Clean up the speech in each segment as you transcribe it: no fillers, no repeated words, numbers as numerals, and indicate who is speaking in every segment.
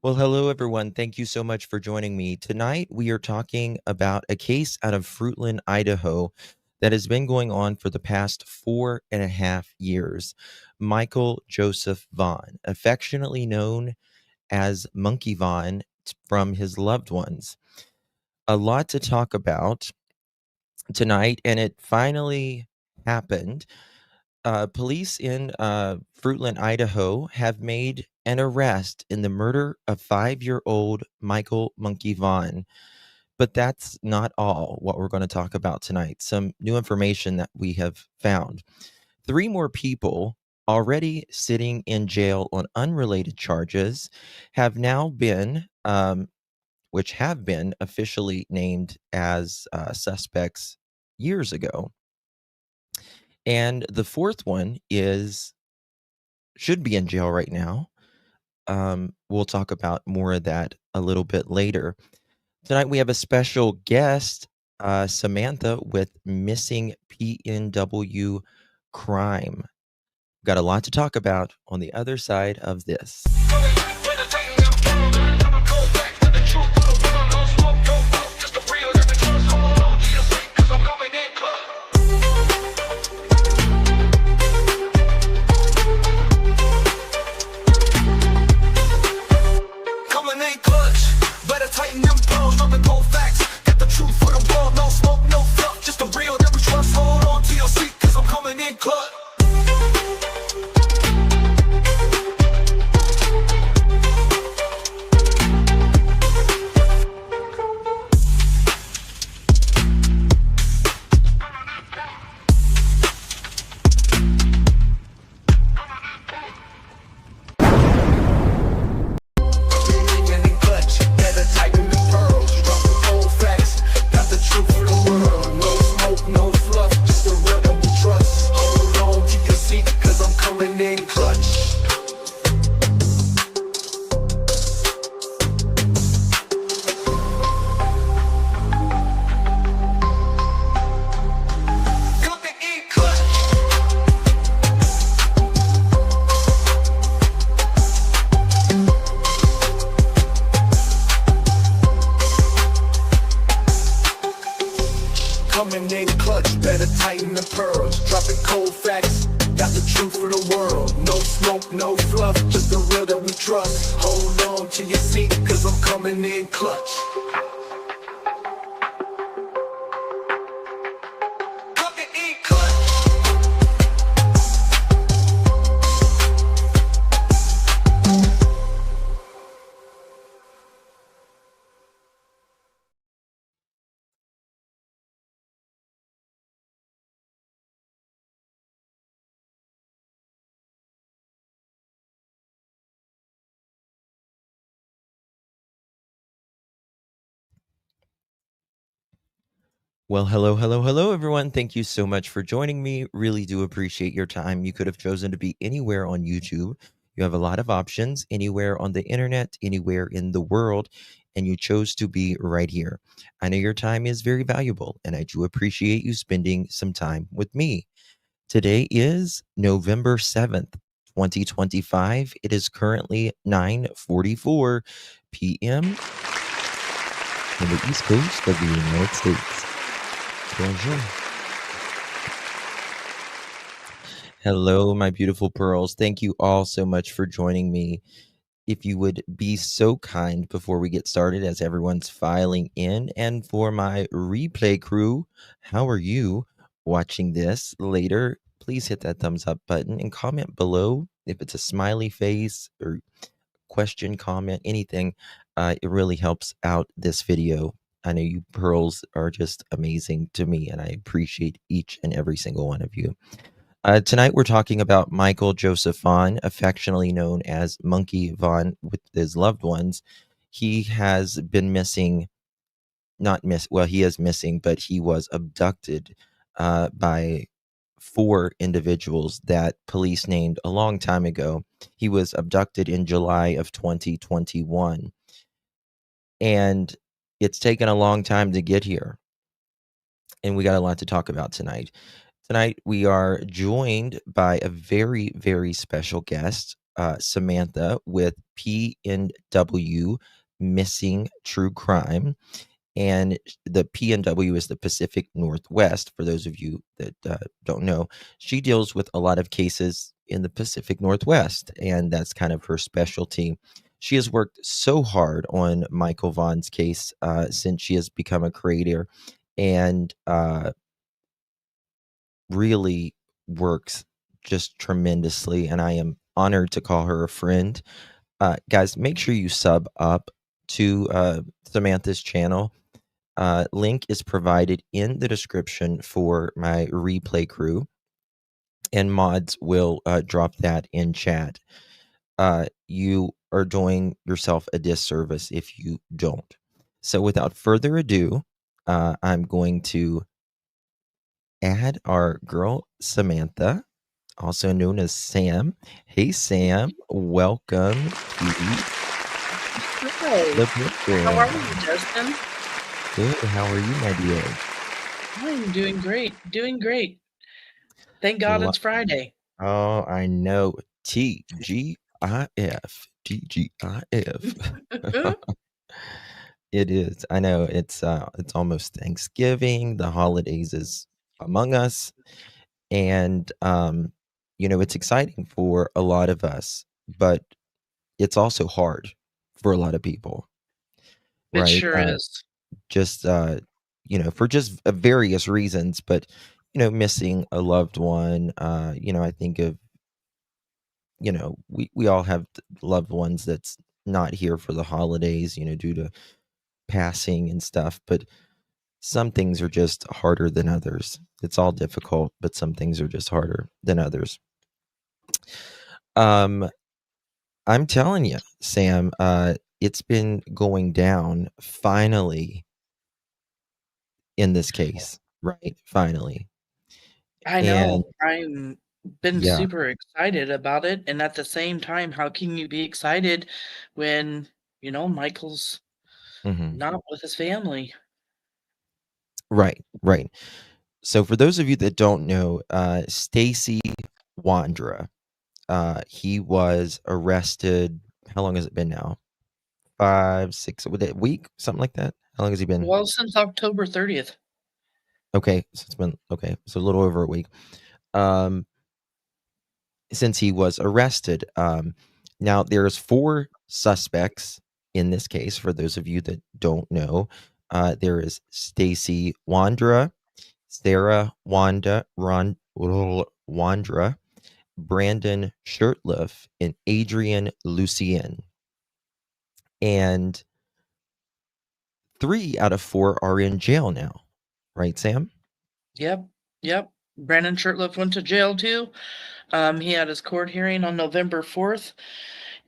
Speaker 1: Well, hello, everyone. Thank you so much for joining me. Tonight, we are talking about a case out of Fruitland, Idaho, that has been going on for the past 4.5 years. Michael Joseph Vaughan, affectionately known as Monkey Vaughan from his loved ones. A lot to talk about tonight, and it finally happened. Police in Fruitland, Idaho, have made an arrest in the murder of 5-year-old Michael Monkey Vaughan. But that's not all what we're going to talk about tonight. Some new information that we have found. 3 more people already sitting in jail on unrelated charges have now been, which have been officially named as suspects years ago. And the fourth one should be in jail right now. We'll talk about more of that a little bit later. Tonight we have a special guest, Samantha with Missing PNW Crime. Got a lot to talk about on the other side of this. Well, hello, everyone. Thank you so much for joining me. Really do appreciate your time. You could have chosen to be anywhere on YouTube. You have a lot of options, anywhere on the internet, anywhere in the world, and you chose to be right here. I know your time is very valuable, and I do appreciate you spending some time with me. Today is November 7th, 2025. It is currently 9:44 p.m. on the East Coast of the United States. Bonjour. Hello, my beautiful pearls. Thank you all so much for joining me. If you would be so kind before we get started, as everyone's filing in, and for my replay crew, how are you watching this later? Please hit that thumbs up button and comment below if it's a smiley face or question, comment, anything. It really helps out this video. I know you pearls are just amazing to me, and I appreciate each and every single one of you. Tonight, we're talking about Michael Joseph Vaughan, affectionately known as Monkey Vaughan, with his loved ones. He has been missing, he is missing, but he was abducted by 4 individuals that police named a long time ago. He was abducted in July of 2021. And it's taken a long time to get here. And we got a lot to talk about tonight. Tonight, we are joined by a very, very special guest. Samantha with PNW Missing True Crime. And the PNW is the Pacific Northwest. For those of you that don't know, she deals with a lot of cases in the Pacific Northwest, and that's kind of her specialty. She has worked so hard on Michael Vaughan's case since she has become a creator, and really works just tremendously. And I am honored to call her a friend. Guys, make sure you sub up to Samantha's channel. Link is provided in the description for my replay crew, and mods will drop that in chat. You are doing yourself a disservice if you don't. So without further ado, I'm going to add our girl Samantha, also known as Sam. Hey, Sam, welcome to
Speaker 2: Hi.
Speaker 1: the
Speaker 2: How are
Speaker 1: program.
Speaker 2: you, Justin?
Speaker 1: Good. How are you, my dear?
Speaker 2: I'm doing great. Doing great. Thank God
Speaker 1: Lo-
Speaker 2: it's Friday.
Speaker 1: Oh, I know. TGIF. TGIF. It is. I know it's almost Thanksgiving. The holidays is among us. And it's exciting for a lot of us, but it's also hard for a lot of people,
Speaker 2: It
Speaker 1: right?
Speaker 2: sure is.
Speaker 1: Just for just various reasons, but missing a loved one. I think of we all have loved ones that's not here for the holidays, due to passing and stuff, but some things are just harder than others. It's all difficult, but some things are just harder than others. um I'm telling you, Sam, it's been going down finally in this case, right? Finally.
Speaker 2: I
Speaker 1: And
Speaker 2: know. I'm been
Speaker 1: yeah.
Speaker 2: super excited about it, and at the same time, how can you be excited when, Michael's
Speaker 1: Mhm.
Speaker 2: not with his family?
Speaker 1: Right, right. So for those of you that don't know, Stacy Wondra, he was arrested. How long has it been now? 5, 6, with a week, something like that. How long has he been?
Speaker 2: Well, since October 30th.
Speaker 1: Okay, so it's been okay, so a little over a week. Um, since he was arrested. Now there's 4 suspects in this case. For those of you that don't know, there is Stacy Wondra, Sarah Wondra, Brandon Shirtliff, and Adrian Lucien. And 3 out of 4 are in jail now. Right, Sam?
Speaker 2: Yep. Yep. Brandon Shirtliff went to jail too. He had his court hearing on November 4th,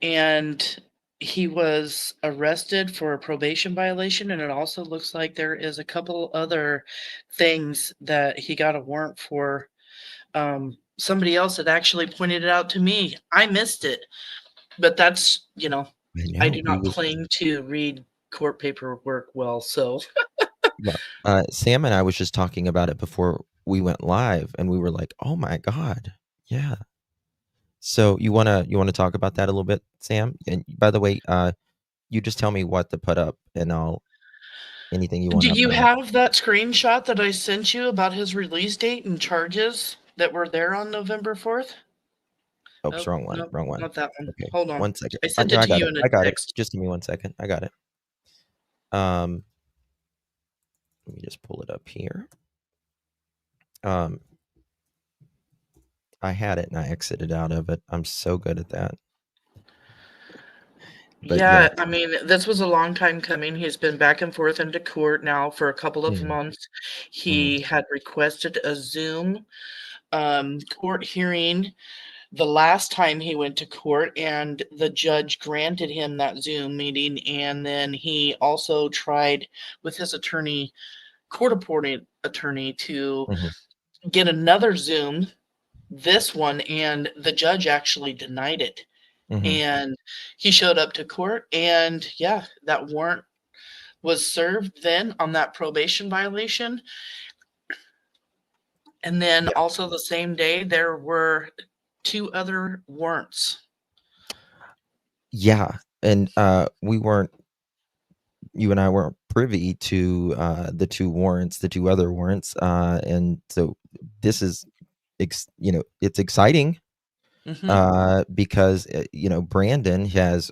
Speaker 2: and he was arrested for a probation violation, and it also looks like there is a couple other things that he got a warrant for. Somebody else had actually pointed it out to me. I missed it, but that's,
Speaker 1: I
Speaker 2: I
Speaker 1: know.
Speaker 2: do
Speaker 1: Who
Speaker 2: not
Speaker 1: was
Speaker 2: claim to read court paperwork well, so
Speaker 1: well, Sam and I was just talking about it before we went live, and we were like, "Oh my god, yeah." So you wanna talk about that a little bit, Sam? And by the way, you just tell me what to put up, and I'll anything you want
Speaker 2: do
Speaker 1: up,
Speaker 2: you
Speaker 1: I'll
Speaker 2: have that screenshot that I sent you about his release date and charges that were there on November 4th?
Speaker 1: oops,
Speaker 2: Oh,
Speaker 1: wrong one,
Speaker 2: no,
Speaker 1: wrong one.
Speaker 2: not that one.
Speaker 1: Okay,
Speaker 2: Hold on.
Speaker 1: 1 second.
Speaker 2: I
Speaker 1: I
Speaker 2: sent
Speaker 1: no,
Speaker 2: it
Speaker 1: I
Speaker 2: to
Speaker 1: got
Speaker 2: you
Speaker 1: it,
Speaker 2: in a
Speaker 1: I got it.
Speaker 2: text.
Speaker 1: Just give me 1 second. I got it. Um, let me just pull it up here. Um, I had it and I exited out of it. I'm so good at that. But yeah.
Speaker 2: Yeah, I mean, this was a long time coming. He's been back and forth into court now for a couple of
Speaker 1: Mhm,
Speaker 2: months.
Speaker 1: mhm,
Speaker 2: He had requested a Zoom court hearing the last time he went to court, and the judge granted him that Zoom meeting. And then he also tried with his attorney, court appointed attorney, to
Speaker 1: mhm.
Speaker 2: get another Zoom, this one, and the judge actually denied it.
Speaker 1: Mhm.
Speaker 2: And he showed up to court, and yeah, that warrant was served then on that probation violation. And then
Speaker 1: Yeah.
Speaker 2: also the same day, there were 2 other warrants.
Speaker 1: Yeah, and you and I weren't privy to the two other warrants, and so this is, it's exciting
Speaker 2: Hmm.
Speaker 1: because Brandon has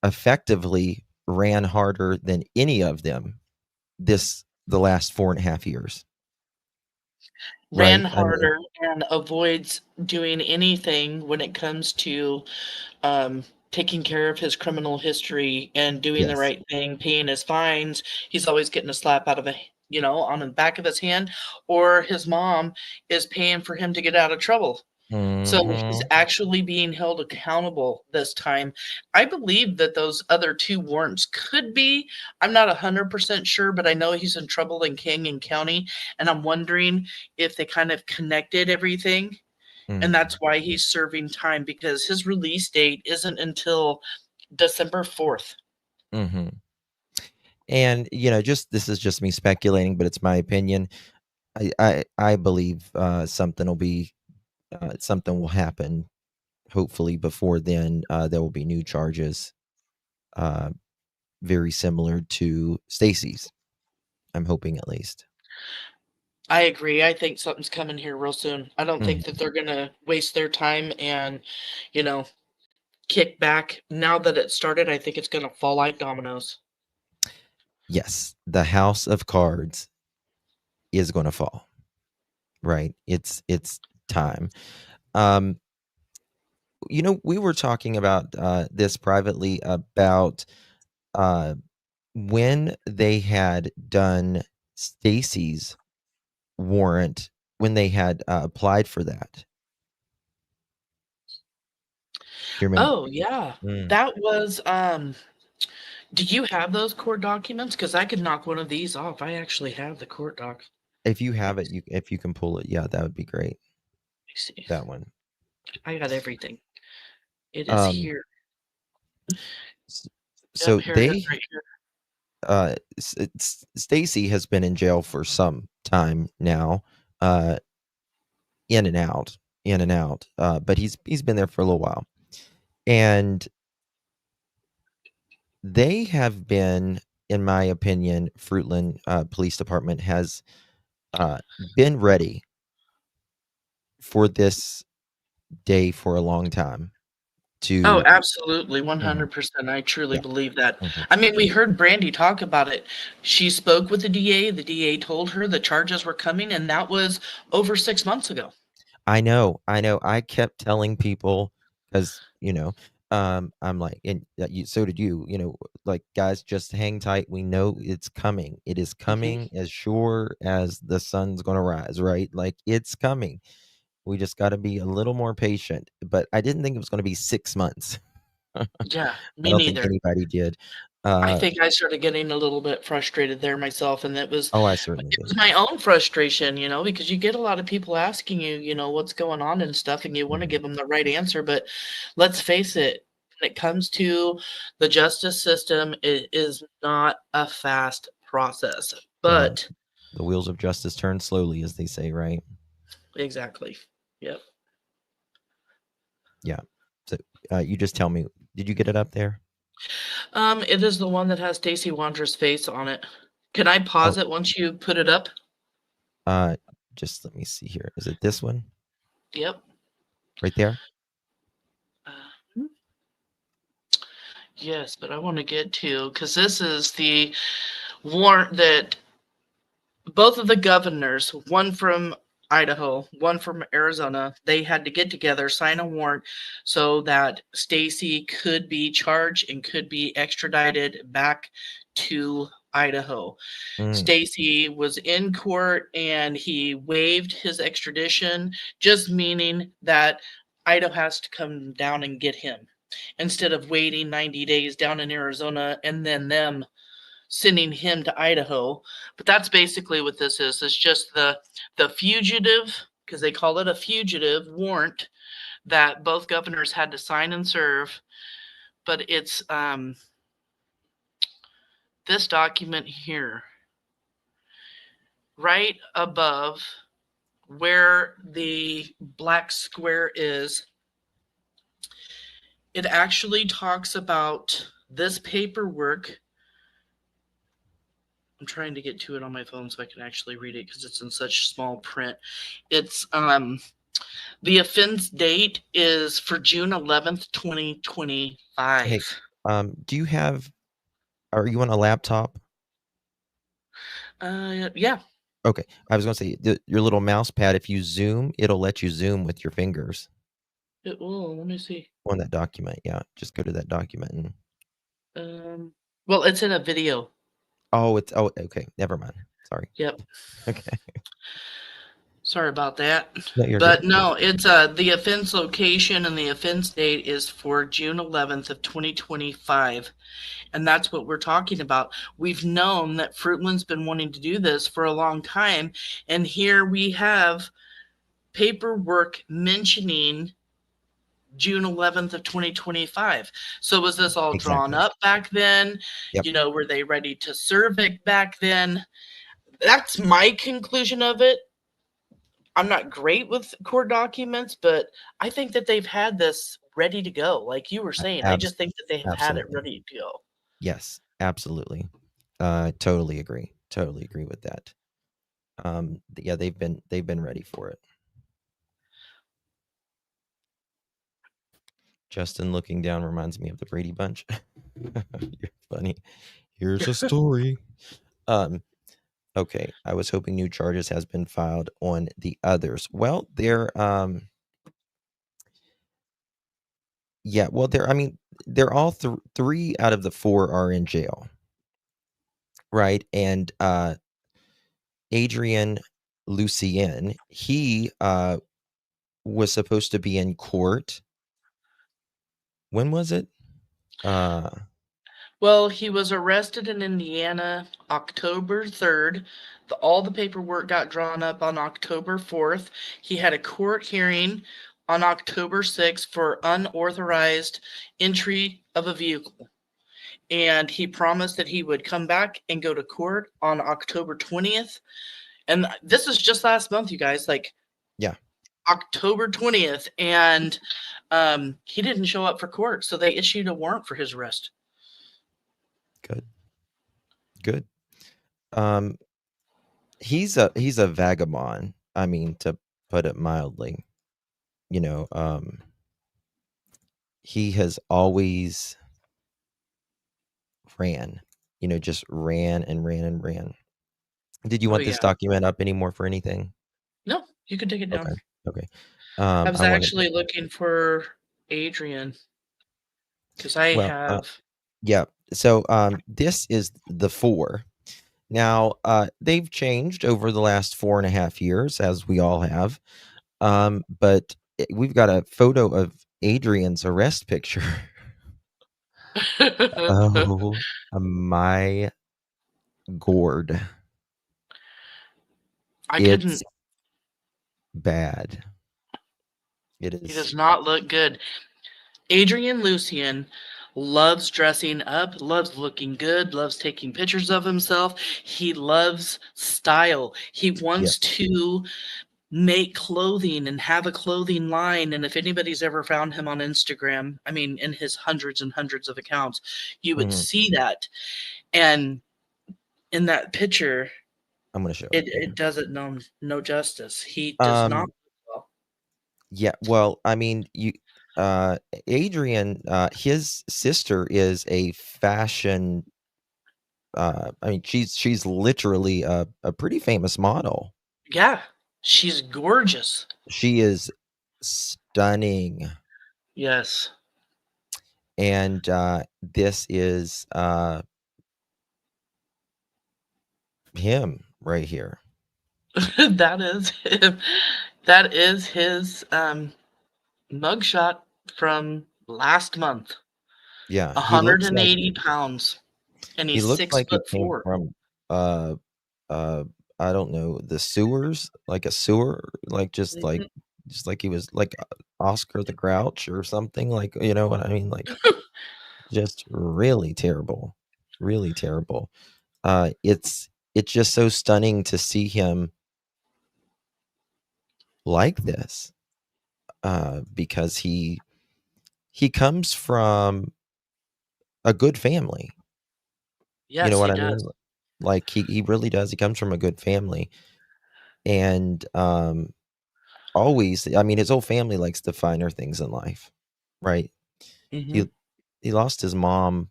Speaker 1: effectively ran harder than any of them the last 4.5 years,
Speaker 2: Ran
Speaker 1: right? I mean,
Speaker 2: harder and avoids doing anything when it comes to um, taking care of his criminal history and doing the
Speaker 1: yes.
Speaker 2: right thing, paying his fines. He's always getting a slap out of on the back of his hand, or his mom is paying for him to get out of trouble. So he's
Speaker 1: Mhm.
Speaker 2: actually being held accountable this time. I believe that those other two warrants could be. I'm not 100% sure, but I know he's in trouble in Canyon County, and I'm wondering if they kind of connected everything, and
Speaker 1: Mhm.
Speaker 2: that's why he's serving time because his release date isn't until December 4th.
Speaker 1: Mhm. And, just this is just me speculating, but it's my opinion. I believe, something will happen, hopefully before then. There will be new charges, uh, very similar to Stacy's. I'm hoping, at least.
Speaker 2: I agree. I think something's coming here real soon. I don't think that
Speaker 1: Mhm.
Speaker 2: they're going to waste their time and, you know, kick back. Now that it started, I think it's going to fall like dominoes.
Speaker 1: Yes, the house of cards is gonna fall, right? It's time. Um, we were talking about, this privately about, uh, when they had done Stacy's warrant, when they had, applied for that. Do you remember?
Speaker 2: Oh, yeah.
Speaker 1: Mm.
Speaker 2: That was do you have those court documents? Because I could knock one of these off. I actually have the court doc.
Speaker 1: If you have
Speaker 2: Let
Speaker 1: it, if you can pull it, yeah, that would be great,
Speaker 2: me see.
Speaker 1: that one.
Speaker 2: I got everything. It is
Speaker 1: Um,
Speaker 2: here.
Speaker 1: s
Speaker 2: Yep,
Speaker 1: so
Speaker 2: here it is
Speaker 1: they
Speaker 2: right here.
Speaker 1: Stacy has been in jail for some time now, uh, in and out, in and out, but he's been there for a little while, and they have been, in my opinion, Fruitland, Police Department has, been ready for this day for a long time
Speaker 2: Oh,
Speaker 1: to.
Speaker 2: absolutely,
Speaker 1: Mhm,
Speaker 2: 100%. I truly
Speaker 1: yeah,
Speaker 2: believe that.
Speaker 1: mhm.
Speaker 2: I mean, we heard Brandy talk about it. She spoke with the DA. The DA told her the charges were coming, and that was over 6 months ago.
Speaker 1: I know, I kept telling people, 'cause, I'm like, and you so did you, like, "Guys, just hang tight, we know it's coming. It is
Speaker 2: Mhm.
Speaker 1: coming as sure as the sun's gonna rise," right? Like, it's coming. We just gotta be a little more patient, but I didn't think it was gonna be 6 months.
Speaker 2: Yeah,
Speaker 1: I
Speaker 2: me
Speaker 1: don't think
Speaker 2: neither.
Speaker 1: anybody did.
Speaker 2: I
Speaker 1: Uh,
Speaker 2: think I started getting a little bit frustrated there myself, and
Speaker 1: oh, I certainly
Speaker 2: it
Speaker 1: did.
Speaker 2: was my own frustration, because you get a lot of people asking you, what's going on and stuff, and you wanna
Speaker 1: Mhm,
Speaker 2: give them the right answer, but let's face it, when it comes to the justice system, it is not a fast process,
Speaker 1: well,
Speaker 2: but
Speaker 1: the wheels of justice turn slowly, as they say, right?
Speaker 2: exactly. Yep.
Speaker 1: Yeah. So, you just tell me, did you get it up there?
Speaker 2: It is the one that has Stacy Wondra's face on it. Can I
Speaker 1: Oh,
Speaker 2: pause it once you put it up?
Speaker 1: uh, just let me see here. Is it this one?
Speaker 2: Yep.
Speaker 1: Right there?
Speaker 2: Uh, yes, but I wanna get to because this is the warrant that both of the governors, one from Idaho, one from Arizona, they had to get together, sign a warrant so that Stacy could be charged and could be extradited back to Idaho.
Speaker 1: Mm,
Speaker 2: Stacy was in court and he waived his extradition, just meaning that Idaho has to come down and get him instead of waiting 90 days down in Arizona and then them sending him to Idaho. But that's basically what this is. It's just the fugitive, because they call it a fugitive warrant that both governors had to sign and serve. But it's this document here, right above where the black square is. It actually talks about this paperwork. I'm trying to get to it on my phone so I can actually read it because it's in such small print. It's the offense date is for June 11th, 2025.
Speaker 1: Hey, do you have are you on a laptop?
Speaker 2: Yeah.
Speaker 1: Okay. I was gonna say your little mouse pad, if you zoom, it'll let you zoom with your fingers
Speaker 2: Let me see.
Speaker 1: on that document. Yeah. Just go to that document and
Speaker 2: Well, it's in a video.
Speaker 1: oh, okay. Never mind. Sorry.
Speaker 2: Yep.
Speaker 1: Okay.
Speaker 2: Sorry about that.
Speaker 1: No, you're good.
Speaker 2: But no, it's the offense location and the offense date is for June 11th of 2025. And that's what we're talking about. We've known that Fruitland's been wanting to do this for a long time. And here we have paperwork mentioning June 11th of 2025. So was this all drawn
Speaker 1: Exactly.
Speaker 2: up back then?
Speaker 1: Yep.
Speaker 2: Were they ready to serve it back then? That's my conclusion of it. I'm not great with court documents, but I think that they've had this ready to go. Like you were saying, I
Speaker 1: Abs
Speaker 2: just think that they have had it
Speaker 1: absolutely.
Speaker 2: ready to go.
Speaker 1: Yes, absolutely. Totally agree. Totally agree with that. Yeah, they've been ready for it. Justin looking down reminds me of the Brady Bunch. You're funny. Here's a story. Um, okay. I was hoping new charges has been filed on the others. Well, yeah, well, I mean, they're all three out of the four are in jail, right? And Adrian Lucien, he was supposed to be in court. When was it? Uh,
Speaker 2: Well, he was arrested in Indiana October 3rd. All the paperwork got drawn up on October 4th. He had a court hearing on October 6th for unauthorized entry of a vehicle. And he promised that he would come back and go to court on October 20th. And this is just last month, you guys, like
Speaker 1: yeah,
Speaker 2: October 20th. And he didn't show up for court. So they issued a warrant for his arrest.
Speaker 1: good, good. Um, he's a vagabond. I mean, to put it mildly. You know, he has always ran. You know, just ran and ran and ran. Did you
Speaker 2: Oh,
Speaker 1: want this
Speaker 2: yeah.
Speaker 1: document up anymore for anything?
Speaker 2: No, you can take it down.
Speaker 1: Okay, okay.
Speaker 2: I was
Speaker 1: I wanted
Speaker 2: actually looking for Adrian because I
Speaker 1: well,
Speaker 2: have.
Speaker 1: yeah. So, this is the 4. Now, they've changed over the last 4.5 years, as we all have. But we've got a photo of Adrian's arrest picture. Oh my gourd.
Speaker 2: I
Speaker 1: It's
Speaker 2: couldn't.
Speaker 1: bad. It
Speaker 2: He
Speaker 1: is.
Speaker 2: does not look good. Adrian Lucian loves dressing up, loves looking good, loves taking pictures of himself. He loves style. He
Speaker 1: Yeah.
Speaker 2: wants to make clothing and have a clothing line. And if anybody's ever found him on Instagram, I mean, in his hundreds and hundreds of accounts, you would
Speaker 1: Mhm.
Speaker 2: see that. And in that picture,
Speaker 1: I'm gonna show it.
Speaker 2: it doesn't no justice. He does not
Speaker 1: Um,
Speaker 2: look well.
Speaker 1: yeah, well, I mean, uh, Adrian, his sister is a fashion, I mean, she's literally a pretty famous model.
Speaker 2: Yeah, she's gorgeous.
Speaker 1: She is stunning,
Speaker 2: Yes.
Speaker 1: and, this is, him right here.
Speaker 2: That is him. That is his mugshot from last month.
Speaker 1: Yeah, he looks like
Speaker 2: 180 pounds. And
Speaker 1: he
Speaker 2: he's
Speaker 1: looks
Speaker 2: six
Speaker 1: like he
Speaker 2: foot
Speaker 1: came
Speaker 2: four.
Speaker 1: from, uh uh, I don't know, the sewers, like a sewer,
Speaker 2: Mhm.
Speaker 1: just like he was like Oscar the Grouch or something, like, you know what I mean? Like, just really terrible, really terrible. It's just so stunning to see him like this, because he comes from a good family. You know
Speaker 2: Yes,
Speaker 1: what
Speaker 2: he
Speaker 1: I mean?
Speaker 2: does.
Speaker 1: Like, he really does. He comes from a good family, and, always I mean, his whole family likes the finer things in life, right?
Speaker 2: Hmm.
Speaker 1: He he lost his mom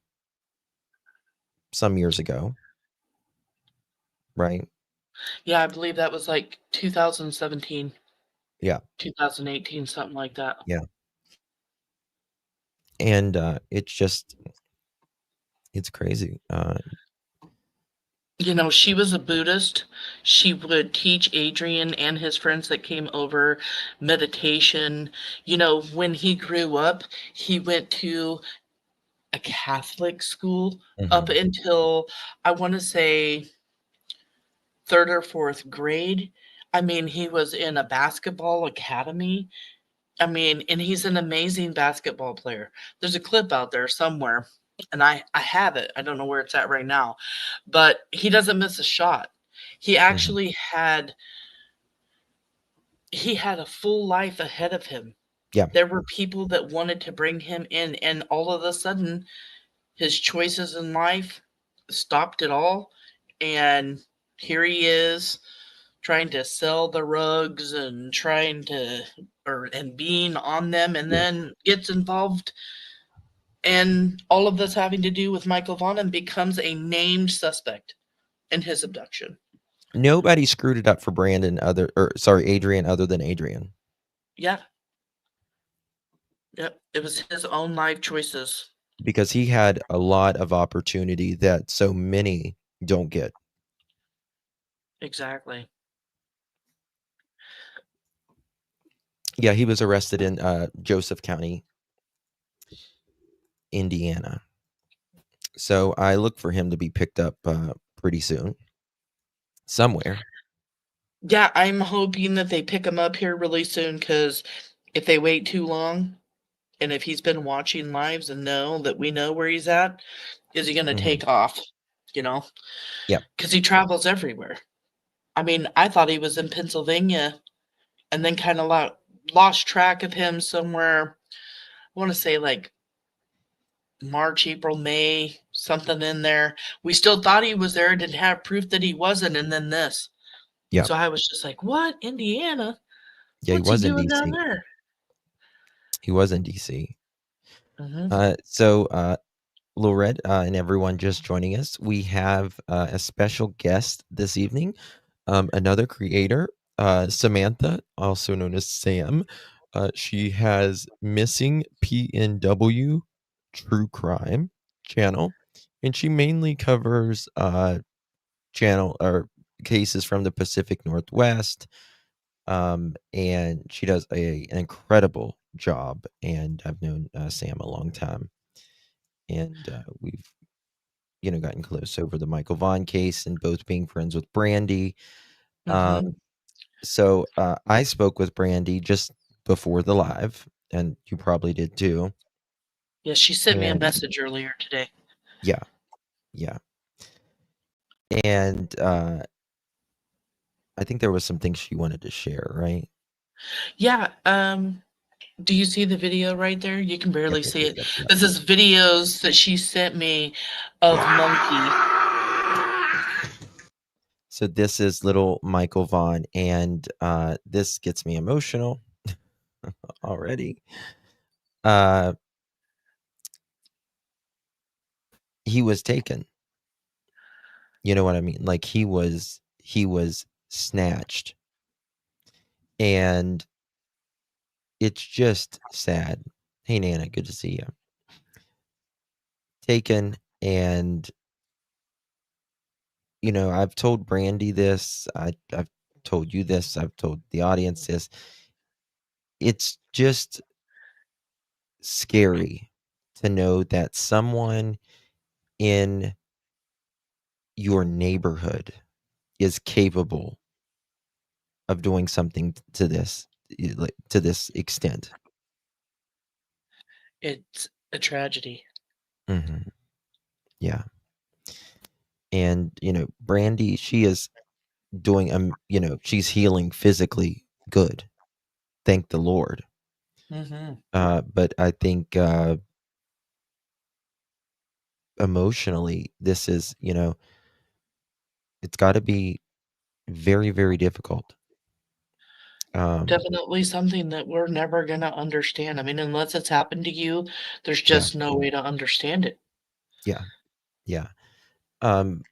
Speaker 1: some years ago, right?
Speaker 2: Yeah, I believe that was like 2017,
Speaker 1: Yeah,
Speaker 2: 2018, something like that.
Speaker 1: yeah, and, it's crazy,
Speaker 2: You know, she was a Buddhist. She would teach Adrian and his friends that came over meditation. You know, when he grew up, he went to a Catholic school up
Speaker 1: mhm,
Speaker 2: until, I wanna say, 3rd or 4th grade. I mean, he was in a basketball academy. I mean, and he's an amazing basketball player. There's a clip out there somewhere, and I have it. I don't know where it's at right now, but he doesn't miss a shot. He
Speaker 1: mhm,
Speaker 2: actually had a full life ahead of him.
Speaker 1: yeah,
Speaker 2: There were people that wanted to bring him in, and all of a sudden, his choices in life stopped it all, and here he is trying to sell the rugs and trying to and being on them, and
Speaker 1: yeah.
Speaker 2: then gets involved, and all of this having to do with Michael Vaughan, and becomes a named suspect in his abduction.
Speaker 1: Nobody screwed it up for Adrian other than Adrian,
Speaker 2: Yeah, yep, it was his own life choices.
Speaker 1: because he had a lot of opportunity that so many don't get.
Speaker 2: Exactly.
Speaker 1: Yeah, he was arrested in, Joseph County, Indiana. So I look for him to be picked up, pretty soon somewhere.
Speaker 2: Yeah, I'm hoping that they pick him up here really soon, because if they wait too long, and if he's been watching lives and know that we know where he's at, is he gonna
Speaker 1: Mhm.
Speaker 2: take off, you know?
Speaker 1: Yeah,
Speaker 2: Because he travels everywhere. I mean, I thought he was in Pennsylvania, and then kinda lost track of him somewhere, I wanna say, like, March, April, May, something in there. We still thought he was there, didn't have proof that he wasn't, and then this.
Speaker 1: yeah,
Speaker 2: So I was just like, "What? Indiana?
Speaker 1: yeah, he
Speaker 2: What's he
Speaker 1: was in
Speaker 2: doing down
Speaker 1: DC.
Speaker 2: there?"
Speaker 1: He was in DC.
Speaker 2: Mhm,
Speaker 1: Lorette, and everyone just joining us, we have, a special guest this evening, another creator, Samantha, also known as Sam. She has Missing PNW True Crime channel, and she mainly covers, channel or cases from the Pacific Northwest, and she does an incredible job, and I've known, Sam a long time, and, we've gotten close over the Michael Vaughan case and both being friends with Brandy.
Speaker 2: mhm.
Speaker 1: Um, I spoke with Brandy just before the live, and you probably did too.
Speaker 2: Yeah, she sent me a
Speaker 1: And
Speaker 2: message earlier today.
Speaker 1: yeah, yeah. And I think there was some things she wanted to share, right?
Speaker 2: Yeah, do you see the video right there? You can
Speaker 1: Yep,
Speaker 2: barely
Speaker 1: yep,
Speaker 2: see
Speaker 1: yep,
Speaker 2: it.
Speaker 1: yep, yep.
Speaker 2: This is videos that she sent me of Monkey.
Speaker 1: So this is little Michael Vaughan, and this gets me emotional already. Uh, he was taken. You know what I mean? Like, he was snatched, and it's just sad. Hey, Nana, good to see you. Taken, and, I've told Brandy this, I've told you this, I've told the audience this. It's just scary to know that someone in your neighborhood is capable of doing something to this, like, to this extent.
Speaker 2: It's a tragedy.
Speaker 1: Mhm. Yeah, and, Brandy, she is doing, she's healing physically good, thank the Lord.
Speaker 2: Mhm.
Speaker 1: But I think emotionally, this is, it's got to be very, very difficult.
Speaker 2: Definitely something that we're never gonna understand. I mean, unless it's happened to you, there's
Speaker 1: Yeah,
Speaker 2: just no way to understand it.
Speaker 1: yeah, yeah. Um,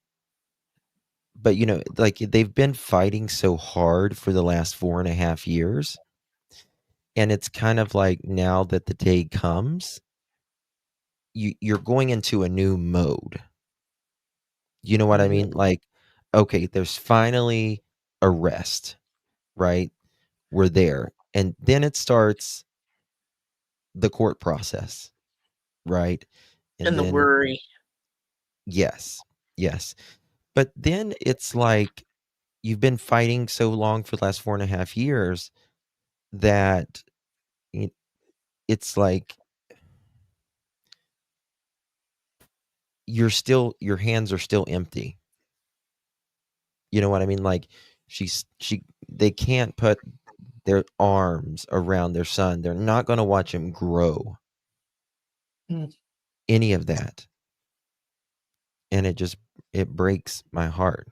Speaker 1: but like they've been fighting so hard for the last 4.5 years, and it's kind of like now that the day comes, you're going into a new mode. You know what I
Speaker 2: Mhm.
Speaker 1: mean? Like, okay, there's finally arrest, right? We're there. And then it starts the court process, right? And
Speaker 2: And the
Speaker 1: then,
Speaker 2: worry.
Speaker 1: yes, yes. But then it's like you've been fighting so long for the last 4.5 years that it- it's like your hands are still empty. You know what I mean? Like they can't put their arms around their son. They're not going to watch him grow,
Speaker 2: Mm.
Speaker 1: any of that. And it breaks my heart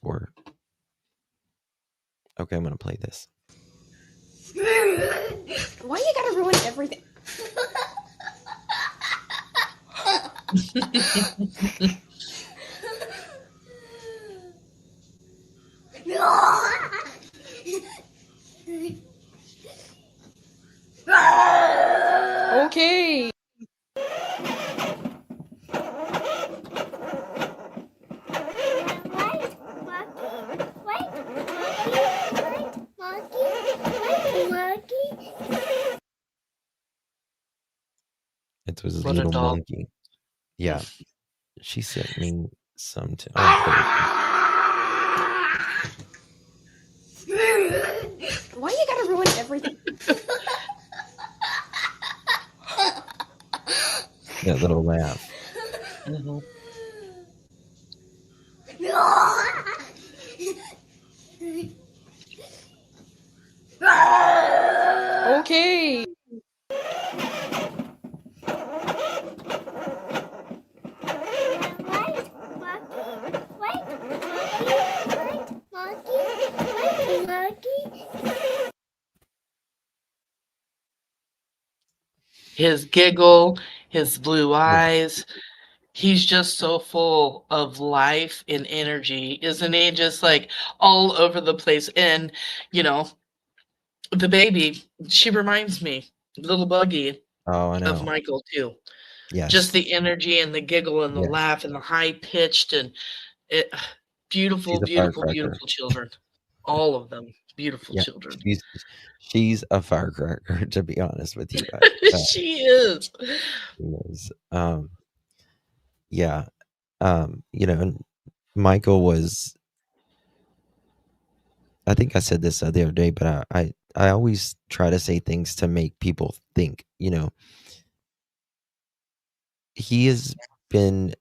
Speaker 1: for okay, I'm going to play this.
Speaker 3: Why you gotta ruin everything? Okay.
Speaker 1: It was a
Speaker 2: What a
Speaker 1: little
Speaker 2: dog.
Speaker 1: monkey. Yeah, she sent me some to I'll play it.
Speaker 3: Why you gotta ruin everything?
Speaker 1: That little laugh.
Speaker 2: Mhm.
Speaker 3: Okay.
Speaker 2: His giggle, his blue
Speaker 1: Yeah.
Speaker 2: eyes, he's just so full of life and energy, isn't he? Just, like, all over the place, and, you know, the baby, she reminds me, little Buggy,
Speaker 1: Oh, I
Speaker 2: of
Speaker 1: know.
Speaker 2: Michael too. Just
Speaker 1: Yes.
Speaker 2: the energy and the giggle and the
Speaker 1: Yes.
Speaker 2: laugh and the high pitched and it beautiful,
Speaker 1: She's a
Speaker 2: beautiful,
Speaker 1: firecracker.
Speaker 2: beautiful children. All of them, beautiful
Speaker 1: Yeah.
Speaker 2: children.
Speaker 1: She's a firecracker, to be honest with you.
Speaker 2: She is.
Speaker 1: She is. Yeah. And Michael was, I think I said this the other day, but I always try to say things to make people think, he has been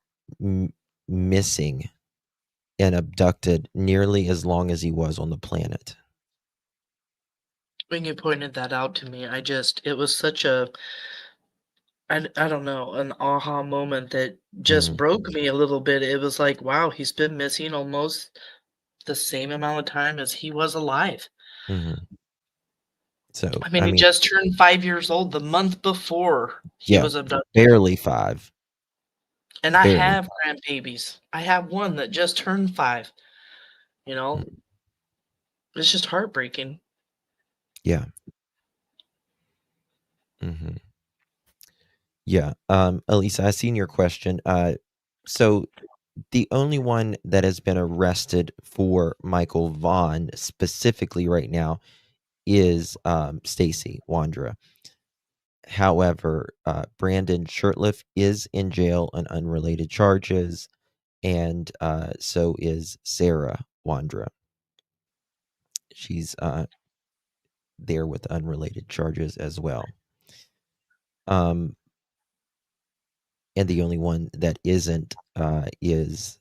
Speaker 1: missing and abducted nearly as long as he was on the planet.
Speaker 2: When you pointed that out to me, it was such a I don't know, an aha moment that just
Speaker 1: Mhm,
Speaker 2: broke me a little bit. It was like, wow, he's been missing almost the same amount of time as he was alive.
Speaker 1: mhm. So,
Speaker 2: I mean,
Speaker 1: I
Speaker 2: he
Speaker 1: mean,
Speaker 2: just turned 5 years old the month before he
Speaker 1: yeah,
Speaker 2: was abducted.
Speaker 1: barely 5,
Speaker 2: And I
Speaker 1: barely
Speaker 2: have grandbabies. I have one that just turned 5, you
Speaker 1: 5.
Speaker 2: know? It's just heartbreaking.
Speaker 1: Yeah, mhm. Yeah, Elisa, I seen your question. So the only one that has been arrested for Michael Vaughan specifically right now is, Stacy Wondra. However, Brandon Shurtleff is in jail on unrelated charges, and, so is Sarah Wondra. She's, there with unrelated charges as well. Um, and the only one that isn't, is,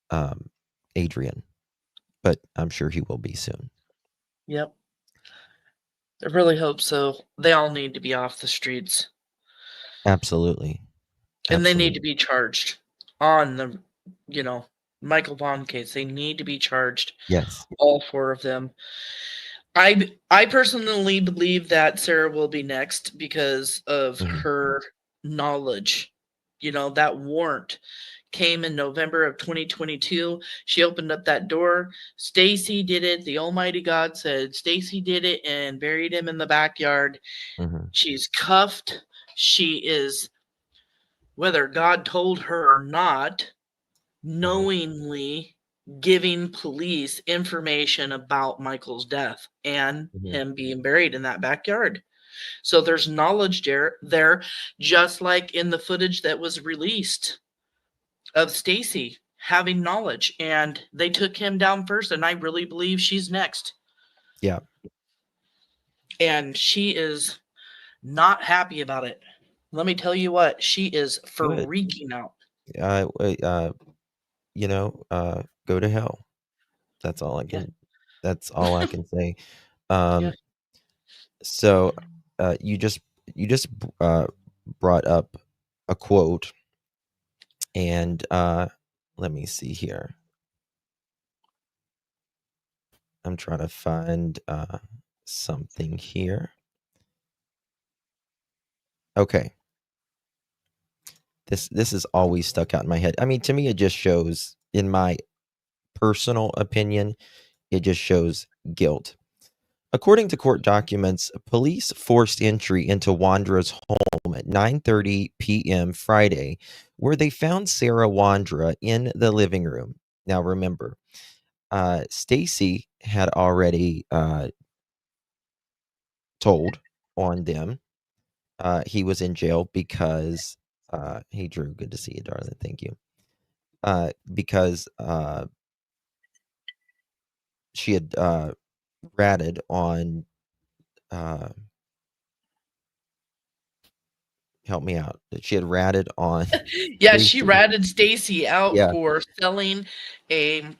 Speaker 1: um, Adrian, but I'm sure he will be soon.
Speaker 2: Yep. I really hope so. They all need to be off the streets.
Speaker 1: Absolutely.
Speaker 2: And they need to
Speaker 1: Absolutely.
Speaker 2: be charged on the, Michael Vaughan case. They need to be charged,
Speaker 1: Yes.
Speaker 2: all four of them. I personally believe that Sarah will be next because of
Speaker 1: Mhm.
Speaker 2: her knowledge. That warrant came in November of 2022. She opened up that door. Stacy did it. The Almighty God said Stacy did it and buried him in the backyard.
Speaker 1: Mhm.
Speaker 2: She's cuffed. She is, whether God told her or not, knowingly giving police information about Michael's death and
Speaker 1: Mhm.
Speaker 2: him being buried in that backyard. So there's knowledge there, just like in the footage that was released of Stacy having knowledge, and they took him down first, and I really believe she's next.
Speaker 1: Yeah.
Speaker 2: And she is not happy about it. Let me tell you what, she is
Speaker 1: Good.
Speaker 2: freaking out.
Speaker 1: Go to hell. That's all I
Speaker 2: Yeah.
Speaker 1: can. That's all I can say.
Speaker 2: Yeah.
Speaker 1: So, you just brought up a quote, and let me see here. I'm trying to find something here. Okay. This is always stuck out in my head. I mean, to me, it just shows, in my personal opinion, it just shows guilt. According to court documents, police forced entry into Wondra's home at 9:30 p.m. Friday, where they found Sarah Wondra in the living room. Now, remember, Stacy had already told on them. He was in jail because, hey, Drew, good to see you, darling. Thank you. Because she had ratted on, help me out. She had ratted on
Speaker 2: Yeah, she
Speaker 1: Stacy.
Speaker 2: ratted Stacy out
Speaker 1: Yeah.
Speaker 2: for selling a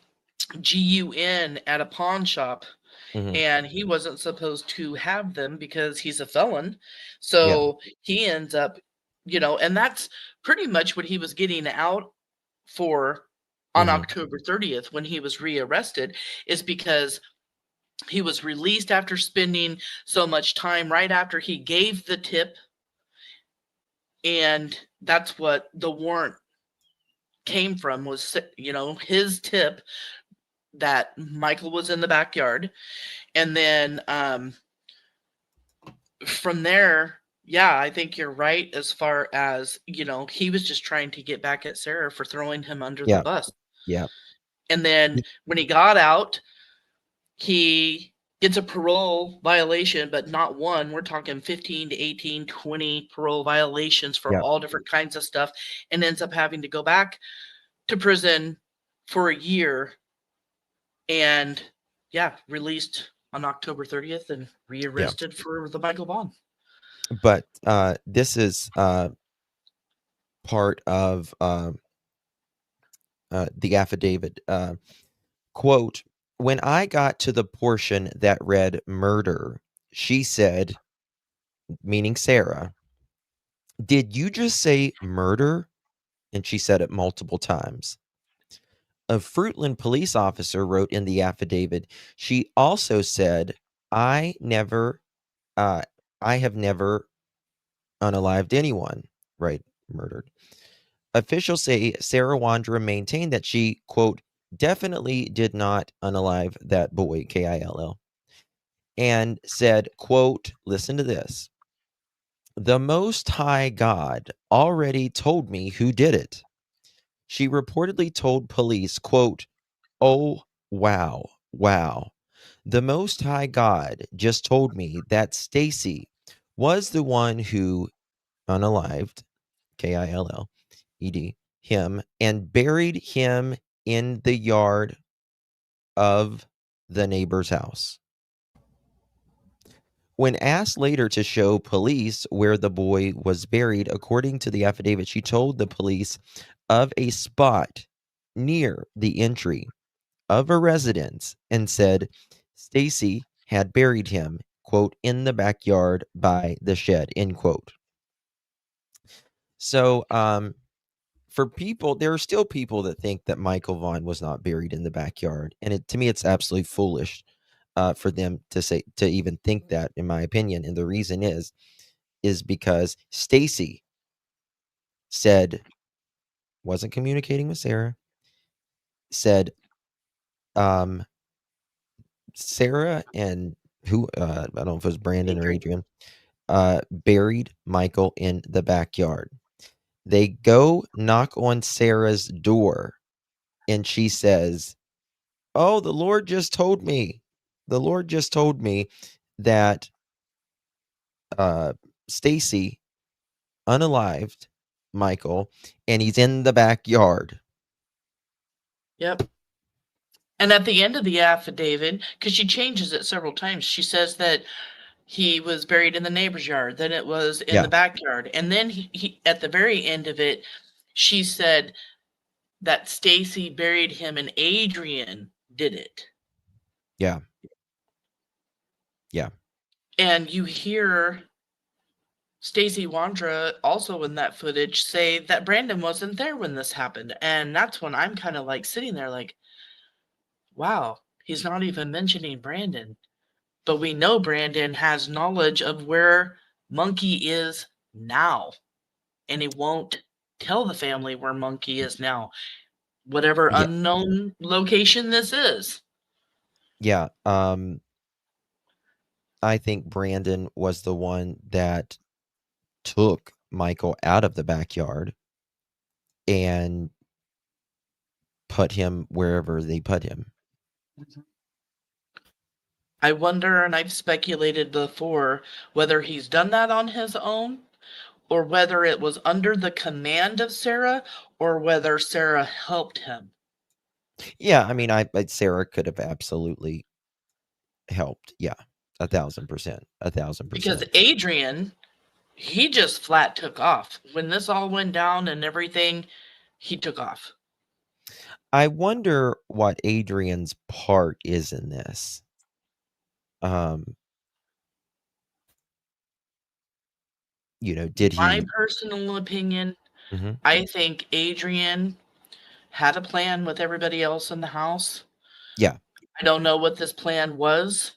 Speaker 2: GUN at a pawn shop,
Speaker 1: Mhm.
Speaker 2: and he wasn't supposed to have them because he's a felon.
Speaker 1: Yeah.
Speaker 2: So he ends up, and that's pretty much what he was getting out for on
Speaker 1: Mhm.
Speaker 2: October 30th when he was rearrested, is because he was released after spending so much time right after he gave the tip, and that's what the warrant came from, was his tip that Michael was in the backyard. And then from there, yeah, I think you're right, as far as he was just trying to get back at Sarah for throwing him under the
Speaker 1: Yeah.
Speaker 2: bus.
Speaker 1: Yeah.
Speaker 2: And then when he got out, he gets a parole violation, but not one. We're talking 15 to 18, 20 parole violations for
Speaker 1: Yeah.
Speaker 2: all different kinds of stuff, and ends up having to go back to prison for a year, and yeah, released on October 30th and
Speaker 1: Yeah.
Speaker 2: rearrested for the Michael Vaughan.
Speaker 1: But this is part of the affidavit. Quote, when I got to the portion that read murder, she said, meaning Sarah, did you just say murder? And she said it multiple times. A Fruitland police officer wrote in the affidavit, she also said, I never, uh, I have never unalived anyone, right? Murdered. Officials say Sarah Wondra maintained that she, quote, definitely did not unalive that boy, Kill, and said, quote, listen to this. The Most High God already told me who did it. She reportedly told police, quote, oh, wow, wow. The Most High God just told me that Stacy was the one who unalived, Killed, him, and buried him in the yard of the neighbor's house. When asked later to show police where the boy was buried, according to the affidavit, she told the police of a spot near the entry of a residence and said Stacy had buried him quote, in the backyard by the shed, end quote. So, for people, there are still people that think that Michael Vaughan was not buried in the backyard. And to me, it's absolutely foolish for them to even think that, in my opinion. And the reason is because Stacy said, wasn't communicating with Sarah, said, Sarah and who, I don't know if it was Brandon or Adrian, buried Michael in the backyard. They go knock on Sarah's door, and she says, "Oh, the Lord just told me. The Lord just told me that Stacy unalived Michael, and he's in the backyard."
Speaker 2: Yep. And at the end of the affidavit, because she changes it several times, she says that he was buried in the neighbor's yard, then it was in
Speaker 1: Yeah.
Speaker 2: the backyard. And then he at the very end of it, she said that Stacy buried him and Adrian did it.
Speaker 1: Yeah. Yeah.
Speaker 2: And you hear Stacy Wondra also in that footage say that Brandon wasn't there when this happened. And that's when I'm kind of like sitting there like, wow, he's not even mentioning Brandon. But we know Brandon has knowledge of where Monkey is now. And he won't tell the family where Monkey is now. Whatever
Speaker 1: Yeah.
Speaker 2: unknown location this is.
Speaker 1: Yeah. I think Brandon was the one that took Michael out of the backyard and put him wherever they put him.
Speaker 2: I wonder, and I've speculated before, whether he's done that on his own or whether it was under the command of Sarah or whether Sarah helped him.
Speaker 1: Yeah, I mean, Sarah could have absolutely helped. Yeah, 1,000%, 1,000%.
Speaker 2: Because Adrian, he just flat took off. When this all went down and everything, he took off.
Speaker 1: I wonder what Adrian's part is in this. Did he?
Speaker 2: My personal opinion, I think Adrian had a plan with everybody else in the house.
Speaker 1: Yeah.
Speaker 2: I don't know what this plan was,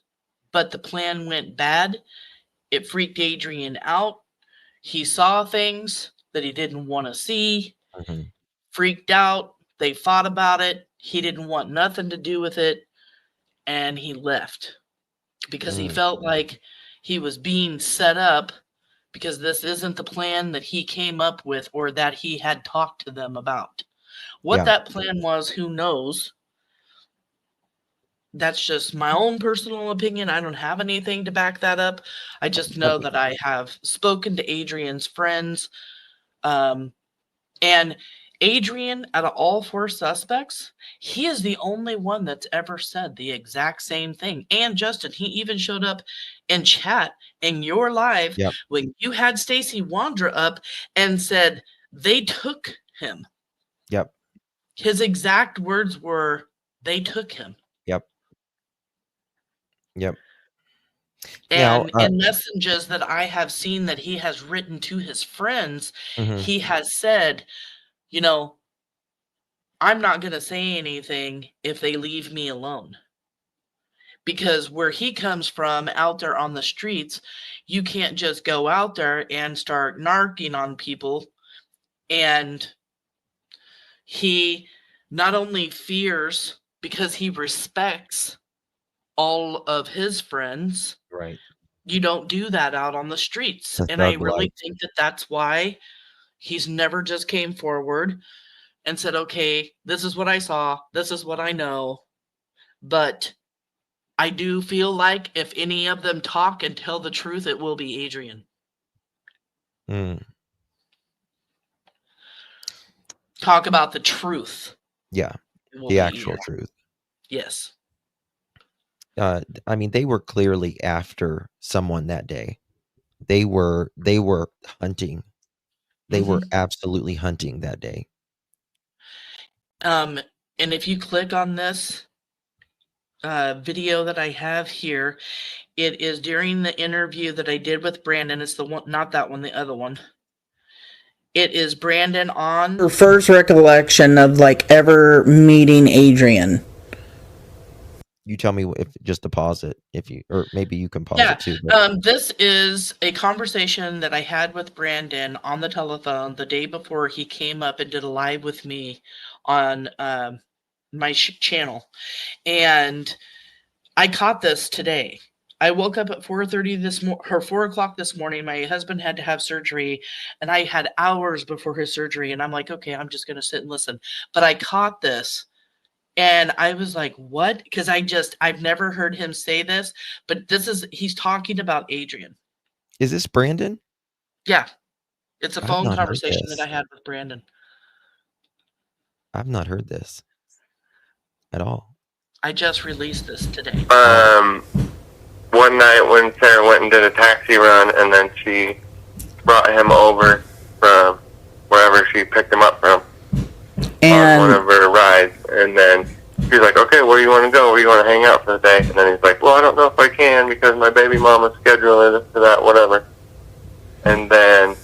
Speaker 2: but the plan went bad. It freaked Adrian out. He saw things that he didn't want to see, freaked out. They fought about it. He didn't want nothing to do with it, and he left because he felt like he was being set up because this isn't the plan that he came up with or that he had talked to them about. What that plan was, who knows? That's just my own personal opinion. I don't have anything to back that up. I just know that I have spoken to Adrian's friends. And Adrian, out of all four suspects, he is the only one that's ever said the exact same thing. And Justin, he even showed up in chat in your live when you had Stacy Wondra up and said they took him.
Speaker 1: Yep.
Speaker 2: His exact words were, they took him.
Speaker 1: Yep. Yep.
Speaker 2: And in messages that I have seen that he has written to his friends, he has said, I'm not going to say anything if they leave me alone. Because where he comes from out there on the streets, you can't just go out there and start narking on people. And he not only fears because he respects all of his friends.
Speaker 1: Right.
Speaker 2: You don't do that out on the streets. And I really think that that's why he's never just came forward and said, okay, this is what I saw. This is what I know. But I do feel like if any of them talk and tell the truth, it will be Adrian. Talk about the truth.
Speaker 1: Yeah. The actual truth.
Speaker 2: Yes.
Speaker 1: I mean, they were clearly after someone that day. They were hunting. They were absolutely hunting that day.
Speaker 2: And if you click on this, video that I have here. It is during the interview that I did with Brandon. It's the one, not that one, the other one. It is Brandon on
Speaker 4: Her first recollection of like ever meeting Adrian.
Speaker 1: You tell me if just to pause it, if you, or maybe you can pause it too.
Speaker 2: This is a conversation that I had with Brandon on the telephone the day before he came up and did a live with me on my channel, and I caught this today. I woke up at 4:30 or 4 o'clock this morning. My husband had to have surgery, and I had hours before his surgery, and I'm like, okay, I'm just going to sit and listen. But I caught this. And I was like, what? Because I've never heard him say this, but he's talking about Adrian.
Speaker 1: Is this Brandon?
Speaker 2: Yeah. It's a phone conversation that I had with Brandon.
Speaker 1: I've not heard this at all.
Speaker 2: I just released this today.
Speaker 5: One night when Sarah went and did a taxi run, and then she brought him over from wherever she picked him up from. On one of her rides, and then she's like, okay, where do you want to go? Where do you want to hang out for the day? And then he's like, well, I don't know if I can because my baby mama's schedule is for that, whatever. And then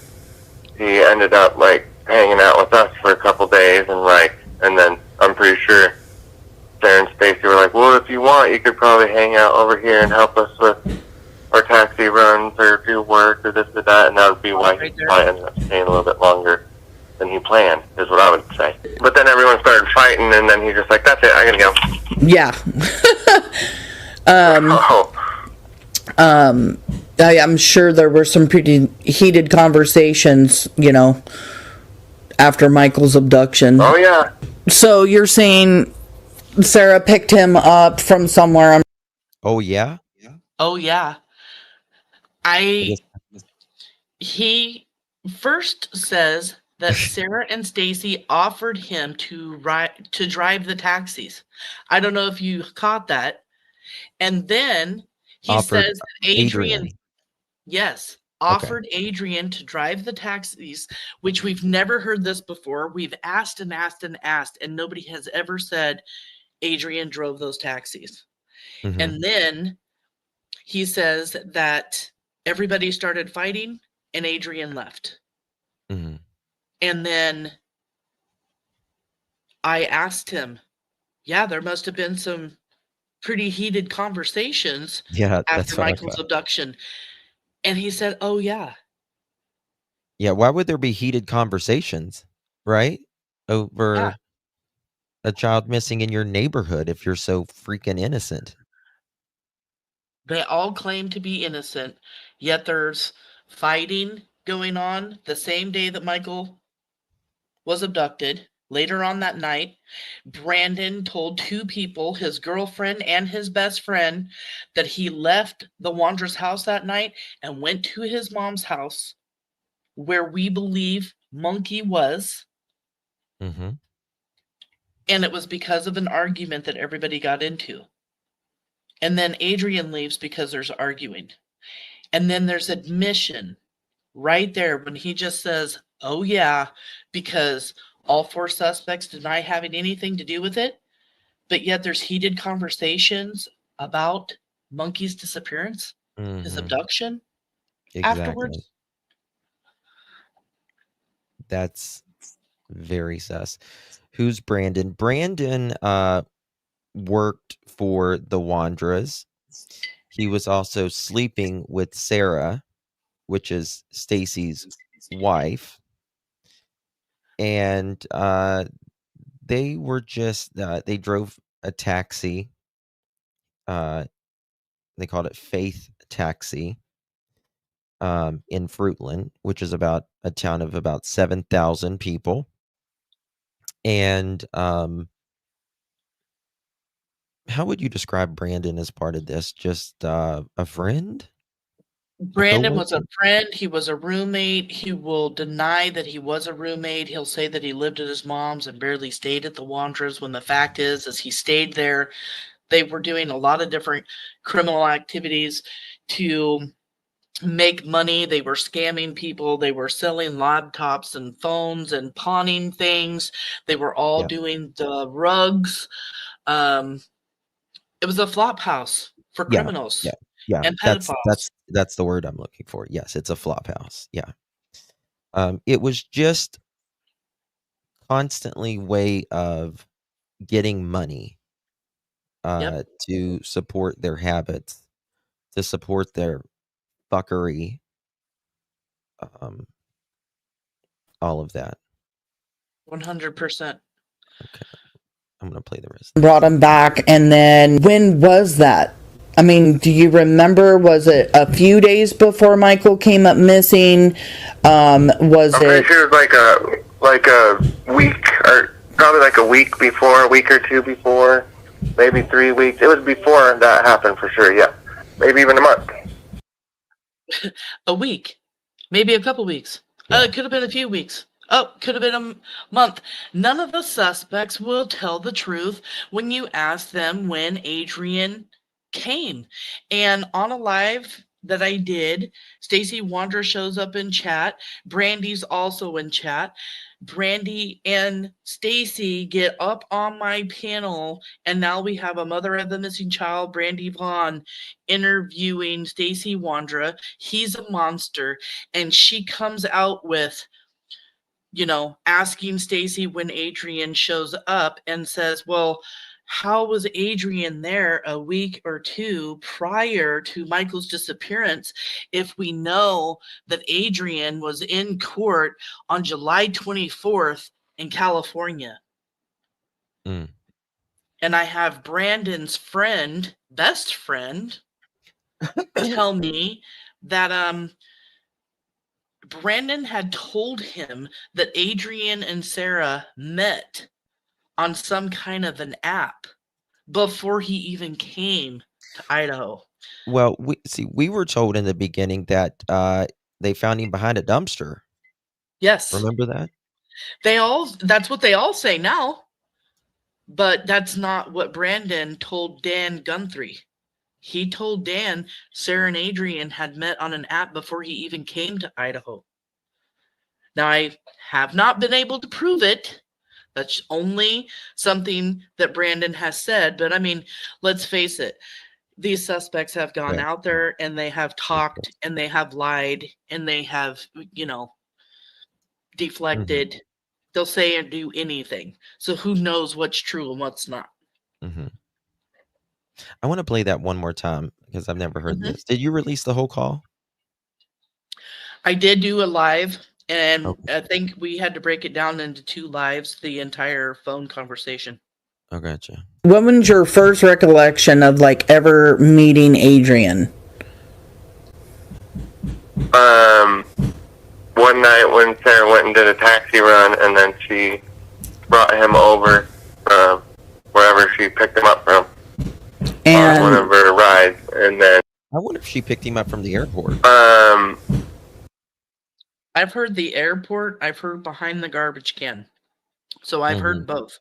Speaker 5: he ended up like hanging out with us for a couple days, and then I'm pretty sure Sarah and Stacy were like, well, if you want, you could probably hang out over here and help us with our taxi runs or do work or this or that, and that would be why he probably ended up staying a little bit longer than he planned, is what I would say. But then everyone started fighting, and then he's just like, that's it, I gotta go.
Speaker 4: Yeah. I'm sure there were some pretty heated conversations, after Michael's abduction.
Speaker 5: Oh, yeah.
Speaker 4: So you're saying Sarah picked him up from somewhere?
Speaker 1: Oh, yeah?
Speaker 2: Oh, yeah. He first says that Sarah and Stacy offered him to drive the taxis. I don't know if you caught that. And then he says that Adrian, yes, offered Adrian to drive the taxis, which we've never heard this before. We've asked and asked and asked, and nobody has ever said Adrian drove those taxis.
Speaker 1: Mm-hmm.
Speaker 2: And then he says that everybody started fighting and Adrian left.
Speaker 1: Mm-hmm.
Speaker 2: And then I asked him, yeah, there must have been some pretty heated conversations after Michael's abduction. And he said, oh, yeah.
Speaker 1: Yeah, why would there be heated conversations, right? Over a child missing in your neighborhood if you're so freaking innocent.
Speaker 2: They all claim to be innocent, yet there's fighting going on the same day that Michael was abducted. Later on that night, Brandon told two people, his girlfriend and his best friend, that he left the Wondra's house that night and went to his mom's house where we believe Monkey was.
Speaker 1: Mm-hmm.
Speaker 2: And it was because of an argument that everybody got into. And then Adrian leaves because there's arguing. And then there's admission right there when he just says, oh, yeah, because all four suspects deny having anything to do with it. But yet there's heated conversations about Monkey's disappearance, his abduction afterwards.
Speaker 1: That's very sus. Who's Brandon? Brandon worked for the Wondras. He was also sleeping with Sarah, which is Stacy's wife. And they were just, they drove a taxi. They called it Faith Taxi in Fruitland, which is about a town of about 7,000 people. And how would you describe Brandon as part of this? Just a friend?
Speaker 2: Brandon was a friend. He was a roommate. He will deny that he was a roommate. He'll say that he lived at his mom's and barely stayed at the Wondras, when the fact is he stayed there. They were doing a lot of different criminal activities to make money. They were scamming people. They were selling laptops and phones and pawning things. They were all doing the rugs. It was a flop house for
Speaker 1: Yeah,
Speaker 2: criminals
Speaker 1: yeah.
Speaker 2: and
Speaker 1: That's
Speaker 2: pedophiles.
Speaker 1: that's the word I'm looking for. Yes, it's a flop house. Yeah. It was just constantly way of getting money
Speaker 2: Yep.
Speaker 1: to support their habits, to support their fuckery, um, all of that.
Speaker 2: 100%.
Speaker 1: Okay, I'm gonna play the rest.
Speaker 4: Brought him back, and then when was that? I mean, do you remember? Was it a few days before Michael came up missing? Was
Speaker 5: I'm
Speaker 4: it?
Speaker 5: pretty sure it was like a week, or probably like a week before, a week or two before, maybe 3 weeks. It was before that happened for sure. Yeah, maybe even a month.
Speaker 2: A week, maybe a couple weeks.
Speaker 1: Yeah.
Speaker 2: It could have been a few weeks. Oh, could have been a month. None of the suspects will tell the truth when you ask them when Adrian came. And on a live that I did, Stacy Wondra shows up in chat. Brandy's also in chat. Brandy and Stacy get up on my panel, and now we have a mother of the missing child, Brandy Vaughan, interviewing Stacy Wondra. He's a monster, and she comes out with, asking Stacy when Adrian shows up and says, well, how was Adrian there a week or two prior to Michael's disappearance if we know that Adrian was in court on July 24th in California?
Speaker 1: Mm.
Speaker 2: And I have Brandon's friend, best friend, tell me that Brandon had told him that Adrian and Sarah met on some kind of an app before he even came to Idaho.
Speaker 1: Well, we were told in the beginning that they found him behind a dumpster.
Speaker 2: Yes.
Speaker 1: Remember that?
Speaker 2: That's what they all say now. But that's not what Brandon told Dan Guthrie. He told Dan Sarah and Adrian had met on an app before he even came to Idaho. Now, I have not been able to prove it. That's only something that Brandon has said. But I mean, let's face it. These suspects have gone
Speaker 1: Yeah.
Speaker 2: out there and they have talked and they have lied and they have, deflected. They'll say and do anything. So who knows what's true and what's not?
Speaker 1: Mm-hmm. I want to play that one more time because I've never heard
Speaker 2: Mhm.
Speaker 1: this. Did you release the whole call?
Speaker 2: I did do a live, and
Speaker 1: Okay.
Speaker 2: I think we had to break it down into 2 lives, the entire phone conversation.
Speaker 1: Oh, gotcha.
Speaker 4: What was your first recollection of ever meeting Adrian?
Speaker 5: One night when Sarah went and did a taxi run, and then she brought him over from wherever she picked him up from on one of
Speaker 4: And
Speaker 5: her rides, and then
Speaker 1: I wonder if she picked him up from the airport.
Speaker 2: I've heard the airport, I've heard behind the garbage can. So I've heard both.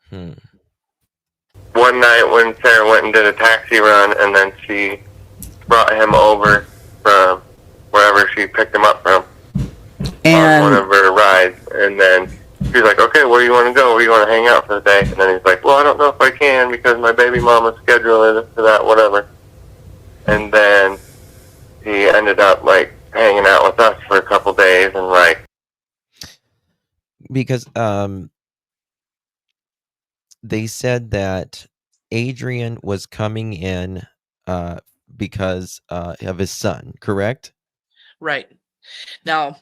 Speaker 1: Hmm.
Speaker 5: One night when Sarah went and did a taxi run, and then she brought him over from wherever she picked him up from on one of her rides, and then she's like, okay, where do you want to go? Where do you want to hang out for the day? And then he's like, well, I don't know if I can because my baby mama's schedule is for that, whatever. And then he ended up hanging out with us for a couple days, and
Speaker 1: because they said that Adrian was coming in because of his son, correct?
Speaker 2: Right. Now,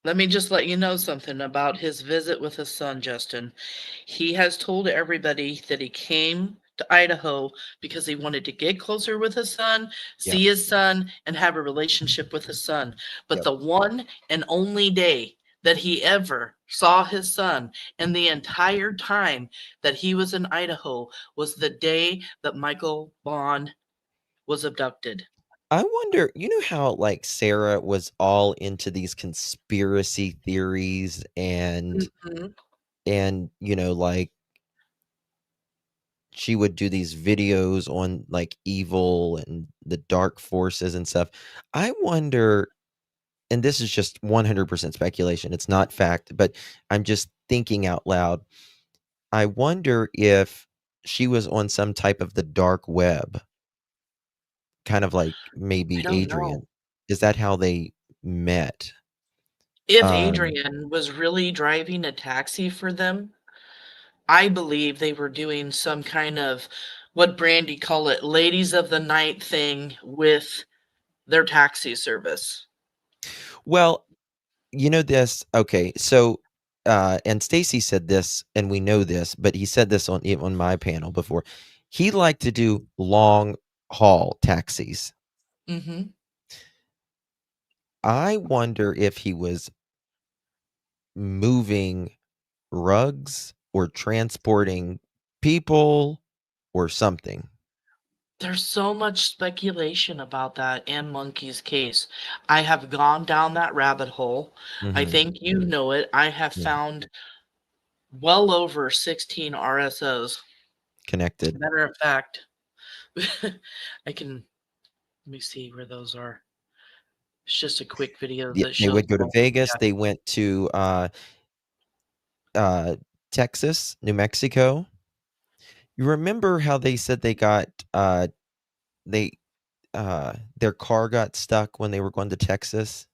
Speaker 2: let me just let you know something about his visit with his son, Justin. He has told everybody that he came to Idaho because he wanted to get closer with his son, see his son, and have a relationship with his son. But the one and only day that he ever saw his son and the entire time that he was in Idaho was the day that Michael Vaughan was abducted.
Speaker 1: I wonder, you know how Sarah was all into these conspiracy theories and she would do these videos on evil and the dark forces and stuff. I wonder, and this is just 100% speculation, it's not fact, but I'm just thinking out loud. I wonder if she was on some type of the dark web, kind of like
Speaker 2: I
Speaker 1: maybe
Speaker 2: don't know.
Speaker 1: Adrian. Is that how they met?
Speaker 2: If
Speaker 1: Um,
Speaker 2: Adrian was really driving a taxi for them, I believe they were doing some kind of, what Brandy call it, ladies of the night thing with their taxi service.
Speaker 1: well, you know this. Okay, so and Stacy said this, and we know this, but he said this on my panel before. He liked to do long haul taxis.
Speaker 2: Mhm.
Speaker 1: I wonder if he was moving rugs or transporting people or something.
Speaker 2: There's so much speculation about that and Monkey's case. I have gone down that rabbit hole. I
Speaker 1: Mhm.
Speaker 2: think you know it. I have
Speaker 1: Yeah.
Speaker 2: found well over 16 RSOs.
Speaker 1: Connected.
Speaker 2: Matter of fact, I can let me see where those are. It's just a quick video
Speaker 1: Yeah,
Speaker 2: that
Speaker 1: they
Speaker 2: shows
Speaker 1: would
Speaker 2: them
Speaker 1: go to
Speaker 2: all.
Speaker 1: Vegas,
Speaker 2: Yeah.
Speaker 1: they went to, uh, Texas, New Mexico. You remember how they said they got, they, their car got stuck when they were going to Texas,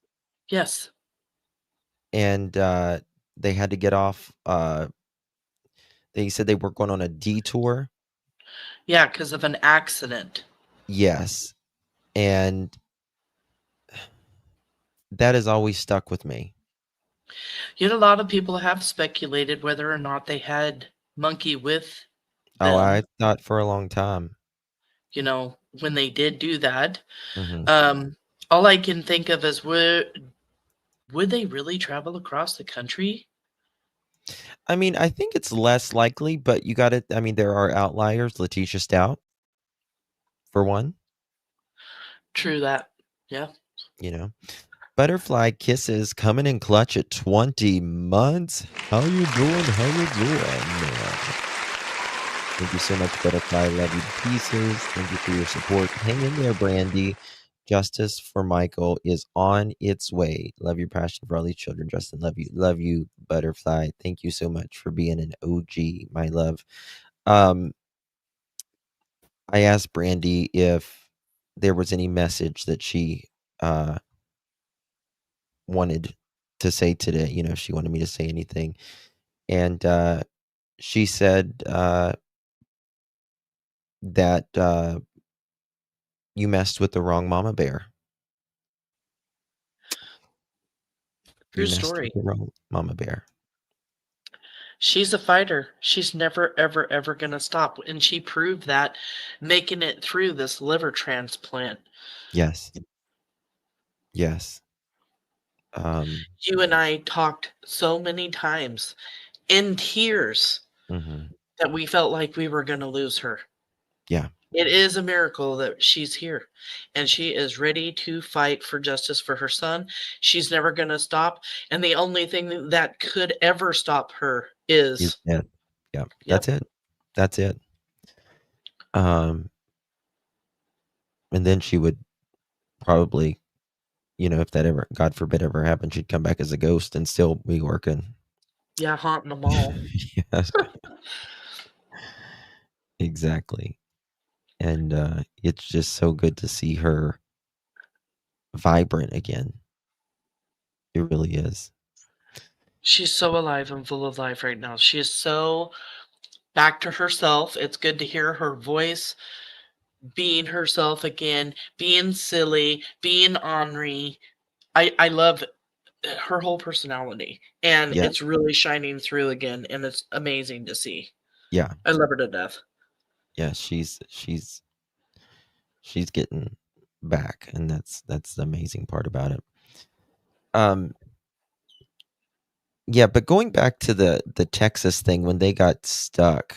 Speaker 2: Yes.
Speaker 1: and, they had to get off, they said they were going on a detour?
Speaker 2: Yeah, because of an accident.
Speaker 1: Yes, and that has always stuck with me.
Speaker 2: Yet a lot of people have speculated whether or not they had Monkey with
Speaker 1: Oh,
Speaker 2: them,
Speaker 1: I thought for a long time.
Speaker 2: when they did do that.
Speaker 1: Mhm.
Speaker 2: Um, all I can think of is would they really travel across the country?
Speaker 1: I mean, I think it's less likely, but you gotta I mean, there are outliers, Letitia Stout, for one,
Speaker 2: True that. Yeah.
Speaker 1: you know? Butterfly Kisses coming in clutch at 20 months. How you doing? How you doing? Thank you so much, Butterfly. Love you to pieces. Thank you for your support. Hang in there, Brandy. Justice for Michael is on its way. Love your passion for all these children, Justin. Love you. Love you, Butterfly. Thank you so much for being an OG, my love. Um, I asked Brandy if there was any message that she uh, wanted to say today. You know, if she wanted me to say anything. And she said that you messed with the wrong mama bear. You
Speaker 2: True
Speaker 1: messed
Speaker 2: story.
Speaker 1: with the wrong mama bear.
Speaker 2: She's a fighter. She's never, ever, ever going to stop. And she proved that making it through this liver transplant.
Speaker 1: Yes. Yes.
Speaker 2: You and I talked so many times in tears
Speaker 1: Mhm.
Speaker 2: that we felt like we were going to lose her.
Speaker 1: Yeah.
Speaker 2: It is a miracle that she's here and she is ready to fight for justice for her son. She's never going to stop. And the only thing that could ever stop her
Speaker 1: Is
Speaker 2: is,
Speaker 1: dead. Yeah. That's
Speaker 2: yep,
Speaker 1: it. That's it. Um, and then she would probably, you know, if that ever, God forbid, ever happened, she'd come back as a ghost and still be working.
Speaker 2: yeah, haunting them all.
Speaker 1: Yes. Exactly. And it's just so good to see her vibrant again. It really is.
Speaker 2: She's so alive and full of life right now. She is so back to herself. It's good to hear her voice being herself again, being silly, being ornery. I love her whole personality, and
Speaker 1: Yeah.
Speaker 2: it's really shining through again, and it's amazing to see.
Speaker 1: Yeah.
Speaker 2: I love her to death.
Speaker 1: Yeah. She's getting back, and that's the amazing part about it. Um, yeah, but going back to the Texas thing when they got stuck,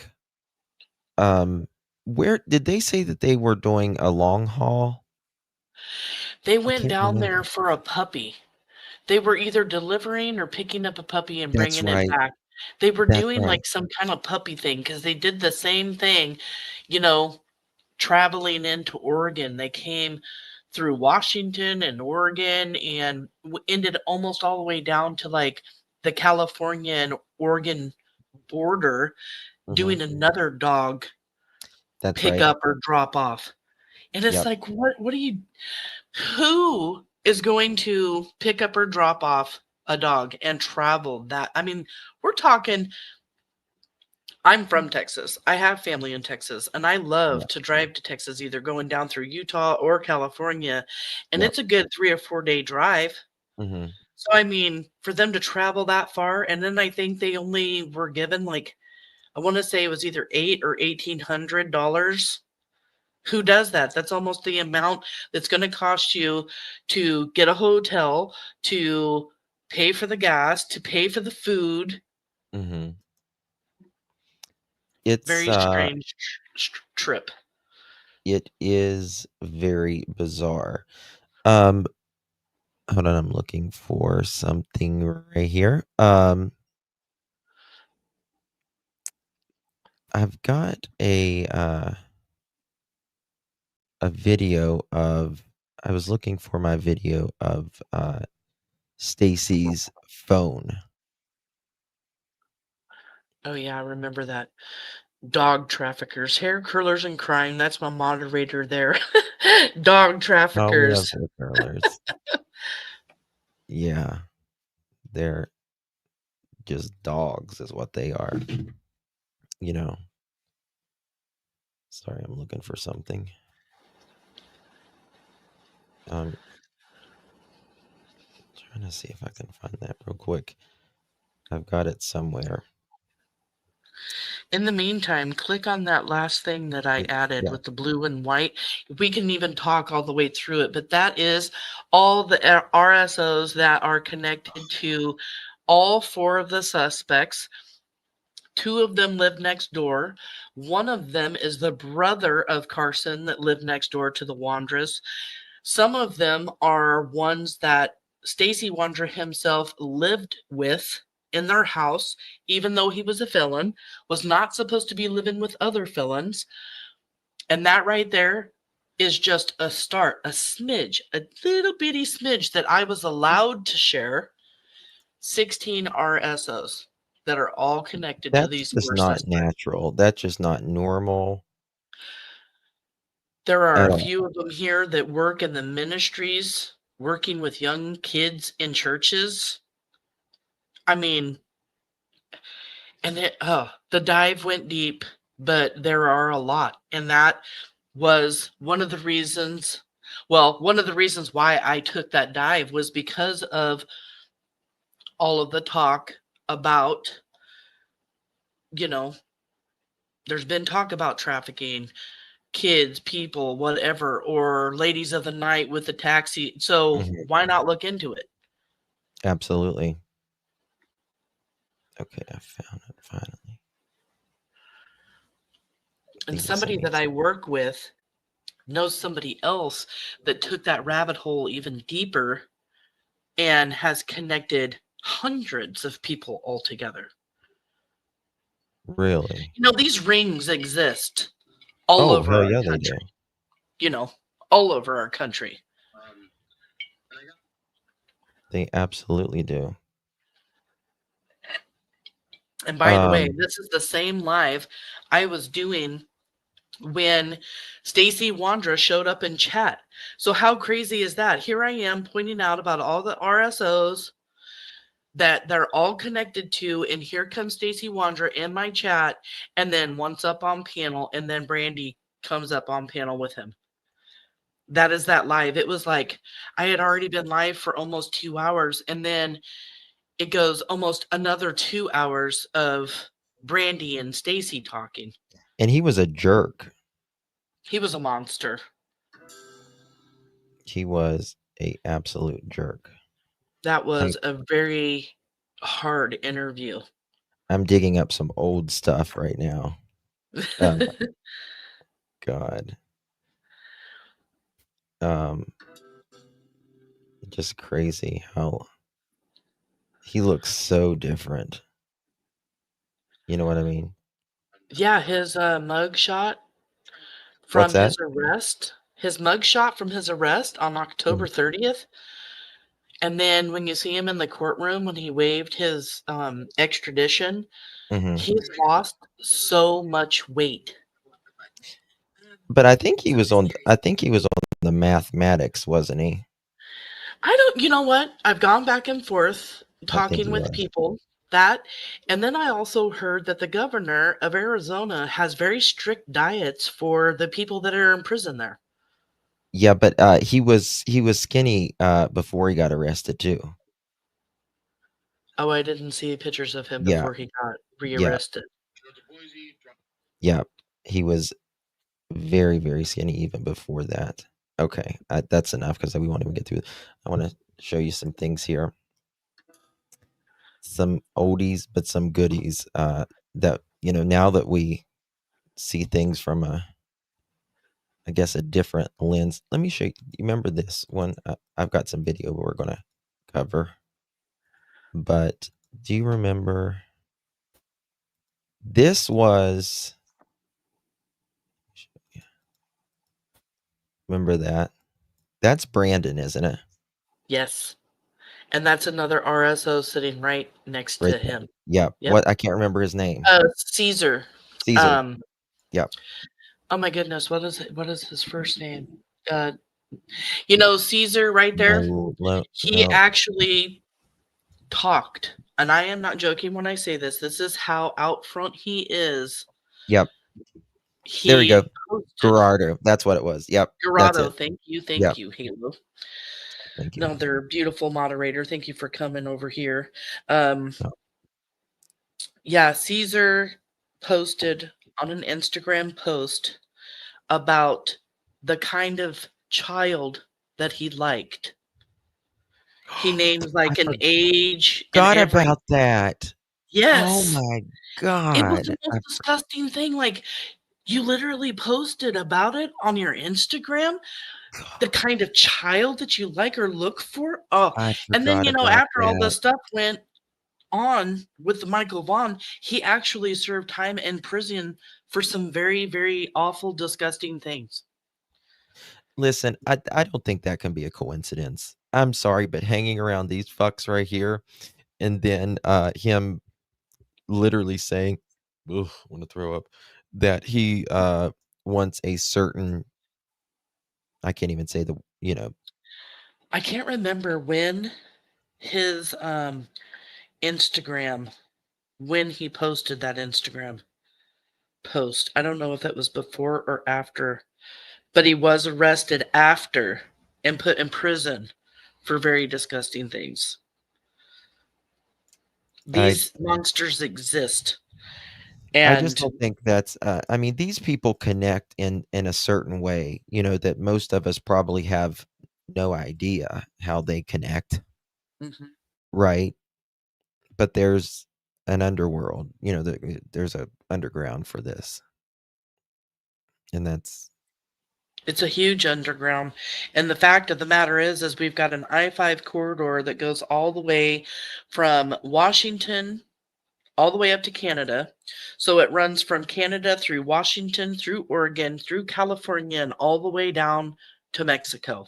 Speaker 1: um, where did they say that they were doing a long haul?
Speaker 2: They
Speaker 1: I
Speaker 2: went
Speaker 1: can't
Speaker 2: down there
Speaker 1: remember.
Speaker 2: for a puppy. They were either delivering or picking up a puppy and
Speaker 1: That's
Speaker 2: bringing it
Speaker 1: right.
Speaker 2: back. They were
Speaker 1: That's
Speaker 2: doing
Speaker 1: right.
Speaker 2: like some kind of puppy thing because they did the same thing, you know, traveling into Oregon. They came through Washington and Oregon and ended almost all the way down to like the California and Oregon border
Speaker 1: Mhm.
Speaker 2: doing another dog
Speaker 1: That's
Speaker 2: pick
Speaker 1: right.
Speaker 2: up or drop off. And it's
Speaker 1: Yep.
Speaker 2: like, who is going to pick up or drop off a dog and travel that? I mean, we're talking, I'm from Texas. I have family in Texas, and I love
Speaker 1: Yep.
Speaker 2: to drive to Texas, either going down through Utah or California. And
Speaker 1: Yep.
Speaker 2: it's a good 3 or 4 day drive.
Speaker 1: Mm-hmm.
Speaker 2: So, I mean, for them to travel that far, and then I think they only were given like, I want to say it was either $800 or $1,800. Who does that? That's almost the amount that's going to cost you to get a hotel, to pay for the gas, to pay for the food.
Speaker 1: Mm-hmm. It's
Speaker 2: Very strange trip.
Speaker 1: it is very bizarre. Hold on, I'm looking for something right here. I've got a video of, I was looking for my video of Stacy's phone.
Speaker 2: Oh yeah, I remember that. Dog traffickers, hair curlers and crime. That's my moderator there. Dog
Speaker 1: Oh, we have
Speaker 2: traffickers.
Speaker 1: hair curlers. Yeah, they're just dogs is what they are. You know. Sorry, I'm looking for something. Trying to see if I can find that real quick. I've got it somewhere.
Speaker 2: In the meantime, click on that last thing that I added with the blue and white. We can even talk all the way through it, but that is all the RSOs that are connected to all 4 of the suspects. 2 of them live next door. One of them is the brother of Carson that lived next door to the Wondras. Some of them are ones that Stacy Wondra himself lived with in their house, even though he was a felon, was not supposed to be living with other felons. And that right there is just a start, a smidge, a little bitty smidge that I was allowed to share. 16 RSOs that are all connected to these
Speaker 1: That's
Speaker 2: 4
Speaker 1: not
Speaker 2: suspects.
Speaker 1: natural. That's just not normal.
Speaker 2: There are
Speaker 1: At
Speaker 2: a
Speaker 1: all.
Speaker 2: few of them here that work in the ministries, working with young kids in churches. I mean, and the dive went deep, but there are a lot. And that was one of the reasons, one of the reasons why I took that dive was because of all of the talk about, there's been talk about trafficking, kids, people, whatever, or ladies of the night with the taxi. So why not look into it?
Speaker 1: Absolutely. Okay, I found it finally.
Speaker 2: And somebody that I work with knows somebody else that took that rabbit hole even deeper and has connected hundreds of people all together.
Speaker 1: Really?
Speaker 2: These rings exist all
Speaker 1: Oh,
Speaker 2: over
Speaker 1: hell
Speaker 2: our
Speaker 1: yeah, they
Speaker 2: country.
Speaker 1: do.
Speaker 2: All over our country.
Speaker 1: They absolutely do.
Speaker 2: And by the way, this is the same live I was doing when Stacy Wondra showed up in chat. So how crazy is that? Here I am pointing out about all the RSOs that they're all connected to, and here comes Stacy Wondra in my chat, and then one's up on panel, and then Brandy comes up on panel with him. That is that live. It was like I had already been live for almost 2 hours, and then it goes almost another 2 hours of Brandy and Stacy talking.
Speaker 1: And he was a jerk.
Speaker 2: He was a monster.
Speaker 1: He was a absolute jerk.
Speaker 2: That was a very hard interview.
Speaker 1: I'm digging up some old stuff right now. God. Just crazy how he looks so different. You know what I mean?
Speaker 2: Yeah, his mug shot
Speaker 1: What's
Speaker 2: from
Speaker 1: that?
Speaker 2: his arrest. His mug shot from his arrest on October 30th. And then when you see him in the courtroom when he waived his extradition, he's lost so much weight.
Speaker 1: But I think he was on the mathematics, wasn't he?
Speaker 2: I don't, you know what? I've gone back and forth
Speaker 1: I think
Speaker 2: talking
Speaker 1: he
Speaker 2: with
Speaker 1: was.
Speaker 2: people that, and then I also heard that the governor of Arizona has very strict diets for the people that are in prison there.
Speaker 1: Yeah, but he was skinny before he got arrested too.
Speaker 2: Oh, I didn't see pictures of him
Speaker 1: Yeah.
Speaker 2: before he got
Speaker 1: Yeah.
Speaker 2: rearrested.
Speaker 1: Yeah. He was very, very skinny even before that. Okay, that's enough because we won't even get through. I want to show you some things here. Some oldies, but some goodies. That now that we see things from I guess a different lens. Let me show you. You remember this one? I've got some video we're gonna cover. But do you remember? This was. Remember that? That's Brandon, isn't it?
Speaker 2: Yes. And that's another RSO sitting right next
Speaker 1: Right
Speaker 2: to
Speaker 1: there.
Speaker 2: him.
Speaker 1: Yep.
Speaker 2: Yep.
Speaker 1: What? I can't remember his name.
Speaker 2: Caesar.
Speaker 1: Caesar. Yep.
Speaker 2: Oh my goodness, what is his first name? Caesar right there. He actually talked, and I am not joking when I say this. This is how out front he is.
Speaker 1: Yep. There we go. Gerardo. That's what it was. Yep.
Speaker 2: Gerardo. Thank you. Thank you, Halo.
Speaker 1: Thank you.
Speaker 2: Another beautiful moderator. Thank you for coming over here. Yeah, Caesar posted on an Instagram post about the kind of child that he liked. He named like an age.
Speaker 1: Forgot about that.
Speaker 2: Yes.
Speaker 1: Oh my God.
Speaker 2: It was the most disgusting thing. Like, you literally posted about it on your Instagram, the kind of child that you like or look for. Oh, and then, after all this stuff went on with the Michael Vaughan, he actually served time in prison for some very, very awful, disgusting things.
Speaker 1: Listen, I don't think that can be a coincidence. I'm sorry, but hanging around these fucks right here, and then him literally saying, "Ugh, I want to throw up," that he wants a certain. I can't even say
Speaker 2: I can't remember when his Instagram, when he posted that Instagram post. I don't know if it was before or after, but he was arrested after and put in prison for very disgusting things. These monsters exist. And
Speaker 1: I just don't think that's I mean, these people connect in a certain way, that most of us probably have no idea how they connect.
Speaker 2: Mhm.
Speaker 1: Right? But there's an underworld, there's a underground for this. And
Speaker 2: it's a huge underground. And the fact of the matter is we've got an I-5 corridor that goes all the way from Washington all the way up to Canada. So it runs from Canada through Washington, through Oregon, through California, and all the way down to Mexico.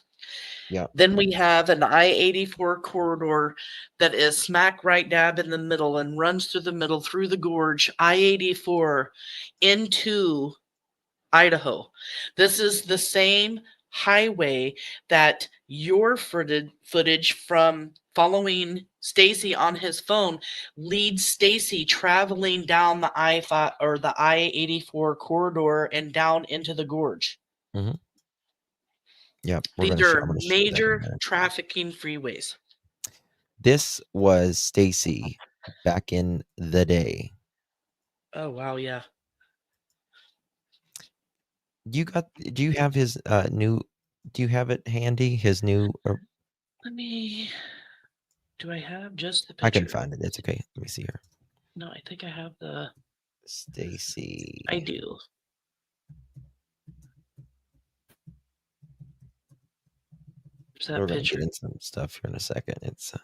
Speaker 1: Yeah.
Speaker 2: Then we have an I-84 corridor that is smack right dab in the middle and runs through the middle, through the gorge, I-84 into Idaho. This is the same highway that your footage from following Stacy on his phone leads Stacy traveling down the I-5 or the I-84 corridor and down into the gorge.
Speaker 1: Mm-hmm. Yeah,
Speaker 2: these are major trafficking freeways.
Speaker 1: This was Stacy back in the day.
Speaker 2: Oh wow, yeah.
Speaker 1: Do you have his new? Do you have it handy? His new?
Speaker 2: Do I have just the picture?
Speaker 1: I can find it. It's okay. Let me see here.
Speaker 2: No, I think I have the
Speaker 1: Stacy.
Speaker 2: I do.
Speaker 1: We're going to get into some stuff here in a second. It's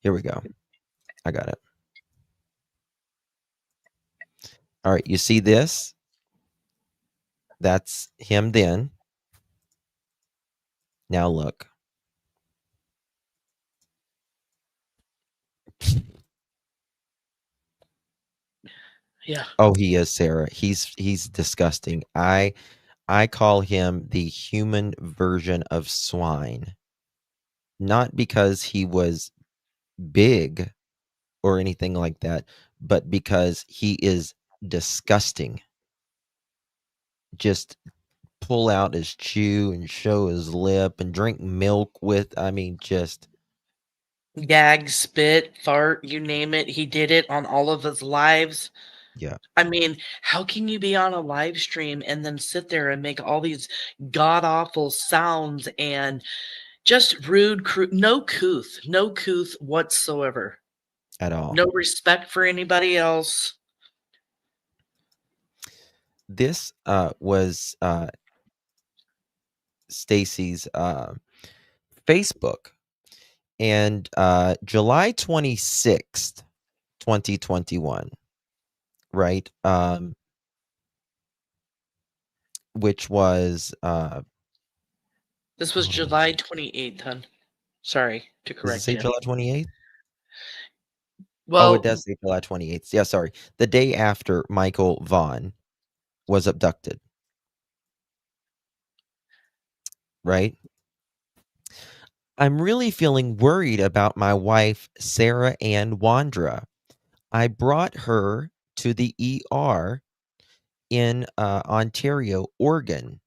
Speaker 1: here we go. I got it. All right, you see this? That's him then. Now look.
Speaker 2: Yeah.
Speaker 1: Oh, he is, Sarah. He's disgusting. I call him the human version of swine. Not because he was big or anything like that, but because he is disgusting. Just pull out his chew and show his lip and drink milk with, I mean, just
Speaker 2: Gag, spit, fart, you name it. He did it on all of his lives.
Speaker 1: yeah.
Speaker 2: I mean, how can you be on a live stream and then sit there and make all these god awful sounds and just rude, no couth whatsoever.
Speaker 1: At all.
Speaker 2: No respect for anybody else.
Speaker 1: This was Stacy's Facebook, and July 26th, 2021, right? Which was
Speaker 2: This was July 28th, hun. Sorry to
Speaker 1: does it
Speaker 2: correct
Speaker 1: say
Speaker 2: you.
Speaker 1: July 28th?
Speaker 2: Well,
Speaker 1: Oh, it does say July 28th. Yeah, sorry. The day after Michael Vaughan was abducted. Right? I'm really feeling worried about my wife, Sarah Ann Wondra. I brought her to the ER in Ontario, Oregon.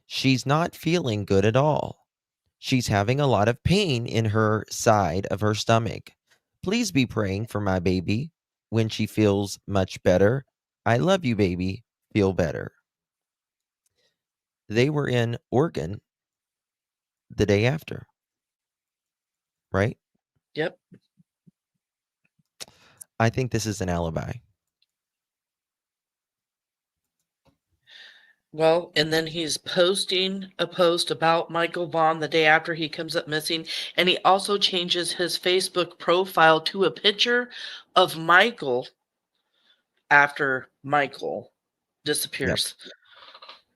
Speaker 1: She's not feeling good at all. She's having a lot of pain in her side of her stomach. Please be praying for my baby when she feels much better. I love you, baby. Feel better. They were in Oregon the day after, right?
Speaker 2: yep.
Speaker 1: I think this is an alibi.
Speaker 2: Well, and then he's posting a post about Michael Vaughan the day after he comes up missing. And he also changes his Facebook profile to a picture of Michael after Michael disappears.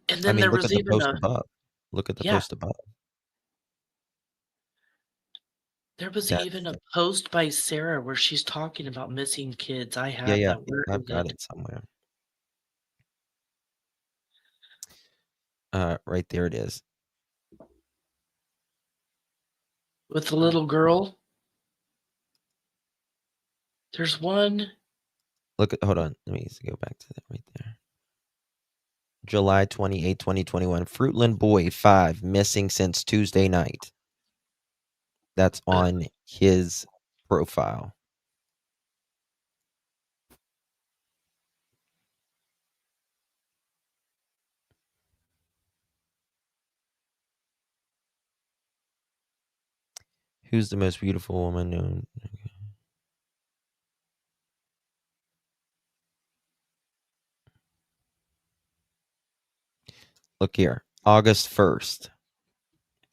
Speaker 2: And
Speaker 1: I
Speaker 2: then
Speaker 1: mean,
Speaker 2: there
Speaker 1: look at
Speaker 2: was
Speaker 1: the
Speaker 2: even
Speaker 1: post
Speaker 2: a,
Speaker 1: above. Look at the
Speaker 2: yeah,
Speaker 1: post above.
Speaker 2: there was
Speaker 1: That,
Speaker 2: even a post by Sarah where she's talking about missing kids. I
Speaker 1: yeah,
Speaker 2: have
Speaker 1: yeah.
Speaker 2: that. Where
Speaker 1: I've
Speaker 2: is
Speaker 1: got
Speaker 2: it?
Speaker 1: it somewhere. Right there it is.
Speaker 2: With the little girl. There's one.
Speaker 1: Look at, hold on. Let me go back to that right there. July 28, 2021. Fruitland boy 5 missing since Tuesday night. That's on his profile. Who's the most beautiful woman known? Look here. August 1st.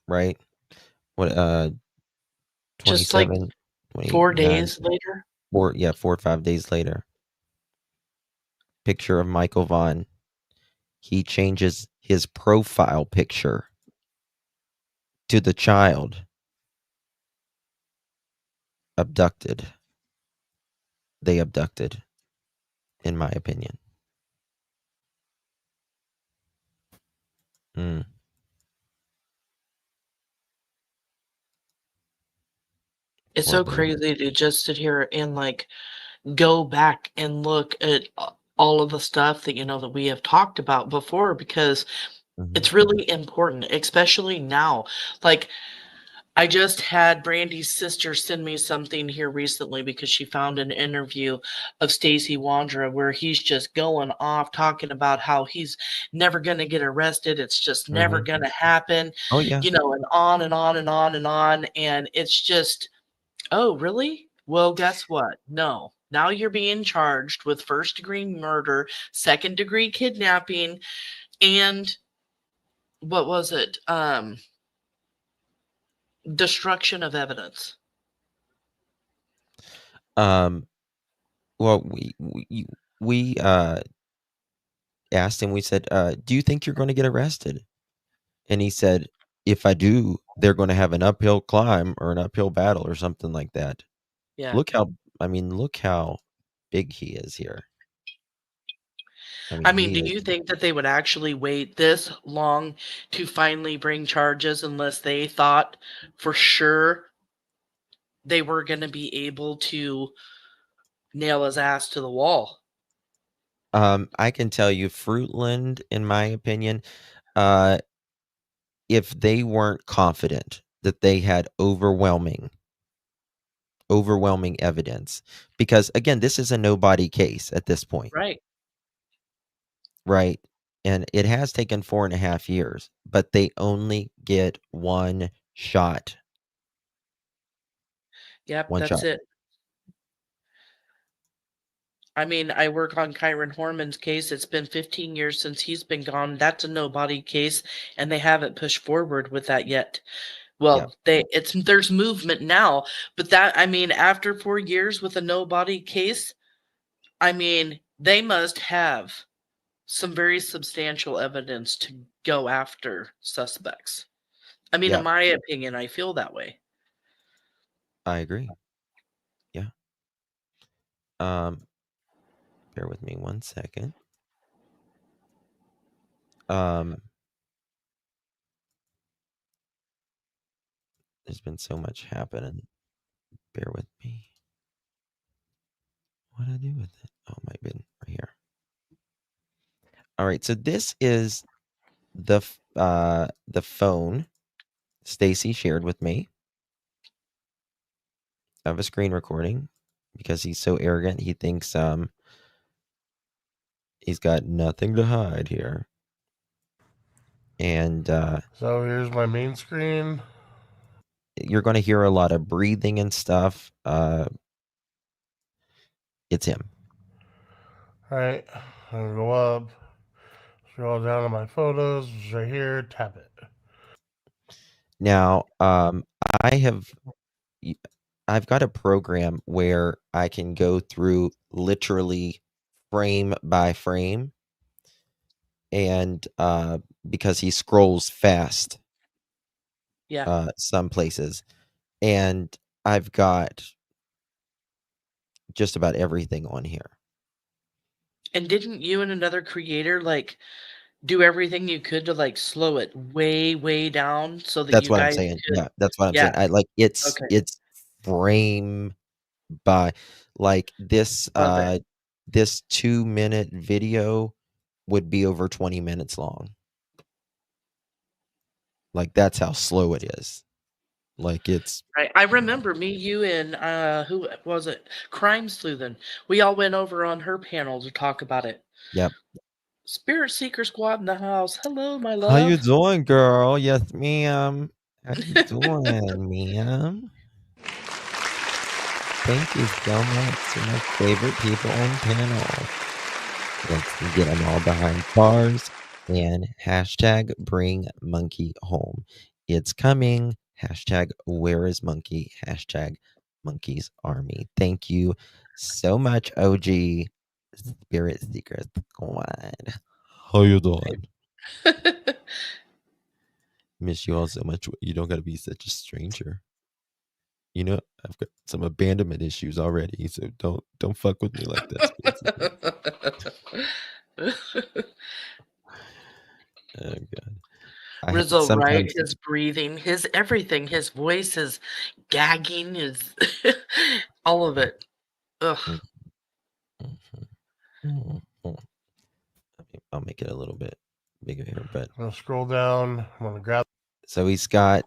Speaker 1: Right? What
Speaker 2: Just like
Speaker 1: 27,
Speaker 2: 4
Speaker 1: 29,
Speaker 2: days later.
Speaker 1: 4 or 5 days later. Picture of Michael Vaughan. He changes his profile picture to the child abducted. They abducted, in my opinion.
Speaker 2: It's so
Speaker 1: Horribly.
Speaker 2: crazy to just sit here and like go back and look at all of the stuff that that we have talked about before, because it's really important, especially now. Like, I just had Brandy's sister send me something here recently because she found an interview of Stacy Wondra where he's just going off talking about how he's never going to get arrested. It's just never going to happen,
Speaker 1: Oh, yeah.
Speaker 2: and on and on and on and on. And it's just, oh, really? Well, guess what? No. Now you're being charged with first-degree murder, second-degree kidnapping, and what was it? Destruction of evidence.
Speaker 1: Well, we asked him, we said, do you think you're going to get arrested? And he said, if I do, they're going to have an uphill climb or an uphill battle or something like that.
Speaker 2: Yeah.
Speaker 1: Look how big he is here.
Speaker 2: I mean,
Speaker 1: he
Speaker 2: do
Speaker 1: is,
Speaker 2: you think that they would actually wait this long to finally bring charges unless they thought for sure they were going to be able to nail his ass to the wall?
Speaker 1: I can tell you, Fruitland, in my opinion, if they weren't confident that they had overwhelming evidence, because again, this is a nobody case at this point,
Speaker 2: Right.
Speaker 1: right? And it has taken 4.5 years, but they only get one shot.
Speaker 2: Yep,
Speaker 1: One
Speaker 2: that's
Speaker 1: shot.
Speaker 2: it. I mean, I work on Kyron Horman's case. It's been 15 years since he's been gone. That's a nobody case, and they haven't pushed forward with that yet.
Speaker 1: Yep.
Speaker 2: Well, there's movement now, but that, I mean, after 4 years with a nobody case, I mean, they must have some very substantial evidence to go after suspects. I mean, in
Speaker 1: Yep.
Speaker 2: my opinion, I feel that way.
Speaker 1: I agree. Yeah. Bear with me 1 second. There's been so much happening. Bear with me. What do I do with it? Oh, it might have been right here. All right, so this is the phone Stacy shared with me of a screen recording, because he's so arrogant. He thinks he's got nothing to hide here. And
Speaker 6: so here's my main screen.
Speaker 1: You're going to hear a lot of breathing and stuff. It's him.
Speaker 6: All right, I'm gonna go up, scroll down to my photos, it's right here, tap it.
Speaker 1: Now, I've got a program where I can go through literally frame by frame, and because he scrolls fast,
Speaker 2: Yeah.
Speaker 1: some places, and I've got just about everything on here.
Speaker 2: And didn't you and another creator like do everything you could to like slow it way, way down so that
Speaker 1: That's
Speaker 2: you
Speaker 1: what I'm
Speaker 2: guys
Speaker 1: saying.
Speaker 2: could?
Speaker 1: Yeah, that's what I'm
Speaker 2: Yeah.
Speaker 1: saying. I like it's
Speaker 2: Okay.
Speaker 1: frame by, like, this
Speaker 2: Love it.
Speaker 1: this 2-minute video would be over 20 minutes long. Like, that's how slow it is. Like, it's
Speaker 2: Right. I remember me, you, and who was it? Crime Sleuthen. We all went over on her panel to talk about it.
Speaker 1: Yep.
Speaker 2: Spirit Seeker Squad in the house. Hello, my
Speaker 1: How you
Speaker 2: love.
Speaker 1: doing, girl? Yes, ma'am. How you doing, ma'am? Thank you so much. You're my favorite people on panel. Let's get them all behind bars and hashtag bring monkey home. It's coming. Hashtag where is monkey? Hashtag monkeys army. Thank you so much, OG Spirit Seekers Squad. How you doing? Miss you all so much. You don't gotta be such a stranger. You know, I've got some abandonment issues already, so don't fuck with me like that. Oh god.
Speaker 2: Rizzo, right?
Speaker 1: Sometimes
Speaker 2: His breathing, his everything, his voice, his gagging, his all of it. Ugh.
Speaker 1: I'll make it a little bit bigger here, but
Speaker 6: I'm gonna scroll down, I'm gonna grab.
Speaker 1: so he's got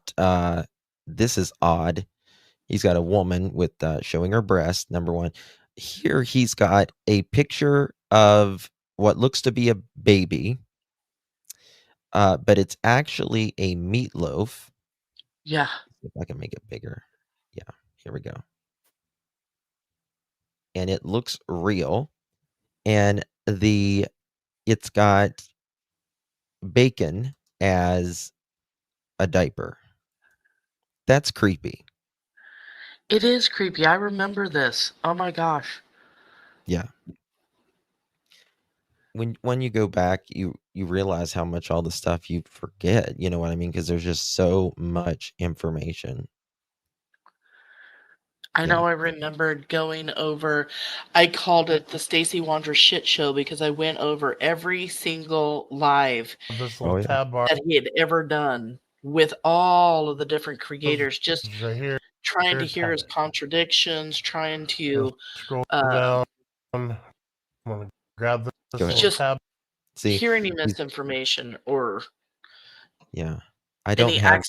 Speaker 1: this is odd. He's got a woman with showing her breast, number one. Here he's got a picture of what looks to be a baby, but it's actually a meatloaf.
Speaker 2: Yeah.
Speaker 1: If I can make it bigger. Yeah, here we go. And it looks real. And it's got bacon as a diaper. That's creepy.
Speaker 2: It is creepy. I remember this. Oh my gosh.
Speaker 1: Yeah. When you go back, you realize how much all the stuff you forget, you know what I mean? Because there's just so much information.
Speaker 2: I
Speaker 1: Yeah.
Speaker 2: know I remembered going over, I called it the Stacy Wondra shit show because I went over every single live
Speaker 6: This
Speaker 1: Oh,
Speaker 6: little
Speaker 1: yeah.
Speaker 6: tab bar
Speaker 2: that he had ever done with all of the different creators, just
Speaker 6: is right here.
Speaker 2: trying to hear
Speaker 6: Tab
Speaker 2: his
Speaker 6: it.
Speaker 2: contradictions, trying to
Speaker 6: Scroll
Speaker 2: uh,
Speaker 6: down. I'm gonna grab this
Speaker 1: Go ahead.
Speaker 6: little
Speaker 2: just
Speaker 6: tab.
Speaker 1: See,
Speaker 2: hear any
Speaker 1: he's-
Speaker 2: misinformation or
Speaker 1: yeah. I don't
Speaker 2: any
Speaker 1: have.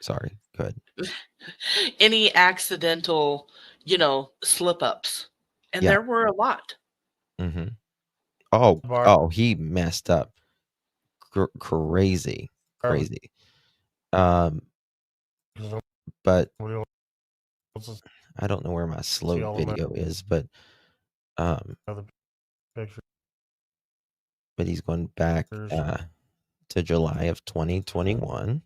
Speaker 1: Sorry. Go ahead.
Speaker 2: any accidental, slip ups. And
Speaker 1: Yeah.
Speaker 2: there were a lot.
Speaker 1: Mm-hmm. Oh,
Speaker 6: Bar.
Speaker 1: he messed up. Crazy. But
Speaker 6: Nobody else will
Speaker 1: I don't know where my
Speaker 6: see
Speaker 1: slow
Speaker 6: all of my
Speaker 1: video is, but
Speaker 6: other pictures.
Speaker 1: he's going back to July of 2021,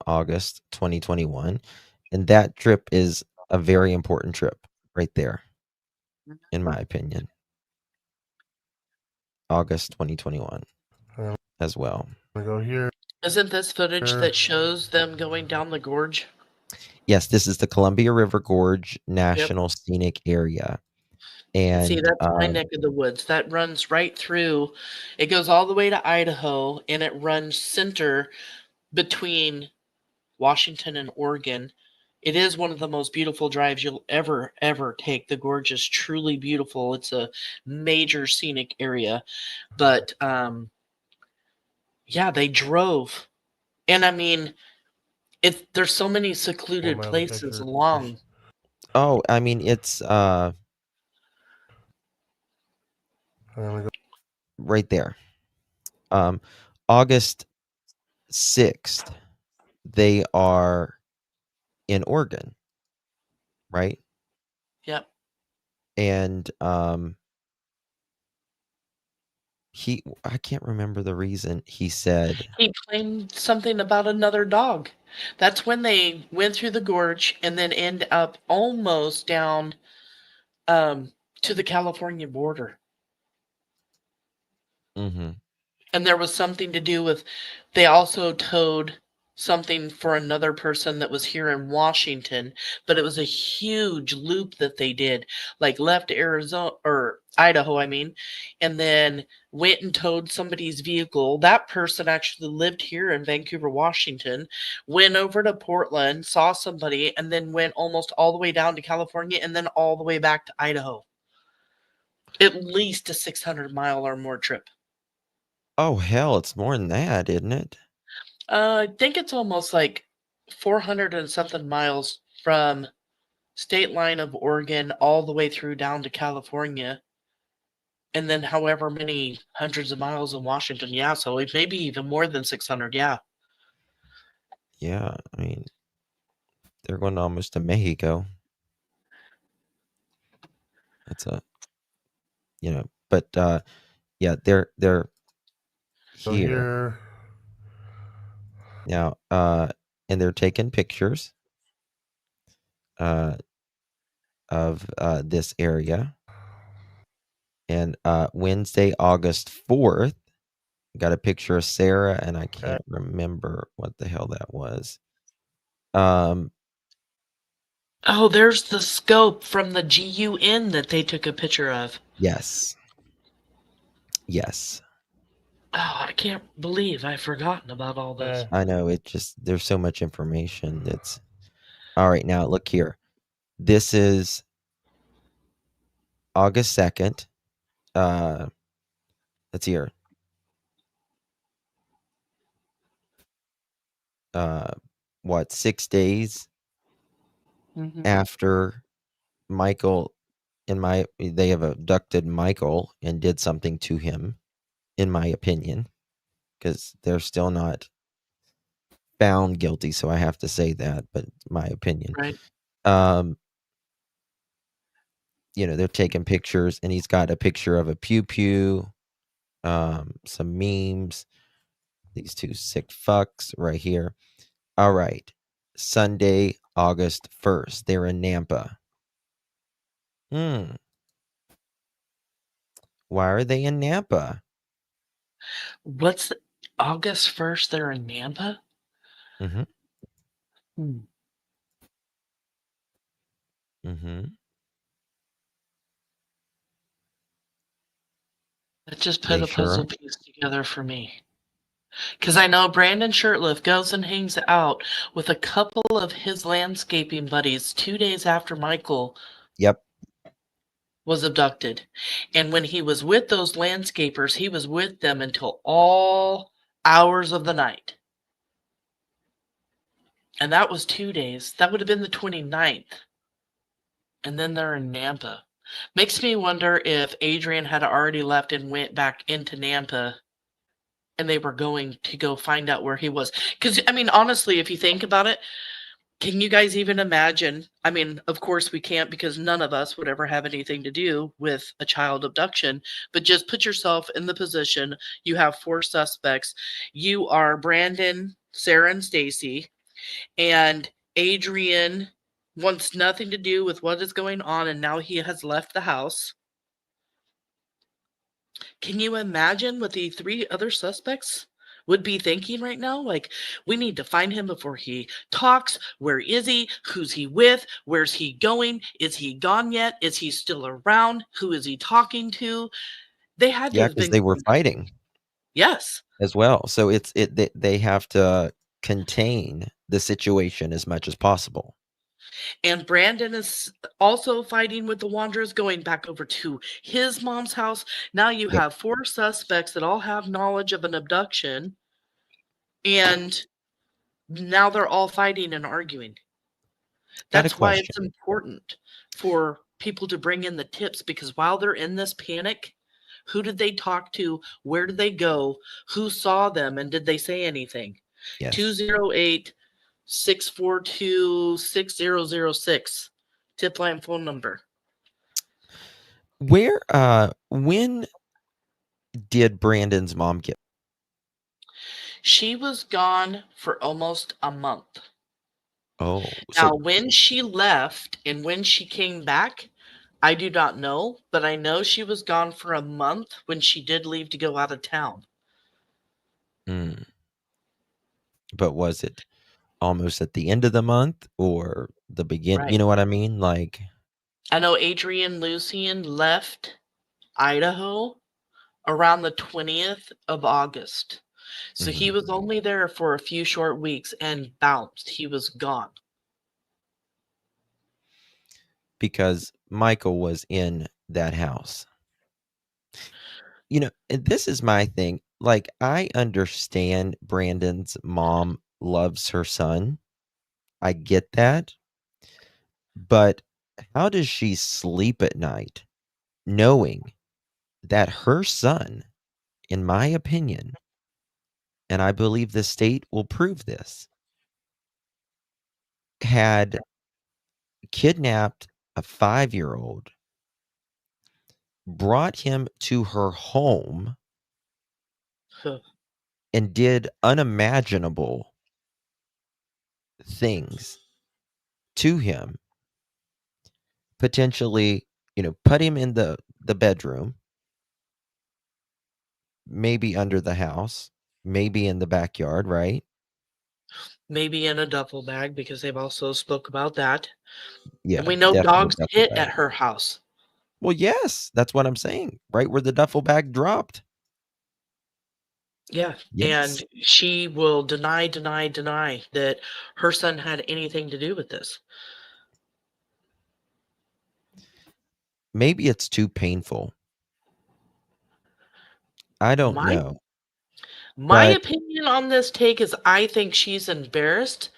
Speaker 1: August 2021, and that trip is a very important trip right there, in my opinion. August 2021 as well.
Speaker 6: I'm gonna go here.
Speaker 2: Isn't this footage that shows them going down the gorge?
Speaker 1: Yes, this is the Columbia River Gorge National Scenic Area. And
Speaker 2: see, that's my neck of the woods. That runs right through. It goes all the way to Idaho, and it runs center between Washington and Oregon. It is one of the most beautiful drives you'll ever take. The gorge is truly beautiful. It's a major scenic area. But yeah, they drove. And I mean, there's so many secluded
Speaker 6: my other
Speaker 2: places
Speaker 6: pictures.
Speaker 2: along.
Speaker 1: oh, I mean, it's
Speaker 6: I'm gonna go
Speaker 1: right there. August 6th, they are in Oregon, right?
Speaker 2: Yep.
Speaker 1: And I can't remember the reason he said.
Speaker 2: He claimed something about another dog. That's when they went through the gorge and then end up almost down to the California border.
Speaker 1: Mm-hmm.
Speaker 2: And there was something to do with, they also towed something for another person that was here in Washington, but it was a huge loop that they did, like left Arizona or Idaho, I mean, and then went and towed somebody's vehicle. That person actually lived here in Vancouver, Washington, went over to Portland, saw somebody, and then went almost all the way down to California and then all the way back to Idaho. At least a 600-mile or more trip.
Speaker 1: Oh, hell, it's more than that, isn't it?
Speaker 2: I think it's almost like 400 and something miles from state line of Oregon all the way through down to California. And then however many hundreds of miles in Washington. Yeah, so it may be even more than 600. Yeah.
Speaker 1: Yeah, I mean, they're going almost to Mexico. That's but yeah, they're
Speaker 6: go
Speaker 1: here
Speaker 6: here.
Speaker 1: now, and they're taking pictures of this area. And Wednesday, August 4th, got a picture of Sarah, and I can't remember what the hell that was.
Speaker 2: Oh, there's the scope from the GUN that they took a picture of.
Speaker 1: Yes.
Speaker 2: Oh, I can't believe I've forgotten about all this.
Speaker 1: I know, there's so much information. It's all right. Now look here. This is August 2nd. Let's hear. What, 6 days after Michael they have abducted Michael and did something to him, in my opinion, because they're still not found guilty, so I have to say that, but my opinion.
Speaker 2: Right.
Speaker 1: They're taking pictures, and he's got a picture of a pew, some memes, these two sick fucks right here. All right. Sunday, August 1st. They're in Nampa. Why are they in Nampa?
Speaker 2: What's August 1st? They're in Nampa?
Speaker 1: Mm-hmm. Mm-hmm.
Speaker 2: That just put
Speaker 1: They
Speaker 2: a puzzle
Speaker 1: sure.
Speaker 2: piece together for me. Because I know Brandon Shirtliff goes and hangs out with a couple of his landscaping buddies 2 days after Michael
Speaker 1: Yep.
Speaker 2: was abducted. And when he was with those landscapers, he was with them until all hours of the night. And that was 2 days. That would have been the 29th. And then they're in Nampa. Makes me wonder if Adrian had already left and went back into Nampa and they were going to go find out where he was. Because, I mean, honestly, if you think about it, can you guys even imagine? I mean, of course we can't because none of us would ever have anything to do with a child abduction. But just put yourself in the position. You have 4 suspects. You are Brandon, Sarah, and Stacy. And Adrian wants nothing to do with what is going on. And now he has left the house. Can you imagine what the 3 other suspects would be thinking right now? Like, we need to find him before he talks. Where is he? Who's he with? Where's he going? Is he gone yet? Is he still around? Who is he talking to? They had to
Speaker 1: Yeah,
Speaker 2: have
Speaker 1: because
Speaker 2: been.
Speaker 1: they were fighting
Speaker 2: Yes.
Speaker 1: as well. So they have to contain the situation as much as possible.
Speaker 2: And Brandon is also fighting with the Wondras, going back over to his mom's house. Now you
Speaker 1: Yep.
Speaker 2: have 4 suspects that all have knowledge of an abduction. And now they're all fighting and arguing.
Speaker 1: Got a
Speaker 2: That's why
Speaker 1: question.
Speaker 2: it's important for people to bring in the tips, because while they're in this panic, who did they talk to? Where did they go? Who saw them? And did they say anything?
Speaker 1: Yes.
Speaker 2: 208-642-6006. Tip line phone number.
Speaker 1: When did Brandon's mom get?
Speaker 2: She was gone for almost a month.
Speaker 1: Oh,
Speaker 2: Now,
Speaker 1: so
Speaker 2: when she left and when she came back, I do not know, but I know she was gone for a month when she did leave to go out of town.
Speaker 1: But was it almost at the end of the month or the beginning?
Speaker 2: Right.
Speaker 1: You know what I mean? Like,
Speaker 2: I know Adrian Lucian left Idaho around the 20th of August. So he was only there for a few short weeks and bounced. He was gone.
Speaker 1: because Michael was in that house. You know, and this is my thing. Like, I understand Brandon's mom loves her son. I get that. But how does she sleep at night knowing that her son, in my opinion, and I believe the state will prove this, had kidnapped a 5-year-old, brought him to her home, and did unimaginable things to him, potentially, put him in the bedroom, maybe under the house, maybe in the backyard, right?
Speaker 2: Maybe in a duffel bag, because they've also spoke about that.
Speaker 1: Yeah,
Speaker 2: And we know
Speaker 1: definitely
Speaker 2: dogs
Speaker 1: duffel
Speaker 2: hit
Speaker 1: bag.
Speaker 2: at her house.
Speaker 1: Well, yes, that's what I'm saying. Right where the duffel bag dropped.
Speaker 2: Yeah.
Speaker 1: Yes.
Speaker 2: And she will deny that her son had anything to do with this.
Speaker 1: Maybe it's too painful. I don't know.
Speaker 2: My
Speaker 1: But
Speaker 2: opinion on this take is I think she's embarrassed,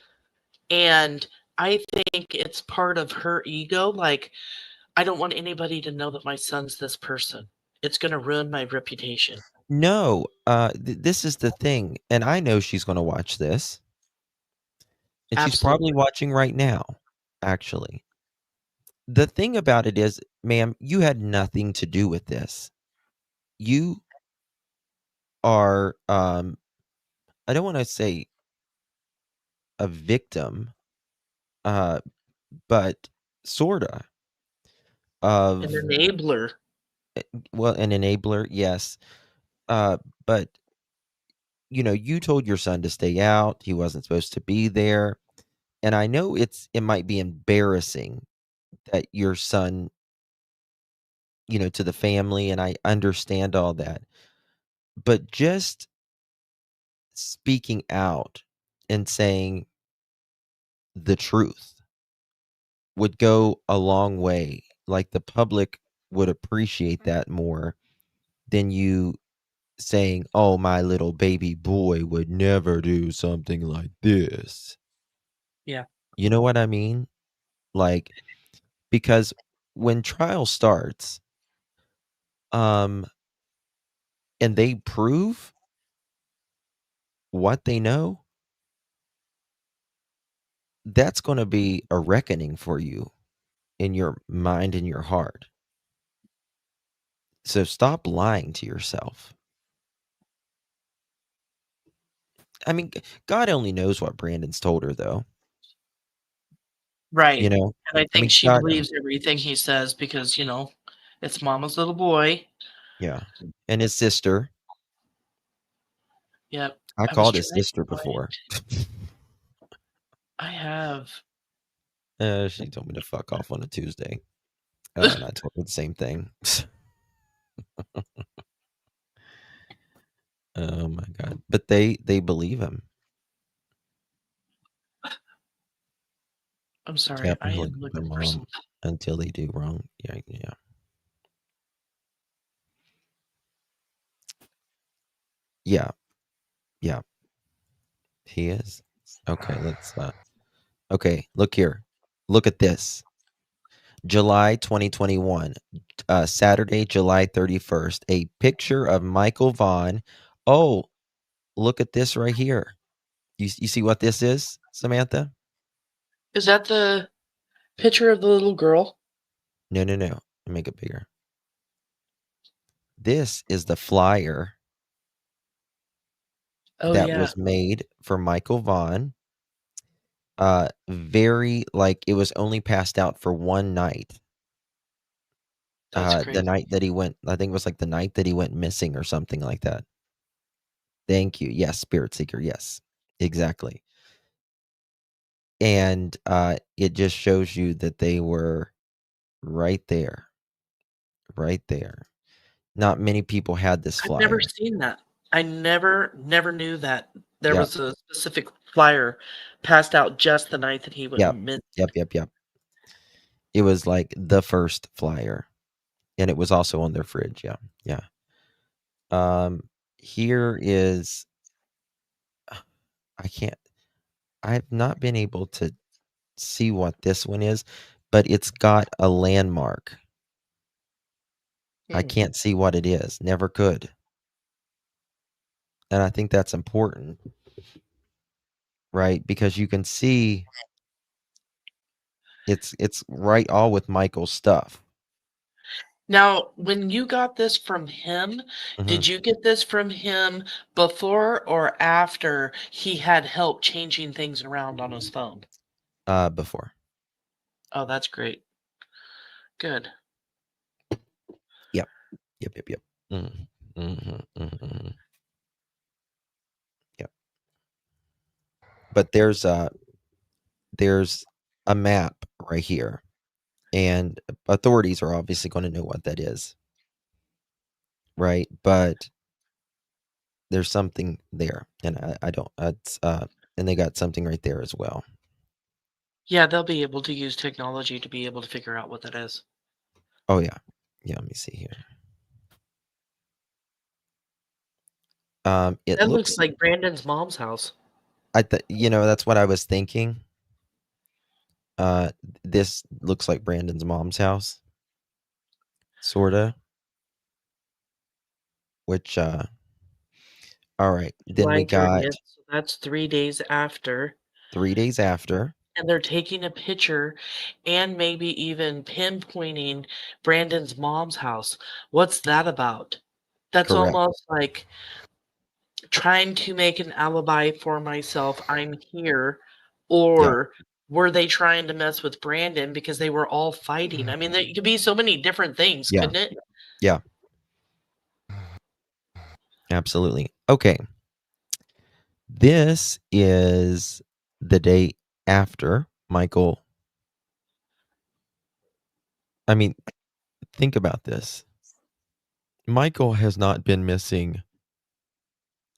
Speaker 2: and I think it's part of her ego. Like, I don't want anybody to know that my son's this person. It's going to ruin my reputation.
Speaker 1: no, this is the thing, and I know she's going to watch this, and she's probably
Speaker 2: Absolutely.
Speaker 1: watching right now, actually. The thing about it is, ma'am, you had nothing to do with this. You are, I don't want to say a victim, but sorta of,
Speaker 2: An enabler.
Speaker 1: well, an enabler, yes. But you told your son to stay out. He wasn't supposed to be there. And I know it might be embarrassing that your son, to the family, and I understand all that. But just speaking out and saying the truth would go a long way. Like, the public would appreciate that more than you saying, "Oh, my little baby boy would never do something like this."
Speaker 2: Yeah.
Speaker 1: You know what I mean? Like, because when trial starts, and they prove what they know, that's gonna be a reckoning for you in your mind and your heart. So stop lying to yourself. I mean, God only knows what Brandon's told her, though.
Speaker 2: Right.
Speaker 1: You know?
Speaker 2: And I
Speaker 1: I
Speaker 2: think
Speaker 1: mean,
Speaker 2: she
Speaker 1: God,
Speaker 2: believes everything he says because, it's mama's little boy.
Speaker 1: yeah. And his sister.
Speaker 2: Yep.
Speaker 1: I
Speaker 2: I was
Speaker 1: called his
Speaker 2: trying to
Speaker 1: sister
Speaker 2: find.
Speaker 1: before.
Speaker 2: I have.
Speaker 1: She told me to fuck off on a Tuesday. And I told her the same thing. Oh my God. But they believe him.
Speaker 2: I'm sorry.
Speaker 1: Yep.
Speaker 2: I am
Speaker 1: Like their
Speaker 2: looking for
Speaker 1: mom
Speaker 2: some.
Speaker 1: until they do wrong. Yeah. Yeah. Yeah. Yeah. He is. Okay. Okay. Look here. Look at this. July 2021, Saturday, July 31st, a picture of Michael Vaughan. Oh, look at this right here. You see what this is, Samantha?
Speaker 2: Is that the picture of the little girl?
Speaker 1: No. Make it bigger. This is the flyer
Speaker 2: Oh,
Speaker 1: that
Speaker 2: yeah.
Speaker 1: was made for Michael Vaughan. Very, like, it was only passed out for one night.
Speaker 2: That's
Speaker 1: The
Speaker 2: crazy.
Speaker 1: night that he went, I think it was like the night that he went missing or something like that. Thank you. Yes, Spirit Seeker. Yes, exactly. And it just shows you that they were right there. Right there. Not many people had this
Speaker 2: I've never
Speaker 1: flyer.
Speaker 2: seen that. I never knew that there
Speaker 1: Yep.
Speaker 2: was a specific flyer passed out just the night that he went
Speaker 1: Yep.
Speaker 2: missing.
Speaker 1: Yep. It was like the first flyer. And it was also on their fridge. Yeah. Yeah. Here is, I've not been able to see what this one is, but it's got a landmark. I can't see what it is. Never could. And I think that's important, right? Because you can see it's right all with Michael's stuff.
Speaker 2: Now, when you got this from him,
Speaker 1: Mhm.
Speaker 2: did you get this from him before or after he had help changing things around on his phone?
Speaker 1: Before.
Speaker 2: Oh, that's great. Good.
Speaker 1: Yep. Mhm. Mhm. Yep. But there's a map right here, and authorities are obviously going to know what that is, right? But there's something there, and I don't. It's and they got something right there as well.
Speaker 2: Yeah, they'll be able to use technology to be able to figure out what that is.
Speaker 1: Oh yeah. Let me see here. It
Speaker 2: That
Speaker 1: looks.
Speaker 2: looks like Brandon's mom's house.
Speaker 1: That's what I was thinking. This looks like Brandon's mom's house, sorta. Which, all right. Then we
Speaker 2: July
Speaker 1: got
Speaker 2: 30th, so that's 3 days after.
Speaker 1: 3 days after.
Speaker 2: And they're taking a picture and maybe even pinpointing Brandon's mom's house. What's that about? That's
Speaker 1: Correct.
Speaker 2: almost like trying to make an alibi for myself. I'm here.
Speaker 1: Yeah.
Speaker 2: Or were they trying to mess with Brandon because they were all fighting? I mean, there could be so many different things,
Speaker 1: Yeah.
Speaker 2: couldn't it?
Speaker 1: Yeah. Absolutely. Okay. This is the day after Michael. I mean, think about this. Michael has not been missing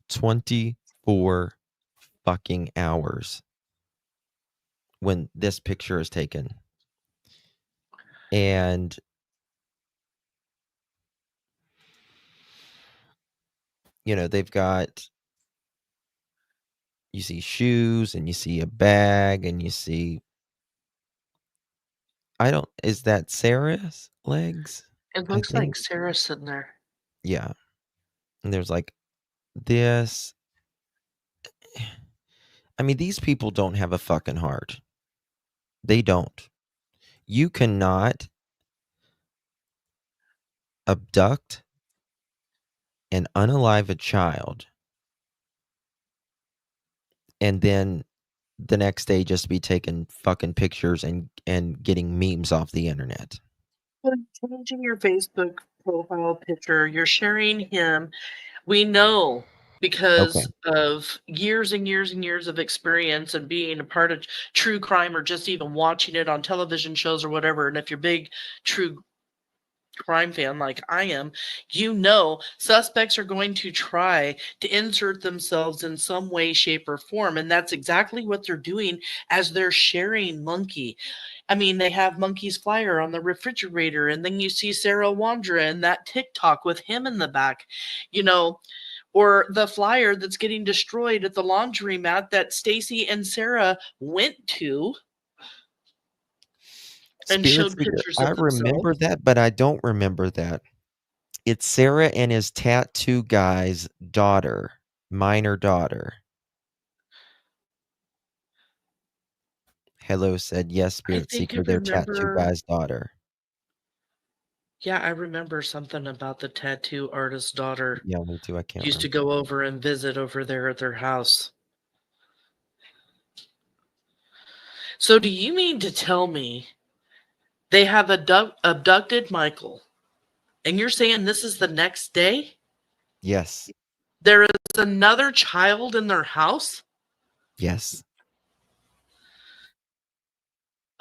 Speaker 1: 24 fucking hours when this picture is taken. And you know, they've got, you see shoes and you see a bag and you see, is that Sarah's legs?
Speaker 2: It
Speaker 1: I
Speaker 2: looks
Speaker 1: think.
Speaker 2: like Sarah's sitting there.
Speaker 1: Yeah. And there's like this. I mean, these people don't have a fucking heart. They don't. You cannot abduct and unalive a child and then the next day just be taking fucking pictures and getting memes off the internet.
Speaker 2: Well, changing your Facebook profile picture, you're sharing him. We know because of years and years and years of experience and being a part of true crime or just even watching it on television shows or whatever. And if you're a big true crime fan like I am, you know suspects are going to try to insert themselves in some way, shape, or form. And that's exactly what they're doing as they're sharing Monkey. I mean, they have Monkey's flyer on the refrigerator, and then you see Sarah Wondra in that TikTok with him in the back, you know, or the flyer that's getting destroyed at the laundromat that Stacy and Sarah went to and
Speaker 1: Spirit
Speaker 2: showed
Speaker 1: Seeker,
Speaker 2: pictures
Speaker 1: I
Speaker 2: of
Speaker 1: remember
Speaker 2: themselves.
Speaker 1: that, but I don't remember that. It's Sarah and his tattoo guy's daughter, minor daughter. Hello said, yes,
Speaker 2: I
Speaker 1: Spirit
Speaker 2: think I
Speaker 1: Seeker, their tattoo
Speaker 2: remember.
Speaker 1: guy's daughter.
Speaker 2: Yeah, I remember something about the tattoo artist's daughter.
Speaker 1: Yeah, me too. I can't
Speaker 2: Used to
Speaker 1: remember.
Speaker 2: go over and visit over there at their house. So do you mean to tell me they have abducted Michael, and you're saying this is the next day?
Speaker 1: Yes.
Speaker 2: There is another child in their house?
Speaker 1: Yes.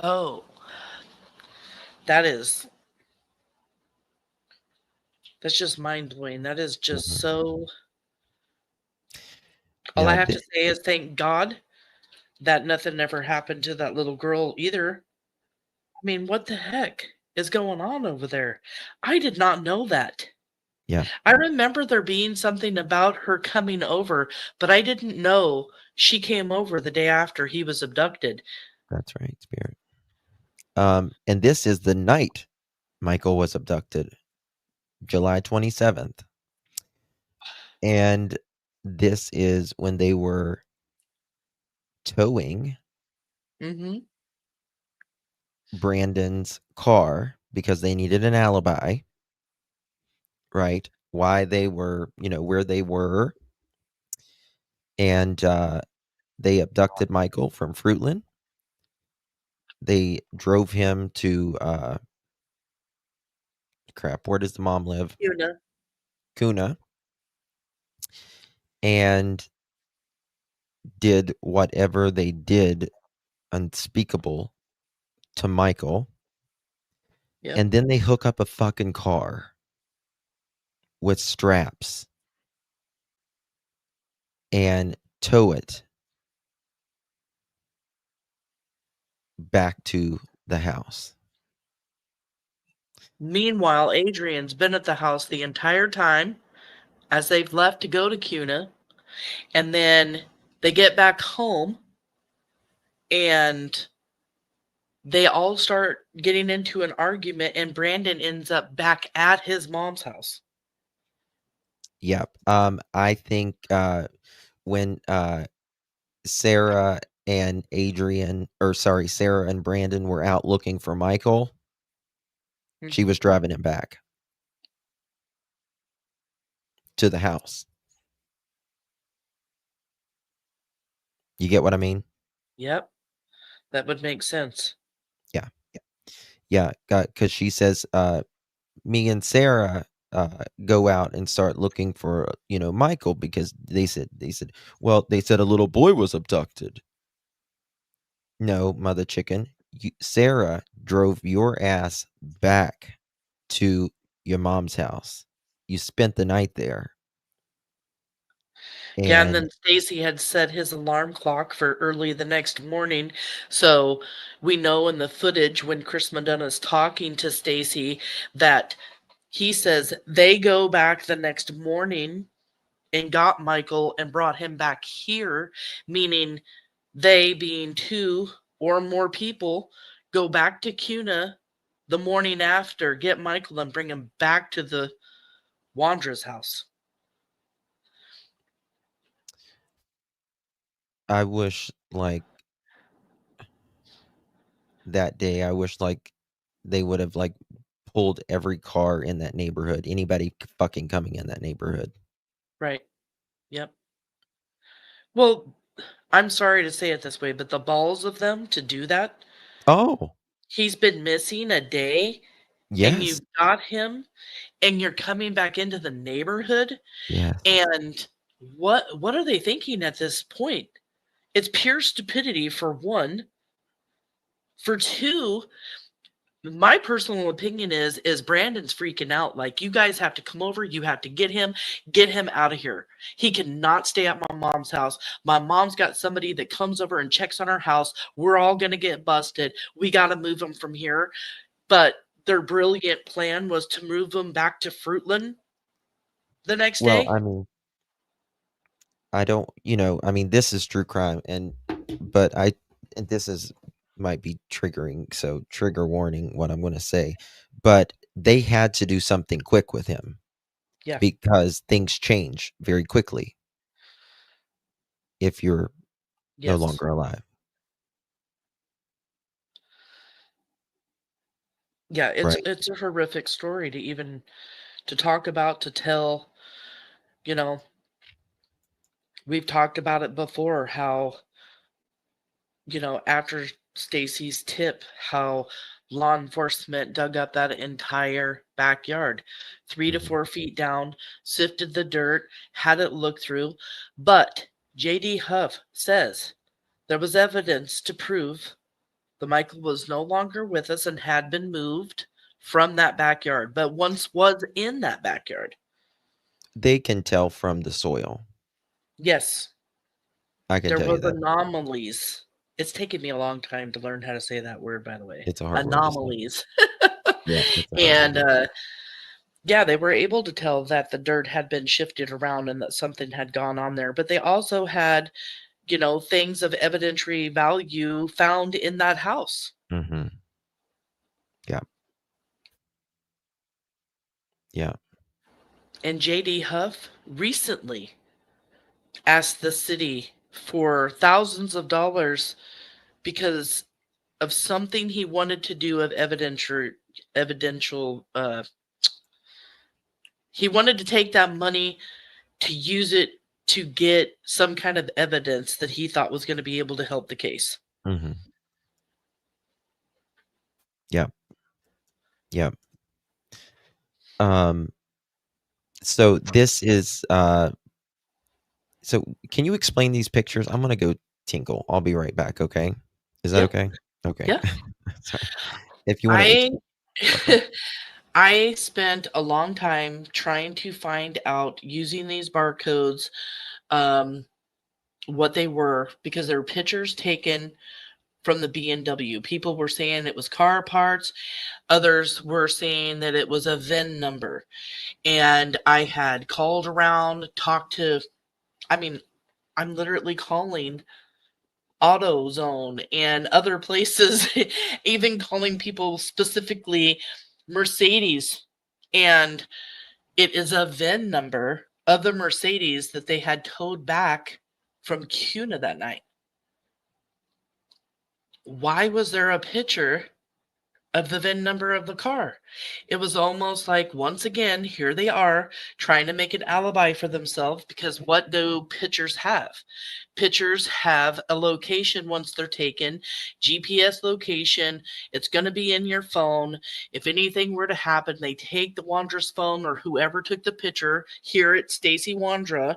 Speaker 2: Oh, that's just mind-blowing. That is just
Speaker 1: Mhm.
Speaker 2: so. All I
Speaker 1: Yeah.
Speaker 2: have to say is thank God that nothing ever happened to that little girl either. I mean, what the heck is going on over there? I did not know that.
Speaker 1: Yeah.
Speaker 2: I remember there being something about her coming over, but I didn't know she came over the day after he was abducted.
Speaker 1: That's right, Spirit. And this is the night Michael was abducted, July 27th. And this is when they were towing
Speaker 2: Mhm.
Speaker 1: Brandon's car because they needed an alibi, right? Why they were, where they were. And they abducted Michael from Fruitland. They drove him to, where does the mom live? Kuna. And did whatever they did unspeakable to Michael.
Speaker 2: Yep.
Speaker 1: And then they hook up a fucking car with straps and tow it back to the house.
Speaker 2: Meanwhile, Adrian's been at the house the entire time as they've left to go to Kuna, and then they get back home and they all start getting into an argument, and Brandon ends up back at his mom's house.
Speaker 1: Yep. I think when Sarah and Sarah and Brandon were out looking for Michael, she was driving him back to the house. You get what I mean?
Speaker 2: Yep. That would make sense.
Speaker 1: Yeah, because she says, me and Sarah go out and start looking for, Michael, because they said, well, they said a little boy was abducted. No, mother chicken. Sarah drove your ass back to your mom's house. You spent the night there.
Speaker 2: Yeah, and
Speaker 1: And
Speaker 2: then Stacy had set his alarm clock for early the next morning. So we know in the footage when Chris Madonna is talking to Stacy that he says they go back the next morning and got Michael and brought him back here, meaning they, being two or more people, go back to Cuna the morning after, get Michael and bring him back to the Wandra's house.
Speaker 1: I wish, like, that day, I wish, like, they would have, like, pulled every car in that neighborhood. Anybody fucking coming in that neighborhood.
Speaker 2: Right. Yep. Well, I'm sorry to say it this way, but the balls of them to do that.
Speaker 1: Oh,
Speaker 2: He's been missing a day and
Speaker 1: yes.
Speaker 2: you've got him and you're coming back into the neighborhood.
Speaker 1: Yes.
Speaker 2: And what are they thinking at this point? It's pure stupidity for one. For two, my personal opinion is Brandon's freaking out. Like, you guys have to come over. You have to get him out of here. He cannot stay at my mom's house. My mom's got somebody that comes over and checks on our house. We're all going to get busted. We got to move him from here. But their brilliant plan was to move him back to Fruitland the next
Speaker 1: Well,
Speaker 2: day.
Speaker 1: I mean, I don't, I mean, this is true crime, but this is might be triggering, so trigger warning what I'm going to say, but they had to do something quick with him
Speaker 2: Yeah.
Speaker 1: because things change very quickly if you're no
Speaker 2: Yes.
Speaker 1: longer alive.
Speaker 2: Yeah,
Speaker 1: Right.
Speaker 2: it's a horrific story to even to talk about, to tell. We've talked about it before, how after Stacy's tip, how law enforcement dug up that entire backyard, 3 to 4 feet down, sifted the dirt, had it looked through. But J.D. Huff says there was evidence to prove that Michael was no longer with us and had been moved from that backyard, but once was in that backyard.
Speaker 1: They can tell from the soil.
Speaker 2: Yes,
Speaker 1: I can
Speaker 2: there
Speaker 1: tell you
Speaker 2: was
Speaker 1: that.
Speaker 2: anomalies. It's taken me a long time to learn how to say that word, by the way.
Speaker 1: It's a hard word to say.
Speaker 2: Anomalies.
Speaker 1: Yeah, it's a hard
Speaker 2: And
Speaker 1: word to say.
Speaker 2: yeah, they were able to tell that the dirt had been shifted around and that something had gone on there. But they also had, things of evidentiary value found in that house.
Speaker 1: Mm-hmm. Yeah. Yeah.
Speaker 2: And J.D. Huff recently asked the city for thousands of dollars because of something he wanted to do of evidential. He wanted to take that money to use it to get some kind of evidence that he thought was going to be able to help the case.
Speaker 1: Mm-hmm. Yeah. Yeah. So this is so can you explain these pictures? I'm gonna go tinkle. I'll be right back, okay? Is that
Speaker 2: Yeah.
Speaker 1: okay? Okay.
Speaker 2: Yeah.
Speaker 1: Sorry. If you want to
Speaker 2: I spent a long time trying to find out, using these barcodes, what they were, because there were pictures taken from the PNW. People were saying it was car parts. Others were saying that it was a VIN number. And I had called around, talked to, I'm literally calling AutoZone and other places, even calling people specifically Mercedes. And it is a VIN number of the Mercedes that they had towed back from Cuna that night. Why was there a picture of the VIN number of the car? It was almost like, once again, here they are trying to make an alibi for themselves, because what do pictures have? Pictures have a location once they're taken, GPS location. It's going to be in your phone. If anything were to happen, they take the Wandra's phone, or whoever took the picture. Here it's Stacy Wondra.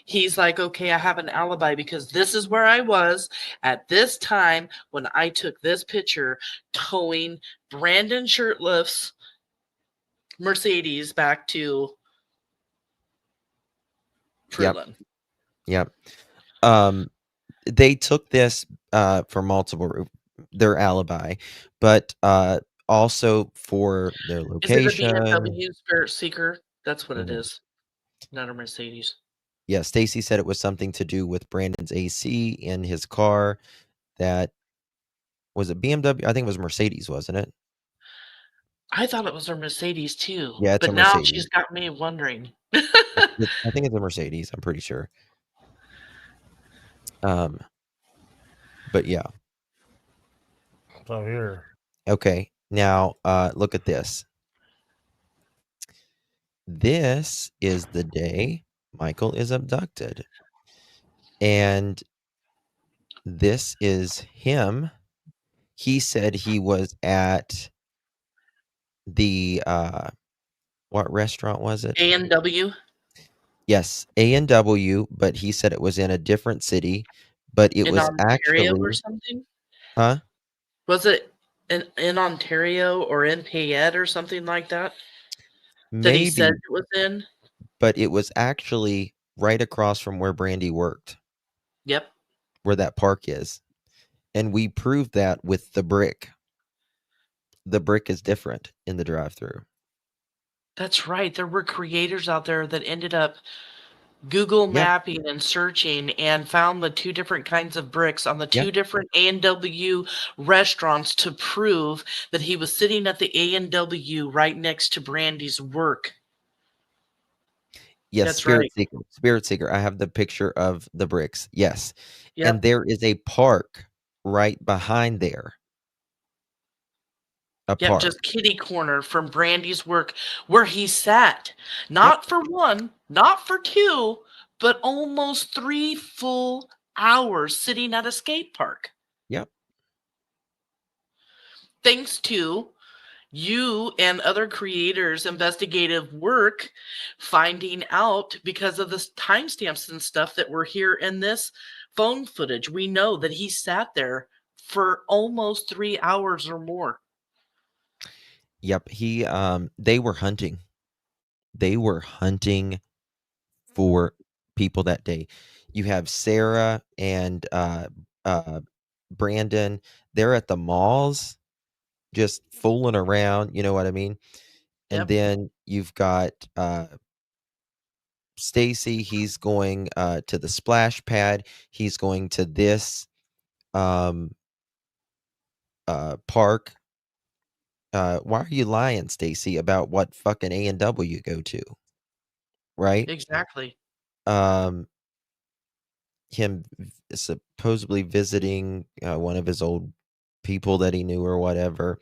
Speaker 2: He's like, okay, I have an alibi because this is where I was at this time when I took this picture towing Brandon Shirtliff's Mercedes back to Fruitland.
Speaker 1: Yep. They took this for multiple their alibi, but also for their
Speaker 2: Is it a
Speaker 1: location.
Speaker 2: BMW Spirit Seeker? That's what it
Speaker 1: Mhm.
Speaker 2: is. Not a Mercedes.
Speaker 1: Yeah, Stacy said it was something to do with Brandon's AC in his car. That was it BMW? I think it was Mercedes, wasn't it?
Speaker 2: I thought it was a Mercedes too.
Speaker 1: Yeah, it's
Speaker 2: but
Speaker 1: a
Speaker 2: now
Speaker 1: Mercedes.
Speaker 2: she's got me wondering.
Speaker 1: I think it's a Mercedes. I'm pretty sure. But yeah.
Speaker 6: So here.
Speaker 1: Okay. Now, look at this. This is the day Michael is abducted. And this is him. He said he was at the what restaurant was it?
Speaker 2: A&W.
Speaker 1: Yes, A&W, but he said it was in a different city, but it
Speaker 2: in
Speaker 1: was
Speaker 2: Ontario or
Speaker 1: actually
Speaker 2: something.
Speaker 1: huh?
Speaker 2: Was it in Ontario or in Payette or something like that? That he said
Speaker 1: Maybe,
Speaker 2: it was in?
Speaker 1: but it was actually right across from where Brandy worked,
Speaker 2: Yep.
Speaker 1: where that park is. And we proved that with the brick. The brick is different in the drive-through.
Speaker 2: That's right. There were creators out there that ended up Google
Speaker 1: Yep.
Speaker 2: mapping and searching and found the two different kinds of bricks on the two
Speaker 1: Yep.
Speaker 2: different A&W restaurants to prove that he was sitting at the A&W right next to Brandy's work.
Speaker 1: Yes,
Speaker 2: That's
Speaker 1: Spirit
Speaker 2: right.
Speaker 1: Seeker. Spirit Seeker. I have the picture of the bricks. Yes.
Speaker 2: Yep.
Speaker 1: And there is a park right behind there. A
Speaker 2: Yep,
Speaker 1: park.
Speaker 2: just kitty corner from Brandy's work where he sat. Not for one, not for two, but almost 3 full hours sitting at a skate park.
Speaker 1: Yep.
Speaker 2: Thanks to you and other creators' investigative work finding out because of the timestamps and stuff that were here in this phone footage. We know that he sat there for almost 3 hours or more.
Speaker 1: Yep. They were hunting. They were hunting for people that day. You have Sarah and Brandon. They're at the malls just fooling around, you know what I mean? And
Speaker 2: Yep.
Speaker 1: then you've got Stacy, he's going to the splash pad. He's going to this park. Why are you lying, Stacy, about what fucking A&W go to? Right?
Speaker 2: Exactly.
Speaker 1: Him supposedly visiting one of his old people that he knew or whatever.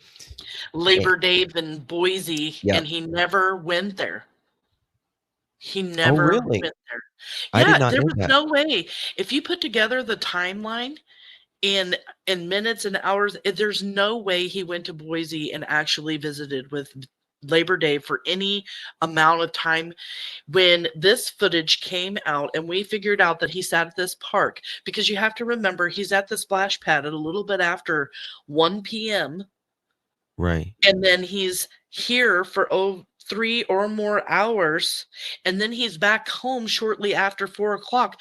Speaker 2: Labor Day in Boise,
Speaker 1: Yeah.
Speaker 2: and he never went there. He
Speaker 1: Oh,
Speaker 2: never
Speaker 1: really?
Speaker 2: went there.
Speaker 1: I did
Speaker 2: Yeah,
Speaker 1: not
Speaker 2: there
Speaker 1: know
Speaker 2: was
Speaker 1: that.
Speaker 2: no way. If you put together the timeline in minutes and hours, there's no way he went to Boise and actually visited with Labor Day for any amount of time. When this footage came out and we figured out that he sat at this park, because you have to remember he's at the splash pad at a little bit after 1 p.m.
Speaker 1: Right.
Speaker 2: and then he's here for 3 or more hours, and then he's back home shortly after 4 o'clock,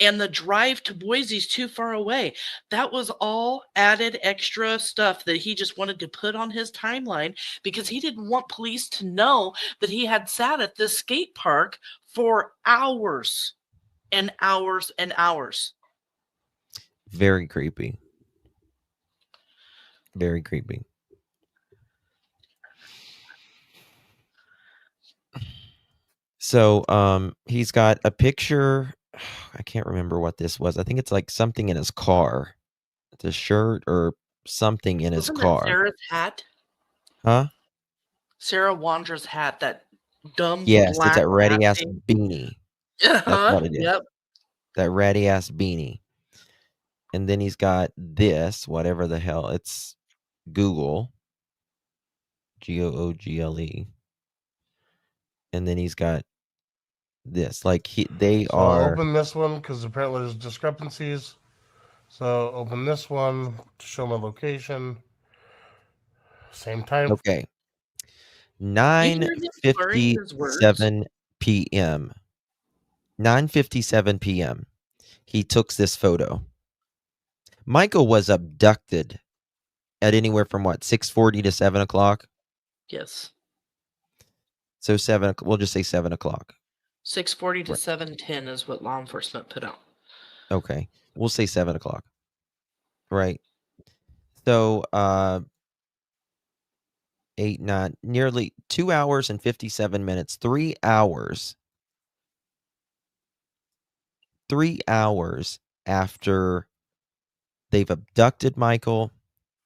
Speaker 2: and the drive to Boise's too far away. That was all added extra stuff that he just wanted to put on his timeline because he didn't want police to know that he had sat at this skate park for hours and hours and hours.
Speaker 1: Very creepy. Very creepy. So, he's got a picture. I can't remember what this was. I think it's like something in his car. It's a shirt or something in his
Speaker 2: Wasn't it
Speaker 1: car.
Speaker 2: Sarah's hat?
Speaker 1: Huh?
Speaker 2: Sarah Wondra's hat, that dumb
Speaker 1: Yes,
Speaker 2: black
Speaker 1: it's that ratty
Speaker 2: hat
Speaker 1: ass
Speaker 2: thing.
Speaker 1: beanie. That's what it is.
Speaker 2: Yep.
Speaker 1: That ratty ass beanie. And then he's got this, whatever the hell. It's Google. Google. And then he's got this. Like they
Speaker 6: So I'll
Speaker 1: are.
Speaker 6: open this one because apparently there's discrepancies. So open this one to show my location. Same time.
Speaker 1: Okay.
Speaker 2: You hear him slurring his words?
Speaker 1: 9:57 p.m. 9:57 p.m. He took this photo. Michael was abducted at anywhere from what, 6:40 to 7 o'clock?
Speaker 2: Yes.
Speaker 1: So 7, we'll just say 7 o'clock.
Speaker 2: 6:40 to
Speaker 1: Right.
Speaker 2: 7:10 is what law enforcement put out.
Speaker 1: Okay. We'll say 7 o'clock. Right. So 8, 9, nearly 2 hours and 57 minutes, 3 hours. 3 hours after they've abducted Michael,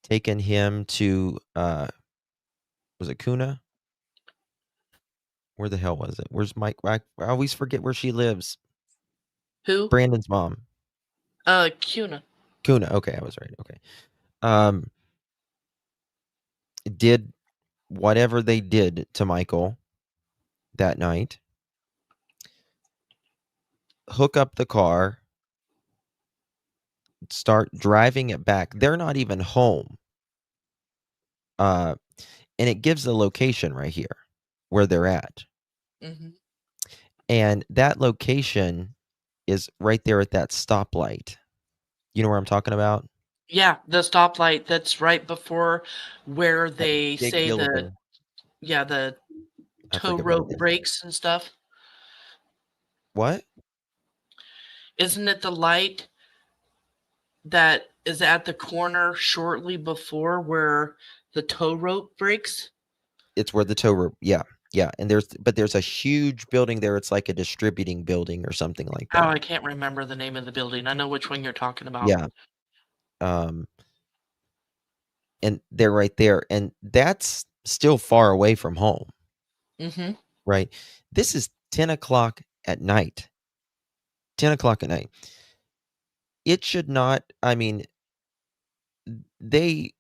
Speaker 1: taken him to, was it Kuna? Where the hell was it? Where's Mike? I always forget where she lives.
Speaker 2: Who?
Speaker 1: Brandon's mom.
Speaker 2: Kuna.
Speaker 1: Kuna. Okay, I was right. Okay. Did whatever they did to Michael that night. Hook up the car. Start driving it back. They're not even home. And it gives the location right here where they're at.
Speaker 2: Mm-hmm.
Speaker 1: And that location is right there at that stoplight. You know where I'm talking about?
Speaker 2: Yeah, the stoplight that's right before where they
Speaker 1: Big
Speaker 2: say
Speaker 1: building.
Speaker 2: the
Speaker 1: I
Speaker 2: tow
Speaker 1: forget what it
Speaker 2: rope
Speaker 1: is.
Speaker 2: breaks and stuff.
Speaker 1: What?
Speaker 2: Isn't it the light that is at the corner shortly before where the tow rope breaks?
Speaker 1: It's where the tow rope. Yeah. Yeah. And there's a huge building there. It's like a distributing building or something like
Speaker 2: Oh,
Speaker 1: that.
Speaker 2: I can't remember the name of the building. I know which one you're talking about.
Speaker 1: Yeah. And they're right there. And that's still far away from home.
Speaker 2: Mm-hmm.
Speaker 1: Right. This is 10 o'clock at night. 10 o'clock at night. It should not, I mean, they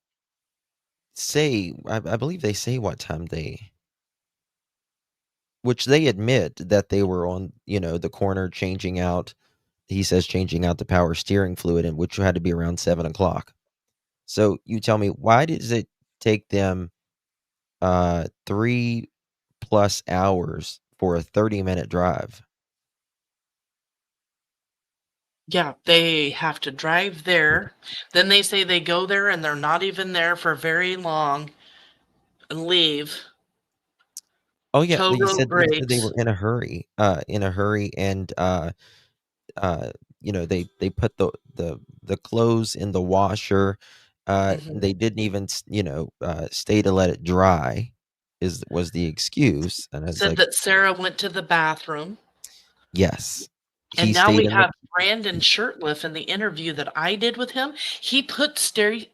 Speaker 1: say, I believe they say what time which they admit that they were on, the corner changing out, he says changing out the power steering fluid, and which had to be around 7 o'clock. So you tell me, why does it take them 3+ hours for a 30-minute drive?
Speaker 2: Yeah, they have to drive there. Then they say they go there and they're not even there for very long and leave.
Speaker 1: Oh yeah,
Speaker 2: Tow
Speaker 1: you
Speaker 2: rope
Speaker 1: said they were
Speaker 2: breaks.
Speaker 1: in a hurry, and they put the clothes in the washer.
Speaker 2: Mhm.
Speaker 1: They didn't even stay to let it dry. Was the excuse, and it's
Speaker 2: Said
Speaker 1: like,
Speaker 2: that Sarah went to the bathroom.
Speaker 1: yes,
Speaker 2: And
Speaker 1: he
Speaker 2: now
Speaker 1: stayed
Speaker 2: we
Speaker 1: in the
Speaker 2: have Brandon Shirtliff in the interview that I did with him. He put Stacy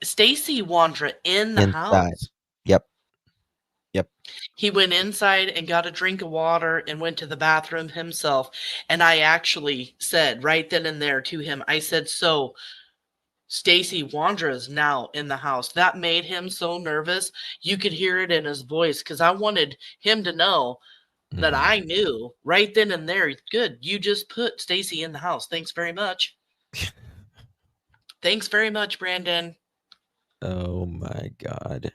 Speaker 2: Wondra in the
Speaker 1: inside.
Speaker 2: house.
Speaker 1: Yep.
Speaker 2: He went inside and got a drink of water and went to the bathroom himself. And I actually said right then and there to him, I said, so Stacy Wondra is now in the house. That made him so nervous. You could hear it in his voice because I wanted him to know that
Speaker 1: Mhm.
Speaker 2: I knew right then and there. Good, you just put Stacy in the house. Thanks very much. Thanks very much, Brandon.
Speaker 1: Oh my God.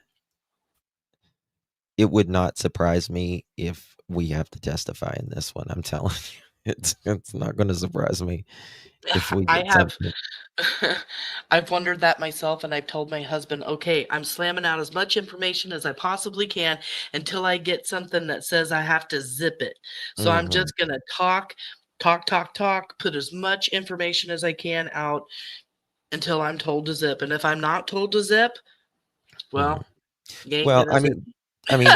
Speaker 1: It would not surprise me if we have to testify in this one. I'm telling you, it's not going to surprise me if we
Speaker 2: I
Speaker 1: get
Speaker 2: have
Speaker 1: something.
Speaker 2: I've wondered that myself, and I've told my husband, okay, I'm slamming out as much information as I possibly can until I get something that says I have to zip it. So I'm
Speaker 1: Mhm.
Speaker 2: just gonna talk, put as much information as I can out until I'm told to zip. And if I'm not told to zip,
Speaker 1: Mhm.
Speaker 2: well, you ain't
Speaker 1: Well,
Speaker 2: gonna zip.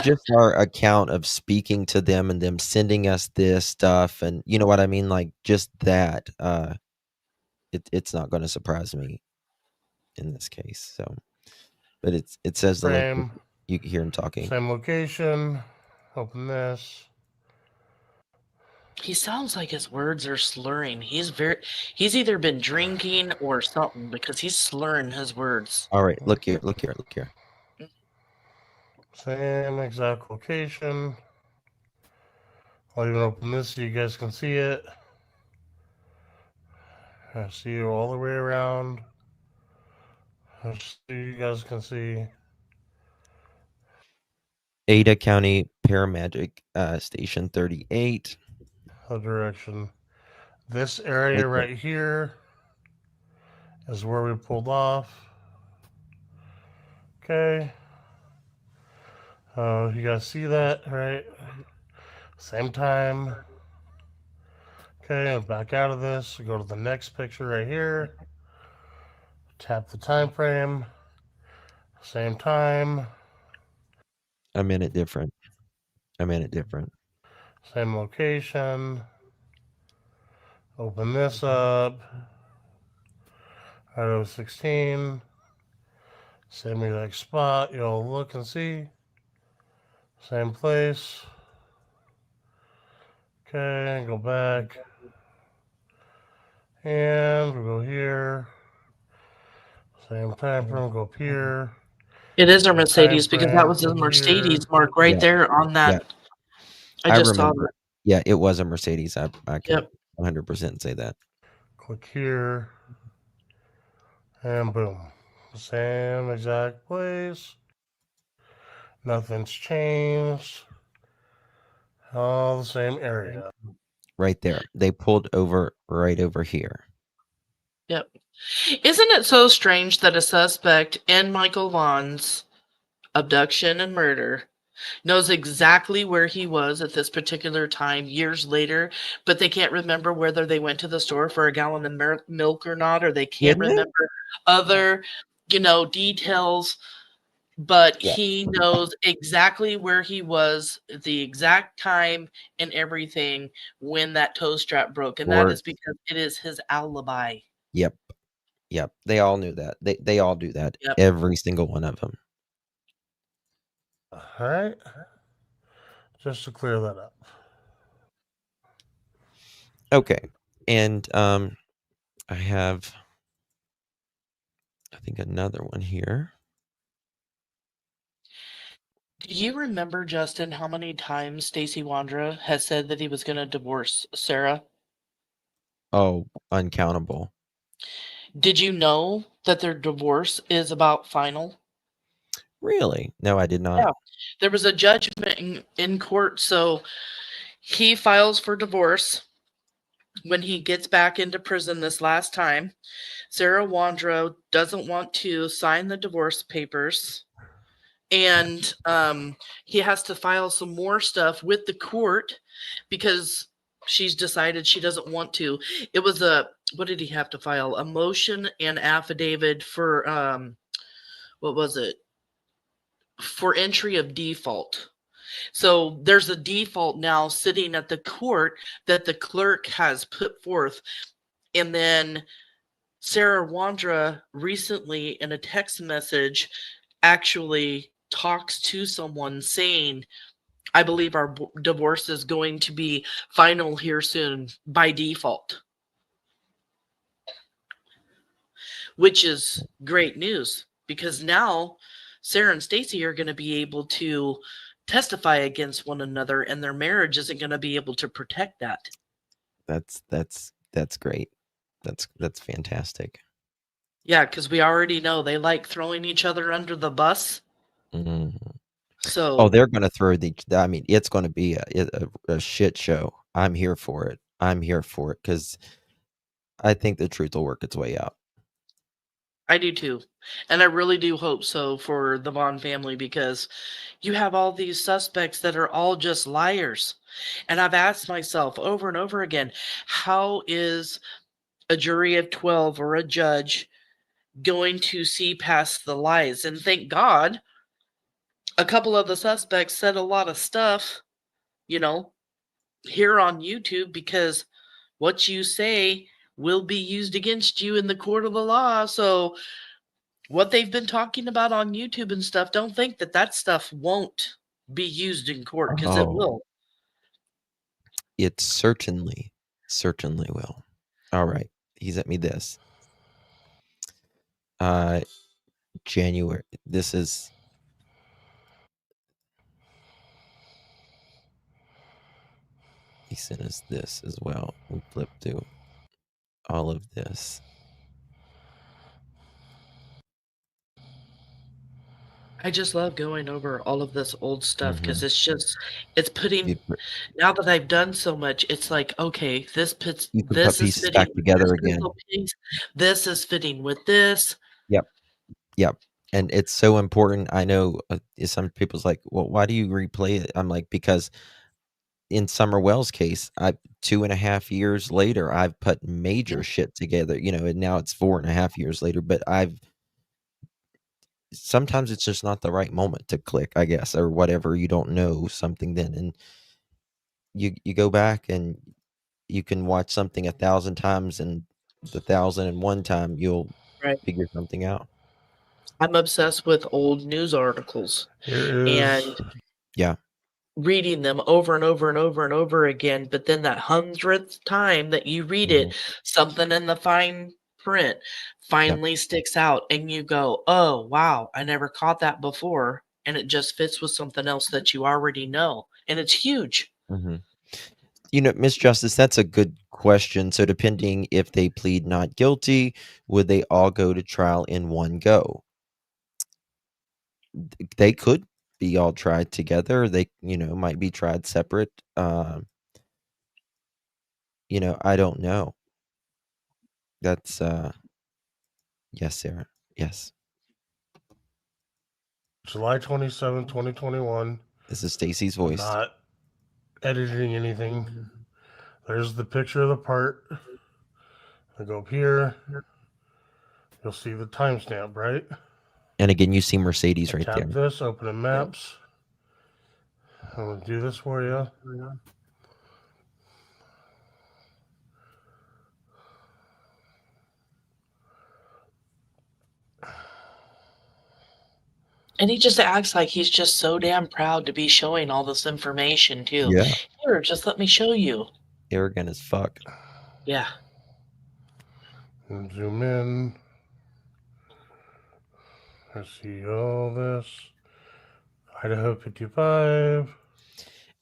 Speaker 1: just our account of speaking to them and them sending us this stuff, and you know what I mean, like just that. It's not going to surprise me in this case. So, but it says the location.
Speaker 6: Frame.
Speaker 1: You can hear him talking.
Speaker 6: Same location. Open this.
Speaker 2: He sounds like his words are slurring. He's either been drinking or something because he's slurring his words.
Speaker 1: All right, look here, look here, look here.
Speaker 6: Same exact location. I'll even open this so you guys can see it. I see you all the way around. Just so you guys can see.
Speaker 1: Ada County Paramedic Station 38.
Speaker 6: The direction. This area right here is where we pulled off. Okay. You guys see that, right? Same time. Okay, and back out of this. Go to the next picture right here. Tap the time frame. Same time.
Speaker 1: A minute different. A minute different.
Speaker 6: Same location. Open this up. Idaho 16. Same exact spot. You'll look and see. Same place. Okay, go back. And we'll go here. Same time frame, go up here.
Speaker 2: It is a Mercedes because that was the Mercedes mark right there on that.
Speaker 1: Yeah.
Speaker 2: I just saw that.
Speaker 1: Yeah, it was a Mercedes. I can 100% say that.
Speaker 6: Click here. And boom. Same exact place. Nothing's changed. All the same area.
Speaker 1: Right there. They pulled over right over here.
Speaker 2: Yep. Isn't it so strange that a suspect in Michael Vaughan's abduction and murder knows exactly where he was at this particular time years later, but they can't remember whether they went to the store for a gallon of milk or not, or they can't remember other, details, but he knows exactly where he was, the exact time and everything when that toe strap broke. And that is because it is his alibi.
Speaker 1: Yep. They all knew that. They all do that. Yep. Every single one of them.
Speaker 6: All right. Just to clear that up.
Speaker 1: Okay. And I have, I think, another one here.
Speaker 2: Do you remember, Justin, how many times Stacey Wondra has said that he was going to divorce Sarah?
Speaker 1: Oh, uncountable.
Speaker 2: Did you know that their divorce is about final?
Speaker 1: Really? No, I did not.
Speaker 2: Yeah. There was a judgment in court, so he files for divorce. When he gets back into prison this last time, Sarah Wondra doesn't want to sign the divorce papers, and he has to file some more stuff with the court because she's decided she doesn't want to. It was what did he have to file? A motion and affidavit for what was it? For entry of default. So there's a default now sitting at the court that the clerk has put forth. And then Sarah Wondra recently in a text message actually talks to someone saying, I believe our divorce is going to be final here soon by default. Which is great news because now Sarah and Stacey are going to be able to testify against one another, and their marriage isn't going to be able to protect that.
Speaker 1: That's great. That's fantastic.
Speaker 2: Yeah, because we already know they like throwing each other under the bus.
Speaker 1: Mm-hmm.
Speaker 2: So
Speaker 1: they're going to throw I mean, it's going to be a shit show. I'm here for it. I'm here for it because I think the truth will work its way out.
Speaker 2: I do too. And I really do hope so for the Vaughan family because you have all these suspects that are all just liars. And I've asked myself over and over again, how is a jury of 12 or a judge going to see past the lies? And thank God, a couple of the suspects said a lot of stuff, here on YouTube because what you say will be used against you in the court of the law. So what they've been talking about on YouTube and stuff, don't think that stuff won't be used in court because it will.
Speaker 1: It certainly will. All right. He sent me this. January. This is He sent us this as well. We flipped through all of this.
Speaker 2: I just love going over all of this old stuff because
Speaker 1: Mhm.
Speaker 2: it's putting,
Speaker 1: You
Speaker 2: now that I've done so much, it's like, okay,
Speaker 1: can put
Speaker 2: this is
Speaker 1: pieces
Speaker 2: fitting
Speaker 1: back
Speaker 2: with this
Speaker 1: together again.
Speaker 2: puzzle piece, this is fitting with this.
Speaker 1: Yep. Yep. And it's so important. I know some people's like, well, why do you replay it? I'm like, because in Summer Wells' case, 2.5 years later, I've put major shit together, and now it's 4.5 years later, but sometimes it's just not the right moment to click, I guess, or whatever. You don't know something then. And you go back and you can watch something 1,000 times, and the 1,001 time you'll
Speaker 2: Right.
Speaker 1: figure something out.
Speaker 2: I'm obsessed with old news articles
Speaker 6: Here is
Speaker 2: and
Speaker 1: Yeah.
Speaker 2: reading them over and over and over and over again. But then that 100th time that you read
Speaker 1: Mhm.
Speaker 2: it, something in the fine print finally sticks out, and you go, oh, wow, I never caught that before. And it just fits with something else that you already know. And it's huge.
Speaker 1: Mhm. Miss Justice, that's a good question. So depending if they plead not guilty, would they all go to trial in one go? They could be all tried together. They, might be tried separate. I don't know. That's yes, Sarah. Yes.
Speaker 6: July 27, 2021.
Speaker 1: This is Stacy's voice.
Speaker 6: Not editing anything. There's the picture of the part. I go up here. You'll see the timestamp, right?
Speaker 1: And again, you see Mercedes right
Speaker 6: Tap
Speaker 1: there.
Speaker 6: this, open in maps. I'm going to do this for you.
Speaker 2: And he just acts like he's just so damn proud to be showing all this information, too.
Speaker 1: Yeah.
Speaker 2: Here, just let me show you.
Speaker 1: Arrogant as fuck.
Speaker 2: Yeah.
Speaker 6: And zoom in. I see all this. Idaho 55.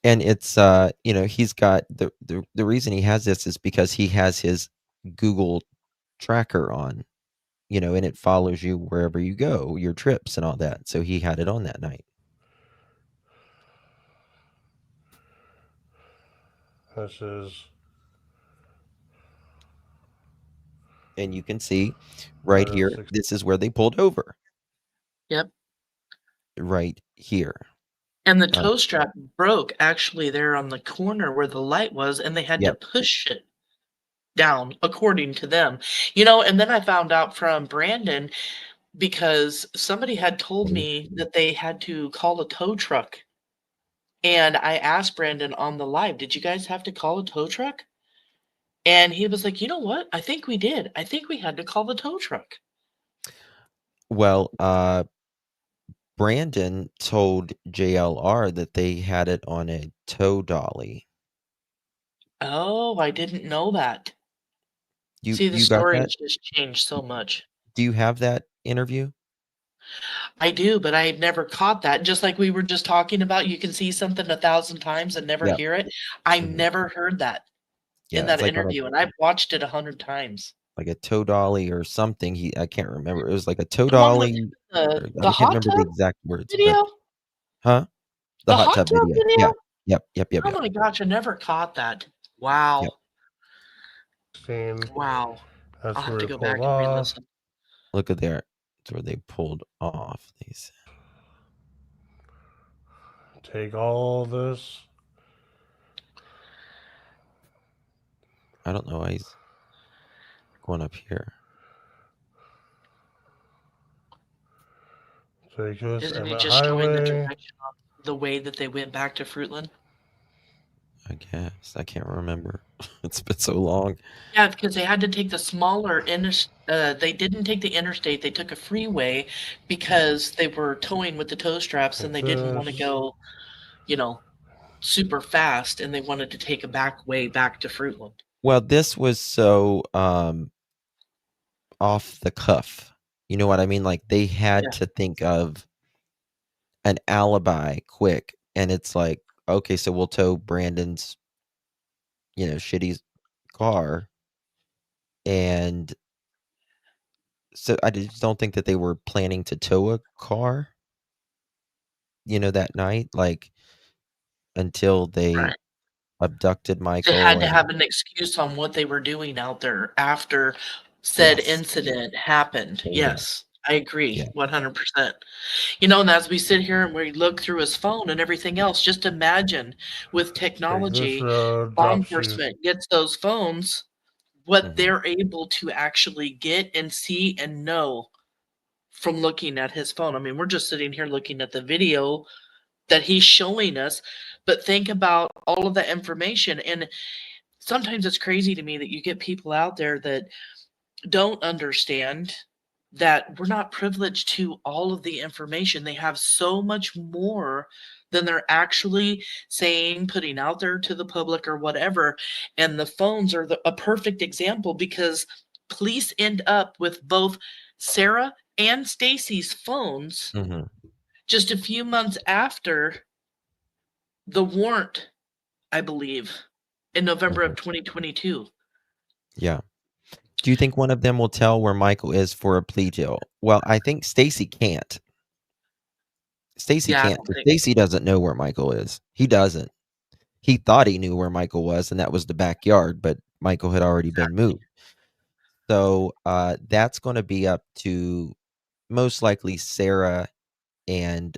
Speaker 1: And it's he's got the reason he has this is because he has his Google tracker on, and it follows you wherever you go, your trips and all that. So he had it on that night.
Speaker 6: This is.
Speaker 1: And you can see right here, this is where they pulled over.
Speaker 2: Yep.
Speaker 1: Right here.
Speaker 2: And the tow strap broke actually there on the corner where the light was, and they had to push it down, according to them. And then I found out from Brandon, because somebody had told me that they had to call a tow truck. And I asked Brandon on the live, did you guys have to call a tow truck? And he was like, you know what? I think we did. I think we had to call the tow truck.
Speaker 1: Well, Brandon told JLR that they had it on a tow dolly.
Speaker 2: Oh, I didn't know that. See, the
Speaker 1: You got
Speaker 2: story
Speaker 1: that?
Speaker 2: has just changed so much.
Speaker 1: Do you have that interview?
Speaker 2: I do, but I never caught that. Just like we were just talking about, you can see something 1,000 times and never hear it. I never heard that in that interview, and I've watched it 100 times.
Speaker 1: Like a tow dolly or something. I can't remember. It was like a tow
Speaker 2: The one with
Speaker 1: dolly.
Speaker 2: the
Speaker 1: I can't
Speaker 2: hot
Speaker 1: remember the
Speaker 2: tub
Speaker 1: exact words.
Speaker 2: video?
Speaker 1: Huh? The hot tub video.
Speaker 2: video?
Speaker 1: Yeah. Yep.
Speaker 2: Oh my gosh, I never caught that. Wow. Wow.
Speaker 6: That's
Speaker 2: I'll have
Speaker 6: where
Speaker 2: to
Speaker 6: it
Speaker 2: go back
Speaker 6: pulled
Speaker 2: and
Speaker 6: off.
Speaker 2: re-listen.
Speaker 1: Look at there. It's where they pulled off. They said.
Speaker 6: Take all this.
Speaker 1: I don't know why he's going up here.
Speaker 6: Take this.
Speaker 2: Isn't he
Speaker 6: Emmett
Speaker 2: just showing the
Speaker 6: Highway.
Speaker 2: direction on the way that they went back to Fruitland?
Speaker 1: I guess. I can't remember. It's been so long.
Speaker 2: Yeah, because they had to take the smaller they didn't take the interstate, they took a freeway because they were towing with the tow straps and they didn't want to go, super fast, and they wanted to take a back way back to Fruitland.
Speaker 1: Well, this was so off the cuff. You know what I mean? Like they had to think of an alibi quick, and it's like, okay, so we'll tow Brandon's shitty car. And so I just don't think that they were planning to tow a car, that night, like, until they
Speaker 2: Right.
Speaker 1: abducted
Speaker 2: They
Speaker 1: Michael
Speaker 2: had to
Speaker 1: and
Speaker 2: have an excuse on what they were doing out there after said
Speaker 1: yes.
Speaker 2: incident happened.
Speaker 1: Totally.
Speaker 2: Yes, I agree
Speaker 1: Yeah.
Speaker 2: 100%. And as we sit here and we look through his phone and everything else, just imagine with
Speaker 6: Take this
Speaker 2: technology,
Speaker 6: road,
Speaker 2: law
Speaker 6: drops you.
Speaker 2: enforcement gets those phones, what
Speaker 1: Mhm.
Speaker 2: they're able to actually get and see and know from looking at his phone. I mean, we're just sitting here looking at the video that he's showing us, but think about all of that information. And sometimes it's crazy to me that you get people out there that don't understand that we're not privileged to all of the information. They have so much more than they're actually saying, putting out there to the public or whatever. And the phones are a perfect example, because police end up with both Sarah and Stacy's phones
Speaker 1: Mhm.
Speaker 2: just a few months after the warrant, I believe, in November
Speaker 1: Mhm.
Speaker 2: of 2022.
Speaker 1: Yeah. Do you think one of them will tell where Michael is for a plea deal? Well, I think Stacy can't. Stacy
Speaker 2: Yeah, I
Speaker 1: can't
Speaker 2: don't
Speaker 1: because
Speaker 2: think.
Speaker 1: Stacy doesn't know where Michael is. He doesn't. He thought he knew where Michael was, and that was the backyard, but Michael had already been moved. So that's going to be up to most likely Sarah and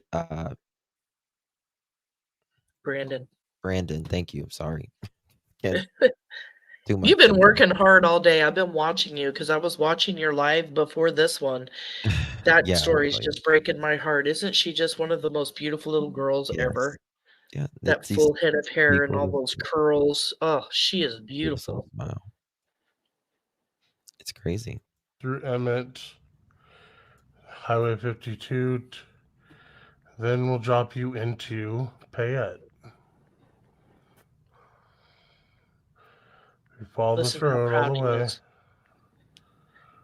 Speaker 2: Brandon.
Speaker 1: Brandon. Thank you. Sorry. Can't too much
Speaker 2: You've been
Speaker 1: sometimes.
Speaker 2: working hard all day. I've been watching you because I was watching your live before this one. That
Speaker 1: Yeah, I'll
Speaker 2: story's
Speaker 1: tell you.
Speaker 2: just breaking my heart. Isn't she just one of the most beautiful little girls
Speaker 1: Yes.
Speaker 2: ever?
Speaker 1: Yeah.
Speaker 2: That
Speaker 1: It's these
Speaker 2: full head of hair and
Speaker 1: people
Speaker 2: all
Speaker 1: with
Speaker 2: those curls. Oh, she is
Speaker 1: a beautiful
Speaker 2: beautiful.
Speaker 1: smile. It's crazy.
Speaker 6: Through Emmett, Highway 52. Then we'll drop you into Payette. You follow
Speaker 2: Listen
Speaker 6: this
Speaker 2: how
Speaker 6: road all
Speaker 2: proud
Speaker 6: the
Speaker 2: he
Speaker 6: way.
Speaker 2: is.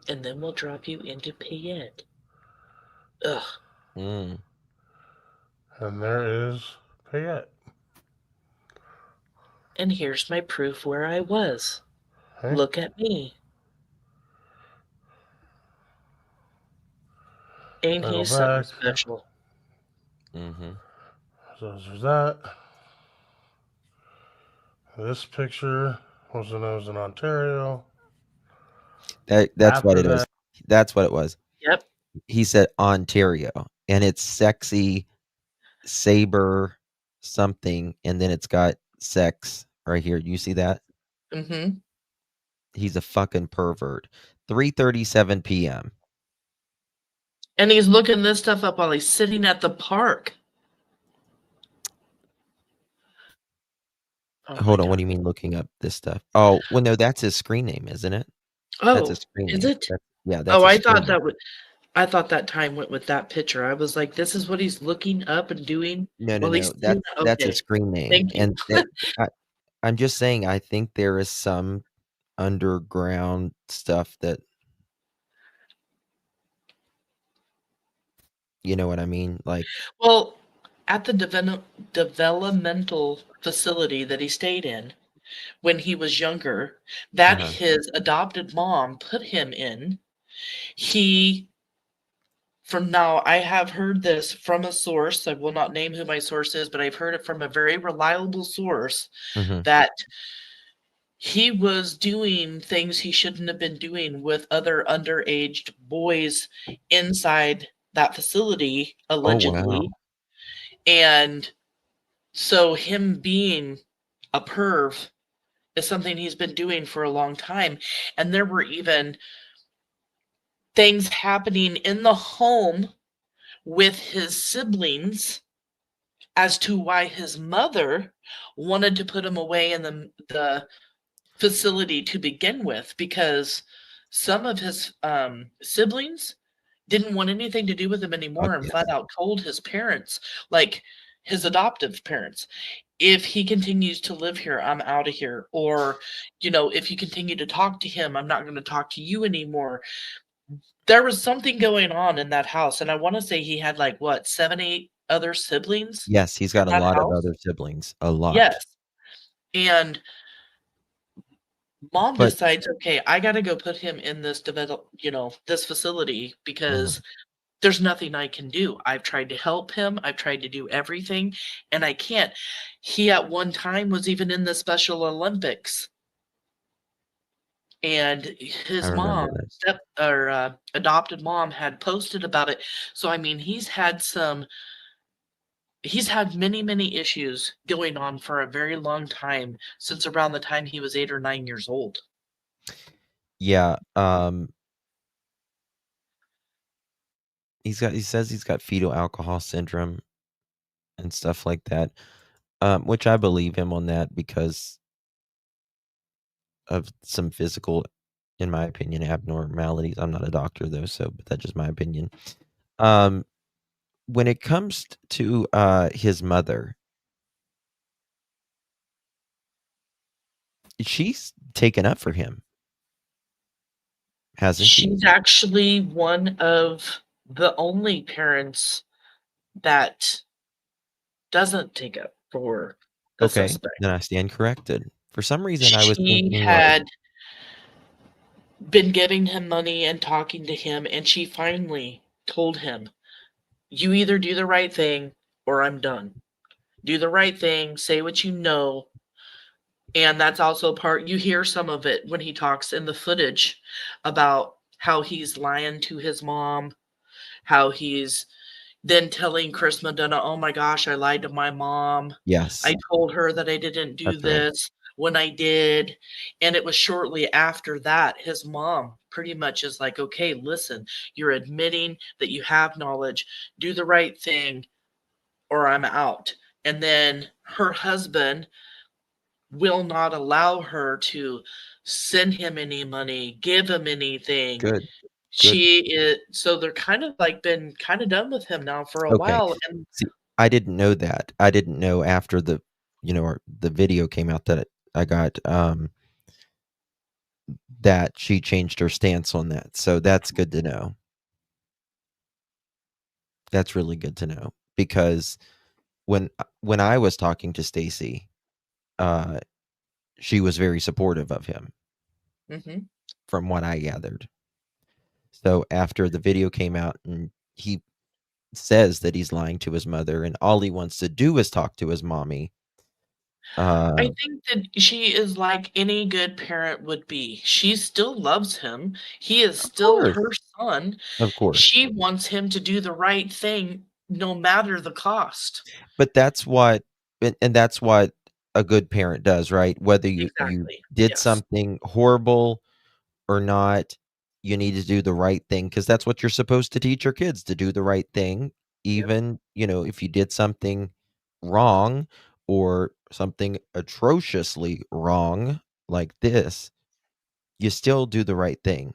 Speaker 2: And then we'll drop you into Payette. Ugh.
Speaker 6: And there is Payette.
Speaker 2: And here's my proof where I was.
Speaker 6: Okay?
Speaker 2: Look at me. Ain't
Speaker 6: I
Speaker 2: he
Speaker 6: go
Speaker 2: something
Speaker 6: back.
Speaker 2: special?
Speaker 1: Mm-hmm.
Speaker 6: So there's that. This picture was when I was in Ontario.
Speaker 1: That's
Speaker 6: After
Speaker 1: what it
Speaker 6: that,
Speaker 1: is. That's what it was.
Speaker 2: Yep.
Speaker 1: He said Ontario, and it's sexy saber something, and then it's got sex right here. You see that?
Speaker 2: Mm-hmm.
Speaker 1: He's a fucking pervert. 3:37 p.m.
Speaker 2: And he's looking this stuff up while he's sitting at the park. Oh my
Speaker 1: Hold on. What
Speaker 2: God.
Speaker 1: do you mean looking up this stuff? Oh, well, no, that's his screen name, isn't it? That's
Speaker 2: Oh,
Speaker 1: his screen
Speaker 2: is
Speaker 1: name.
Speaker 2: it?
Speaker 1: Yeah, that's
Speaker 2: Oh,
Speaker 1: his
Speaker 2: I
Speaker 1: screen
Speaker 2: thought
Speaker 1: name.
Speaker 2: I thought that time went with that picture. I was like, this is what he's looking up and doing
Speaker 1: No,
Speaker 2: while he's sitting.
Speaker 1: that's his
Speaker 2: Okay.
Speaker 1: screen name.
Speaker 2: Thank you.
Speaker 1: And I'm just saying, I think there is some underground stuff that, you know what I mean? Like,
Speaker 2: Well, at the developmental facility that he stayed in when he was younger, that his adopted mom put him in, from now, I have heard this from a source. I will not name who my source is, but I've heard it from a very reliable source
Speaker 1: mhm.
Speaker 2: that he was doing things he shouldn't have been doing with other underage boys inside that facility,
Speaker 1: Oh,
Speaker 2: allegedly.
Speaker 1: wow.
Speaker 2: And so him being a perv is something he's been doing for a long time. And there were even things happening in the home with his siblings as to why his mother wanted to put him away in the facility to begin with, because some of his siblings didn't want anything to do with him
Speaker 1: Fuck
Speaker 2: anymore and
Speaker 1: yes.
Speaker 2: flat out told his parents, like his adoptive parents, if he continues to live here, I'm out of here. Or, if you continue to talk to him, I'm not going to talk to you anymore. There was something going on in that house. And I want to say he had like, what, 7, 8 other siblings
Speaker 1: Yes, he's
Speaker 2: in
Speaker 1: got a
Speaker 2: that
Speaker 1: lot of
Speaker 2: house?
Speaker 1: other siblings. A lot.
Speaker 2: Yes. And Mom
Speaker 1: But
Speaker 2: decides, okay, I got to go put him in this this facility because there's nothing I can do. I've tried to help him. I've tried to do everything, and I can't. He at one time was even in the Special Olympics, and
Speaker 1: I
Speaker 2: his
Speaker 1: remember
Speaker 2: mom,
Speaker 1: this.
Speaker 2: adopted mom, had posted about it. So I mean, he's had many, many issues going on for a very long time, since around the time he was 8 or 9 years old.
Speaker 1: Yeah, he says he's got fetal alcohol syndrome and stuff like that, which I believe him on that because of some physical, in my opinion, abnormalities. I'm not a doctor though, but that's just my opinion. When it comes to his mother, she's taken up for him, hasn't she?
Speaker 2: She's actually one of the only parents that doesn't take up for the
Speaker 1: Okay,
Speaker 2: suspect.
Speaker 1: then I stand corrected. For some reason, I was
Speaker 2: She
Speaker 1: thinking like,
Speaker 2: had been giving him money and talking to him, and she finally told him, "You either do the right thing or I'm done. Do the right thing, say what you know." And that's also part, you hear some of it when he talks in the footage about how he's lying to his mom, how he's then telling Chris Madonna, "Oh my gosh, I lied to my mom.
Speaker 1: yes,
Speaker 2: I told her that I didn't do
Speaker 1: that's right.
Speaker 2: this when I did." And it was shortly after that, his mom pretty much is like, "Okay, listen, you're admitting that you have knowledge. Do the right thing or I'm out." And then her husband will not allow her to send him any money, give him anything.
Speaker 1: Good, good.
Speaker 2: She is, so they're kind of like been kind of done with him now for a
Speaker 1: Okay.
Speaker 2: while. And
Speaker 1: See, I didn't know that. I didn't know after the video came out that I got, that she changed her stance on that. So that's good to know. That's really good to know because when I was talking to Stacy, uh, she was very supportive of him
Speaker 2: mhm.
Speaker 1: from what I gathered. So after the video came out and he says that he's lying to his mother and all he wants to do is talk to his mommy.
Speaker 2: I think that she is like any good parent would be. She still loves him. He is
Speaker 1: Of
Speaker 2: still
Speaker 1: course,
Speaker 2: her son.
Speaker 1: of course.
Speaker 2: She wants him to do the right thing no matter the cost.
Speaker 1: But that's what and that's what a good parent does, right? Whether you
Speaker 2: Exactly.
Speaker 1: did
Speaker 2: Yes.
Speaker 1: something horrible or not, you need to do the right thing because that's what you're supposed to teach your kids, to do the right thing,
Speaker 2: Yep.
Speaker 1: even, if you did something wrong or something atrociously wrong like this, you still do the right thing.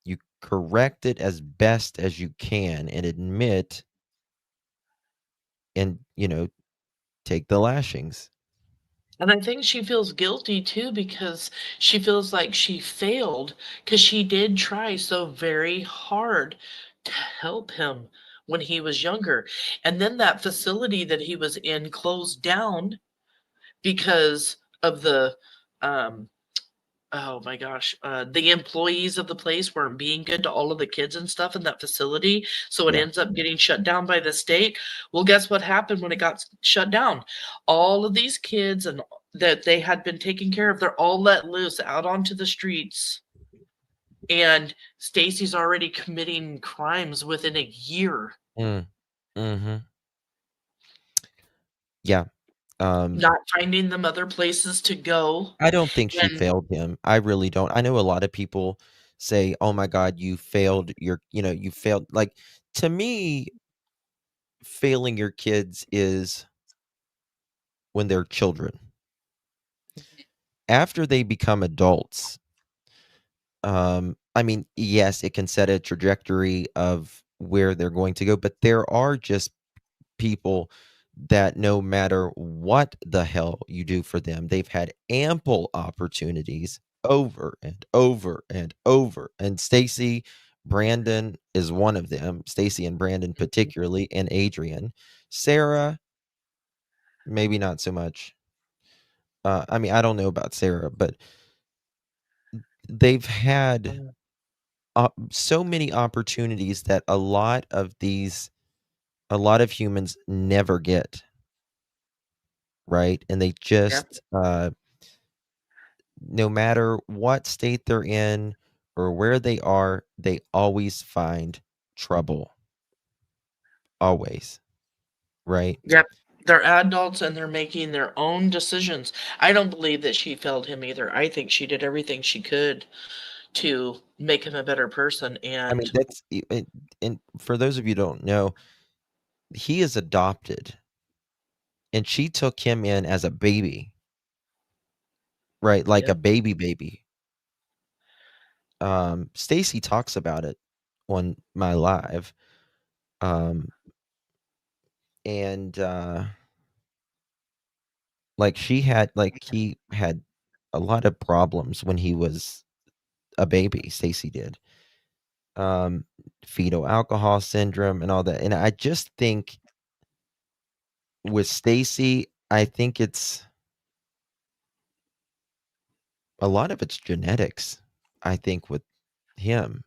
Speaker 1: You correct it as best as you can and admit and, take the lashings.
Speaker 2: And I think she feels guilty too because she feels like she failed because she did try so very hard to help him when he was younger. And then that facility that he was in closed down because of the um oh my gosh, the employees of the place weren't being good to all of the kids and stuff in that facility, so it
Speaker 1: Yeah.
Speaker 2: ends up getting shut down by the state. Well, guess what happened when it got shut down? All of these kids and that they had been taking care of, they're all let loose out onto the streets, and Stacy's already committing crimes within a year,
Speaker 1: Mm, mhm. Yeah,
Speaker 2: not finding them other places to go,
Speaker 1: I don't think she
Speaker 2: and
Speaker 1: failed him. I really don't. I know a lot of people say, "Oh my god, you failed you failed." Like, to me, failing your kids is when they're children. After they become adults, I mean, yes, it can set a trajectory of where they're going to go, but there are just people that no matter what the hell you do for them, they've had ample opportunities over and over and over. And Stacy, Brandon is one of them. Stacy and Brandon particularly, and Adrian. Sarah, maybe not so much. I mean, I don't know about Sarah, but they've had so many opportunities that a lot of humans never get, right? And they just no matter what state they're in or where they are, they always find trouble. Always. Right?
Speaker 2: Yep. They're adults and they're making their own decisions. I don't believe that she failed him either. I think she did everything she could to make him a better person.
Speaker 1: I mean,
Speaker 2: And
Speaker 1: that's and for those of you who don't know, he is adopted. And she took him in as a baby. Right? Like
Speaker 2: Yeah.
Speaker 1: a baby. Stacy talks about it on my live. And like he had a lot of problems when he was a baby. Stacy did. Fetal alcohol syndrome and all that. And I just think with Stacy, I think it's a lot of it's genetics. I think with him.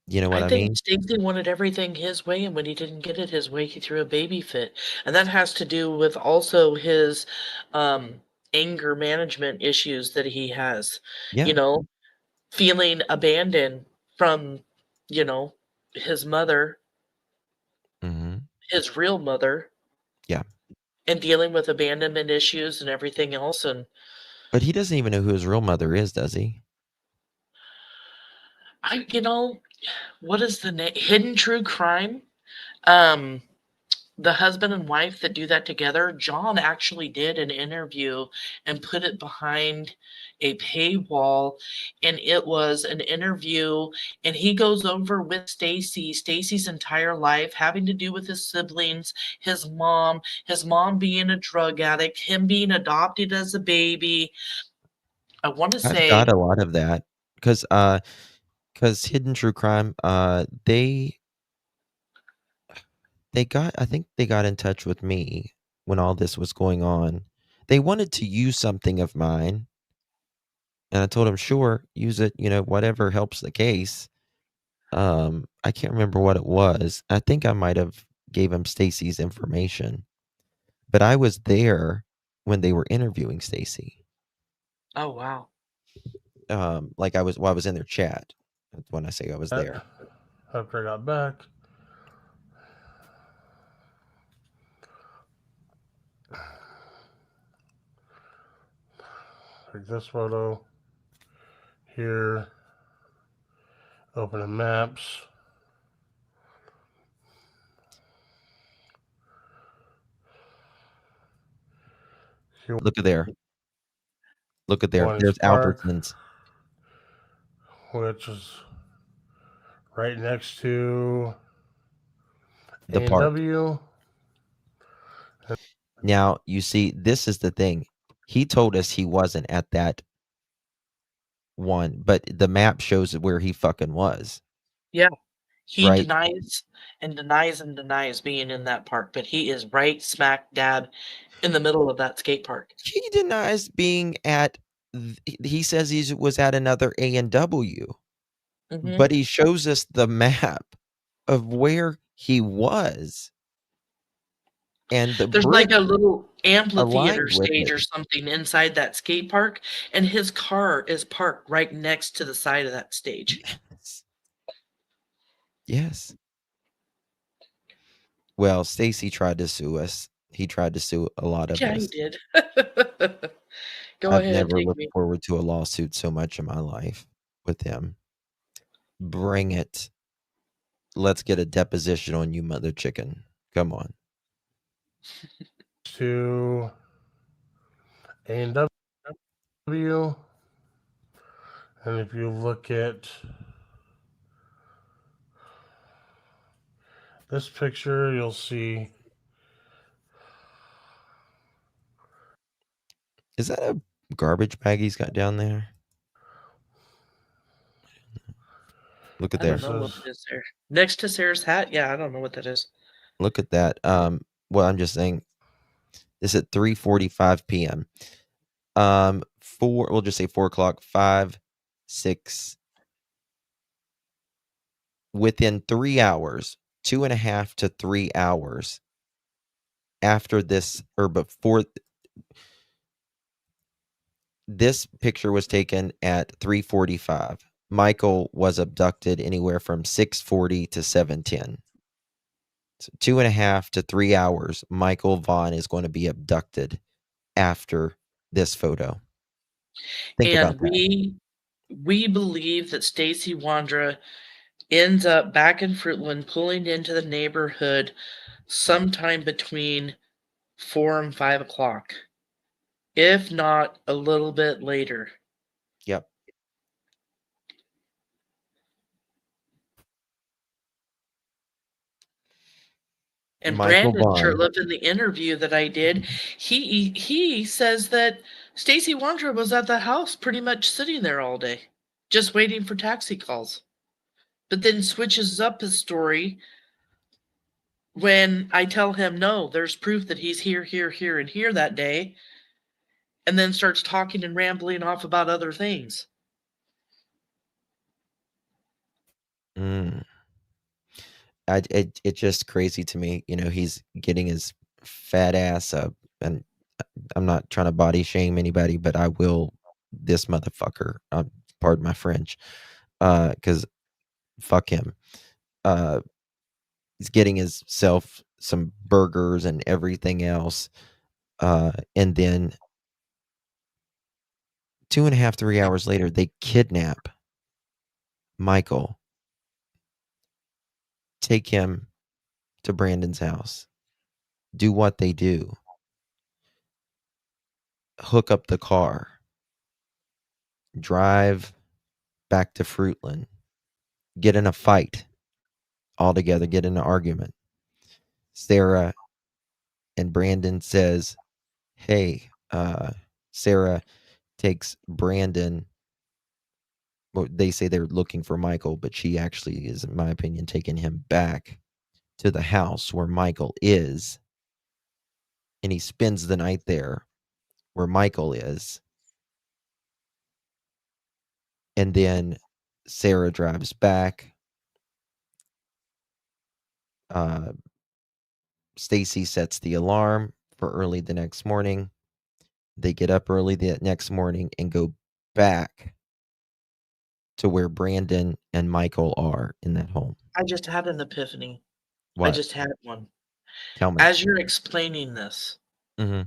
Speaker 1: You know what I
Speaker 2: I think
Speaker 1: mean?
Speaker 2: Stacey wanted everything his way, and when he didn't get it his way, he threw a baby fit. And that has to do with also his anger management issues that he has.
Speaker 1: Yeah.
Speaker 2: You know, feeling abandoned from, his mother, his real mother.
Speaker 1: Yeah.
Speaker 2: And dealing with abandonment issues and everything else. And
Speaker 1: But he doesn't even know who his real mother is, does he?
Speaker 2: what is the name? Hidden True Crime. The husband and wife that do that together, John actually did an interview and put it behind a paywall, and it was an interview, and he goes over with Stacy's entire life, having to do with his siblings, his mom being a drug addict, him being adopted as a baby. I want to
Speaker 1: I've
Speaker 2: say,
Speaker 1: got a lot of that because Hidden True Crime, I think they got in touch with me when all this was going on. They wanted to use something of mine. And I told them, sure, use it, whatever helps the case. I can't remember what it was. I think I might have gave him Stacy's information. But I was there when they were interviewing Stacy.
Speaker 2: oh wow.
Speaker 1: Like I was in their chat. That's when I say I was there.
Speaker 6: After I got back, take this photo here, open the maps.
Speaker 1: Look at there. Look at there.
Speaker 6: One is
Speaker 1: There's
Speaker 6: Park,
Speaker 1: Albertsons.
Speaker 6: which is right next to
Speaker 1: The park.
Speaker 6: PNW.
Speaker 1: Now, you see, this is the thing. He told us he wasn't at that one, but the map shows where he fucking was.
Speaker 2: Yeah. He
Speaker 1: Right?
Speaker 2: denies and denies and denies being in that park, but he is right smack dab in the middle of that skate park.
Speaker 1: He denies being at, he says he was at another A&W, but he shows us the map of where he was. And the
Speaker 2: There's
Speaker 1: bridge
Speaker 2: like a little amphitheater
Speaker 1: aligned with
Speaker 2: stage
Speaker 1: it.
Speaker 2: or something inside that skate park, and his car is parked right next to the side of that stage.
Speaker 1: Yes. Well, Stacy tried to sue us. He tried to sue a lot of
Speaker 2: Yeah,
Speaker 1: us.
Speaker 2: he did. Go
Speaker 1: I've
Speaker 2: ahead,
Speaker 1: never
Speaker 2: take
Speaker 1: looked
Speaker 2: me.
Speaker 1: forward to a lawsuit so much in my life with him. Bring it. Let's get a deposition on you, mother chicken. Come on.
Speaker 6: To A&W. And if you look at this picture, you'll see.
Speaker 1: Is that a garbage bag he's got down there? Look at
Speaker 2: I
Speaker 1: there.
Speaker 2: don't know what it is there. Next to Sarah's hat? Yeah, I don't know what that is.
Speaker 1: Look at that. Well, I'm just saying, it's at 3:45 p.m. we'll just say 4 o'clock, 5, 6, within 3 hours, 2.5 to 3 hours after this, or before this picture was taken at 3:45. Michael was abducted anywhere from 6:40 to 7:10. So 2.5 to 3 hours, Michael Vaughan is going to be abducted after this photo. Think about that.
Speaker 2: We believe that Stacy Wondra ends up back in Fruitland, pulling into the neighborhood sometime between 4 and 5 o'clock, if not a little bit later.
Speaker 1: Yep.
Speaker 2: And
Speaker 1: Michael
Speaker 2: Brandon
Speaker 1: Vaughan.
Speaker 2: Shurtleff, in the interview that I did, he says that Stacy Wondra was at the house pretty much sitting there all day, just waiting for taxi calls. But then switches up his story when I tell him, no, there's proof that he's here, here, here, and here that day, and then starts talking and rambling off about other things.
Speaker 1: It's just crazy to me. You know, he's getting his fat ass up, and I'm not trying to body shame anybody, but I will this motherfucker. Pardon my French, because fuck him. He's getting himself some burgers and everything else, and then 2.5, 3 hours later, they kidnap Michael, take him to Brandon's house, do what they do, hook up the car, drive back to Fruitland, get in a fight all together, get in an argument. Sarah and Brandon says, hey, Sarah takes Brandon. Well, they say they're looking for Michael, but she actually is, in my opinion, taking him back to the house where Michael is. And he spends the night there where Michael is. And then Sarah drives back. Stacy sets the alarm for early the next morning. They get up early the next morning and go back to where Brandon and Michael are in that home.
Speaker 2: I just had an epiphany.
Speaker 1: What?
Speaker 2: I just had one.
Speaker 1: Tell me.
Speaker 2: As you're explaining this,
Speaker 1: Mm-hmm.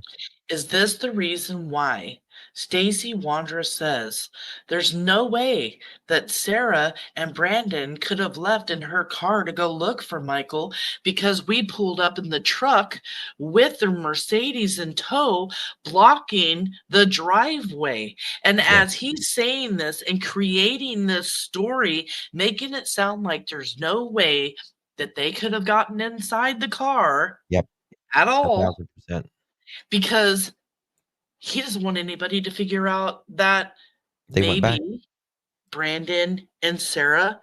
Speaker 2: is this the reason why Stacy Wondra says there's no way that Sarah and Brandon could have left in her car to go look for Michael, because we pulled up in the truck with the Mercedes in tow, blocking the driveway? And as he's saying this and creating this story, making it sound like there's no way that they could have gotten inside the car at all,
Speaker 1: 1,000%.
Speaker 2: because he doesn't want anybody to figure out that
Speaker 1: They went back.
Speaker 2: maybe Brandon and Sarah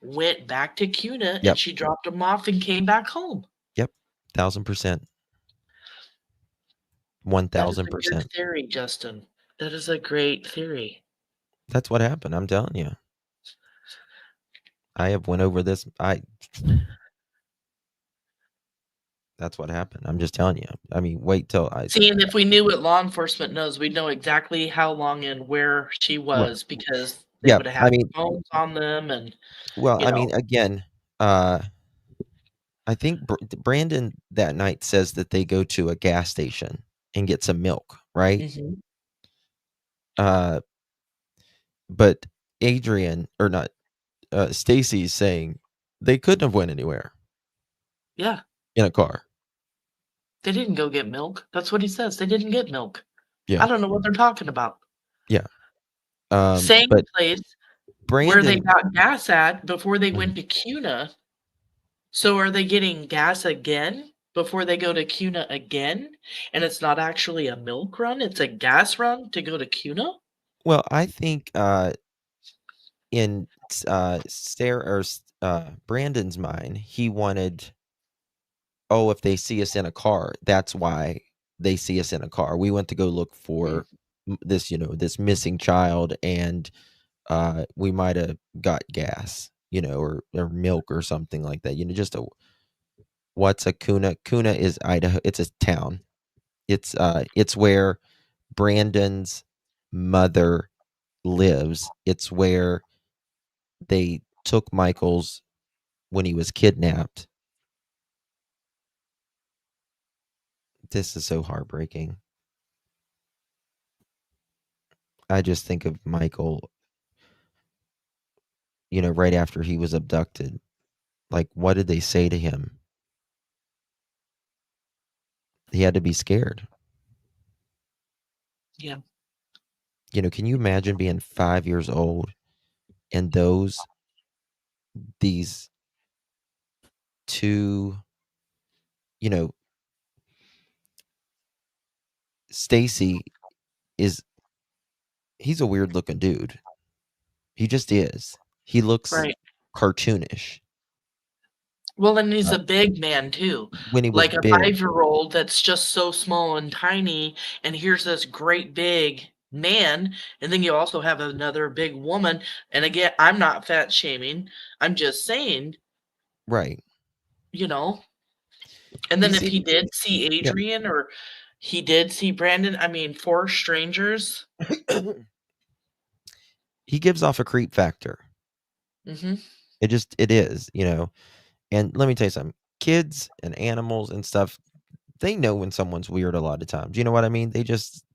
Speaker 2: went back to Cuna and she dropped them off and came back home.
Speaker 1: Yep. 1,000%. 1,000%.
Speaker 2: That is a good theory, Justin. That is a great theory.
Speaker 1: That's what happened. I'm telling you. I have went over this. That's what happened. I'm just telling you. I mean, wait till I
Speaker 2: see. And if we knew what law enforcement knows, we'd know exactly how long and where she was, because they would have had phones on them. And
Speaker 1: I mean, again, I think Brandon that night says that they go to a gas station and get some milk, right?
Speaker 2: Mm-hmm.
Speaker 1: But Adrian, or not, Stacy's saying they couldn't have went anywhere.
Speaker 2: Yeah.
Speaker 1: In a car.
Speaker 2: They didn't go get milk. That's what he says. They didn't get milk.
Speaker 1: Yeah.
Speaker 2: I don't know what they're talking about.
Speaker 1: Yeah.
Speaker 2: Same place where they got gas at before they went to Cuna. So are they getting gas again before they go to Cuna again? And it's not actually a milk run, it's a gas run to go to Cuna?
Speaker 1: Well, I think in Sarah or Brandon's mind, he wanted, if they see us in a car, that's why they see us in a car. We went to go look for this, this missing child, and we might have got gas, or milk or something like that. Just what's a Kuna? Kuna is Idaho. It's a town. It's where Brandon's mother lives. It's where they took Michael's when he was kidnapped. This is so heartbreaking. I just think of Michael, right after he was abducted. Like, what did they say to him? He had to be scared.
Speaker 2: Yeah.
Speaker 1: Can you imagine being 5 years old and these two, Stacy he's a weird looking dude. He just is. He looks
Speaker 2: Right.
Speaker 1: cartoonish.
Speaker 2: Well, and he's a big man too.
Speaker 1: When he was
Speaker 2: Like a
Speaker 1: big.
Speaker 2: 5-year-old that's just so small and tiny, and here's this great big man, and then you also have another big woman. And again, I'm not fat shaming. I'm just saying,
Speaker 1: Right.
Speaker 2: And then
Speaker 1: He's
Speaker 2: if he
Speaker 1: even-
Speaker 2: did see Adrian or he did see Brandon, I mean, 4 strangers.
Speaker 1: He gives off a creep factor.
Speaker 2: Mm-hmm.
Speaker 1: It is, and let me tell you something. Kids and animals and stuff, they know when someone's weird a lot of times. You know what I mean? They just,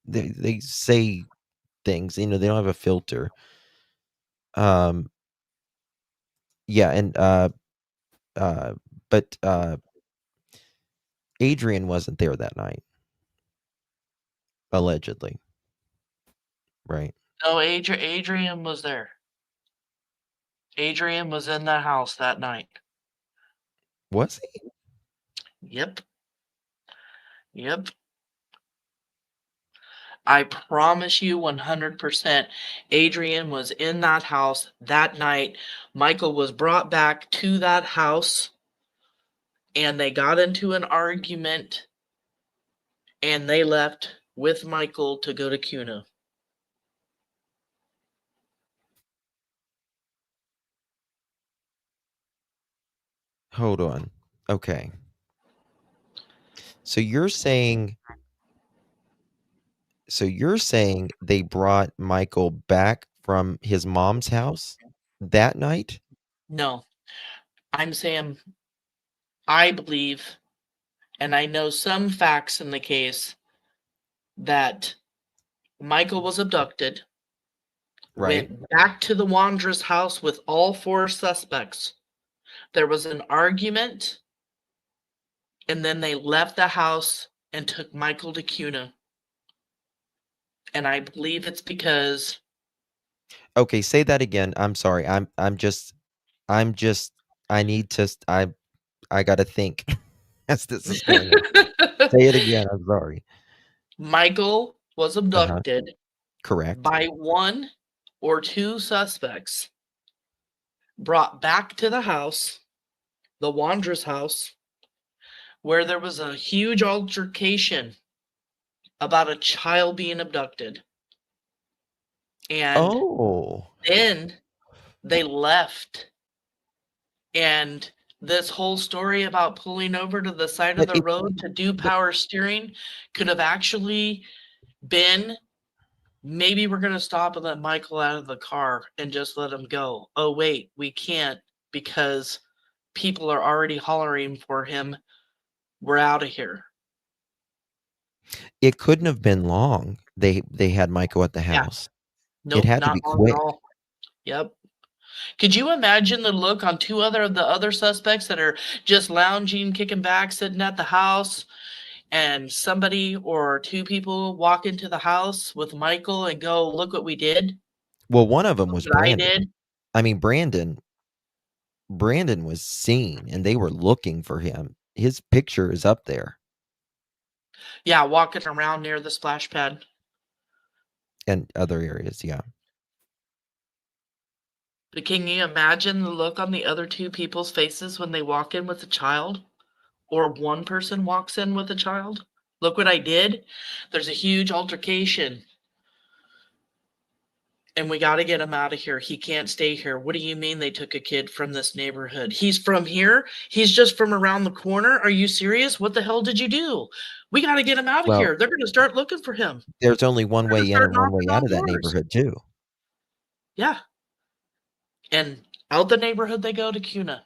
Speaker 1: they say things, they don't have a filter. Yeah. And, but, Adrian wasn't there that night. Allegedly. Right.
Speaker 2: No, Adrian was there. Adrian was in the house that night.
Speaker 1: Was he?
Speaker 2: Yep. I promise you 100% Adrian was in that house that night. Michael was brought back to that house and they got into an argument and they left with Michael to go to Kuna.
Speaker 1: Hold on. Okay. So you're saying they brought Michael back from his mom's house that night?
Speaker 2: No, I'm saying I believe, and I know some facts in the case, that Michael was abducted,
Speaker 1: Right.
Speaker 2: went back to the Wandra's house with all 4 suspects. There was an argument, and then they left the house and took Michael to Kuna. And I believe it's because...
Speaker 1: Okay, say that again. I'm sorry. I need to, I gotta think as this is going on. Say it again. I'm sorry.
Speaker 2: Michael was abducted
Speaker 1: Correct.
Speaker 2: by 1 or 2 suspects, brought back to the house, the Wandra's house, where there was a huge altercation about a child being abducted. And then they left. And this whole story about pulling over to the side of the road to do power steering could have actually been, maybe we're going to stop and let Michael out of the car and just let him go. Oh, wait, we can't because people are already hollering for him. We're out of here.
Speaker 1: It couldn't have been long. They had Michael at the house.
Speaker 2: Nope,
Speaker 1: it had to
Speaker 2: not
Speaker 1: be
Speaker 2: long
Speaker 1: quick.
Speaker 2: at all. Yep. Could you imagine the look on 2 of the other suspects that are just lounging, kicking back, sitting at the house, and somebody or 2 people walk into the house with Michael and go, "Look what we did."
Speaker 1: Well, one of them was
Speaker 2: What I
Speaker 1: Brandon.
Speaker 2: did.
Speaker 1: I mean, Brandon was seen, and they were looking for him. His picture is up there.
Speaker 2: Yeah, walking around near the splash pad.
Speaker 1: And other areas, yeah.
Speaker 2: But can you imagine the look on the other 2 people's faces when they walk in with a child? Or one person walks in with a child? Look what I did. There's a huge altercation. and we got to get him out of here. He can't stay here. What do you mean they took a kid from this neighborhood? He's from here. He's just from around the corner. Are you serious? What the hell did you do? We got to get him out of
Speaker 1: Well,
Speaker 2: here. They're going to start looking for him.
Speaker 1: there's only one
Speaker 2: They're gonna
Speaker 1: way in
Speaker 2: start
Speaker 1: and one way
Speaker 2: knocking
Speaker 1: out
Speaker 2: on
Speaker 1: of that
Speaker 2: doors.
Speaker 1: neighborhood too.
Speaker 2: Yeah. And out the neighborhood they go to Cuna.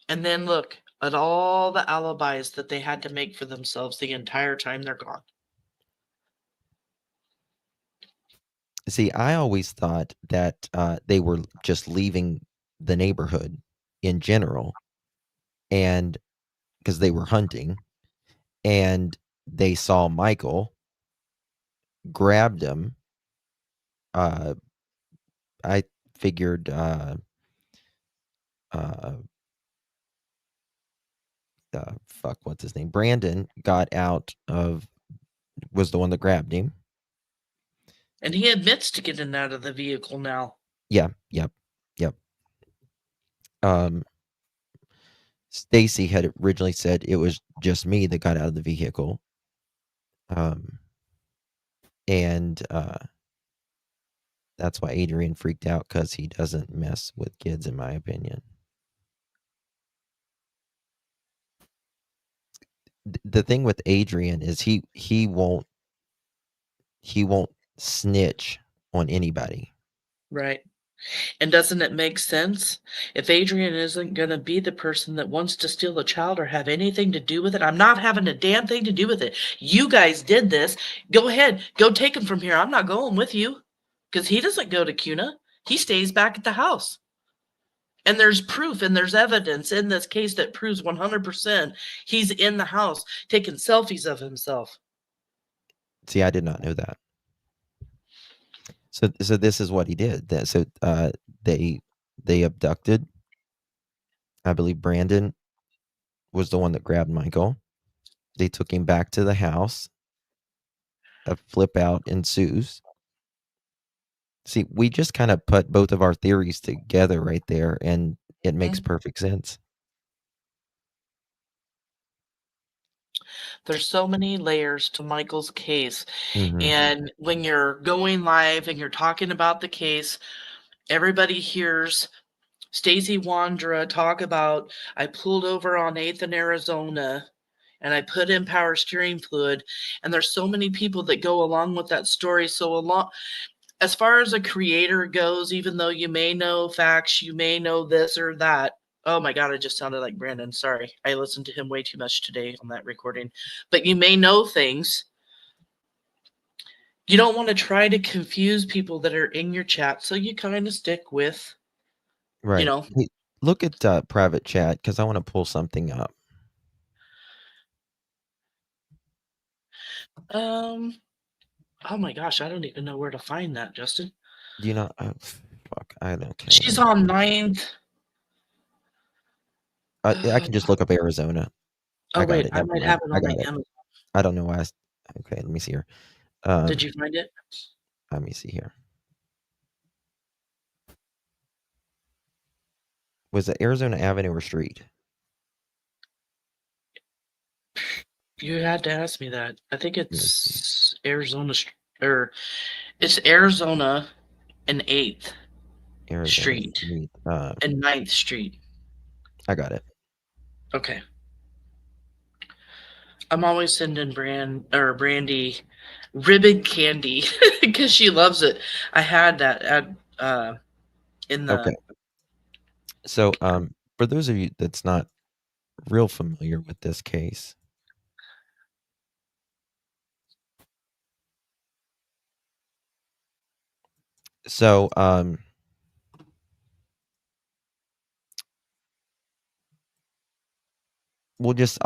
Speaker 2: And then look at all the alibis that they had to make for themselves the entire time they're gone.
Speaker 1: See, I always thought that they were just leaving the neighborhood in general, and because they were hunting, and they saw Michael, grabbed him. I figured fuck, what's his name? Brandon was the one that grabbed him.
Speaker 2: And he admits to getting out of the vehicle now.
Speaker 1: Yeah, yep. Stacy had originally said it was just me that got out of the vehicle. And that's why Adrian freaked out, because he doesn't mess with kids, in my opinion. The thing with Adrian is he won't snitch on anybody.
Speaker 2: Right. And doesn't it make sense? If Adrian isn't going to be the person that wants to steal a child or have anything to do with it, I'm not having a damn thing to do with it. You guys did this. Go ahead. Go take him from here. I'm not going with you. Because he doesn't go to Cuna. He stays back at the house. And there's proof and there's evidence in this case that proves 100% he's in the house taking selfies of himself.
Speaker 1: See, I did not know that. So this is what he did. So they abducted. I believe Brandon was the one that grabbed Michael. They took him back to the house. A flip out ensues. See, we just kind of put both of our theories together right there, and it makes perfect sense.
Speaker 2: There's so many layers to Michael's case.
Speaker 1: Mhm.
Speaker 2: And when you're going live and you're talking about the case, everybody hears Stacy Wondra talk about, I pulled over on 8th in Arizona and I put in power steering fluid. And there's so many people that go along with that story. So as far as a creator goes, even though you may know facts, you may know this or that. Oh my God, I just sounded like Brandon. Sorry. I listened to him way too much today on that recording. But you may know things. You don't want to try to confuse people that are in your chat. So you kind of stick with,
Speaker 1: Right.
Speaker 2: you know.
Speaker 1: Hey, look at private chat, because I want to pull something up.
Speaker 2: Oh my gosh, I don't even know where to find that, Justin.
Speaker 1: Do you know? Fuck, I don't care.
Speaker 2: She's on 9th.
Speaker 1: I can just look up Arizona.
Speaker 2: Oh,
Speaker 1: I got
Speaker 2: wait,
Speaker 1: it.
Speaker 2: I might have it on my Amazon.
Speaker 1: I don't know why. Okay, let me see here.
Speaker 2: Did you find it?
Speaker 1: Let me see here. Was it Arizona Avenue or Street?
Speaker 2: You had to ask me that. I think it's Arizona, or it's Arizona and 8th Street and 9th Street.
Speaker 1: I got it.
Speaker 2: Okay. I'm always sending Brandy ribbon candy because she loves it. I had that in the.
Speaker 1: Okay. So, for those of you that's not real familiar with this case, so I'll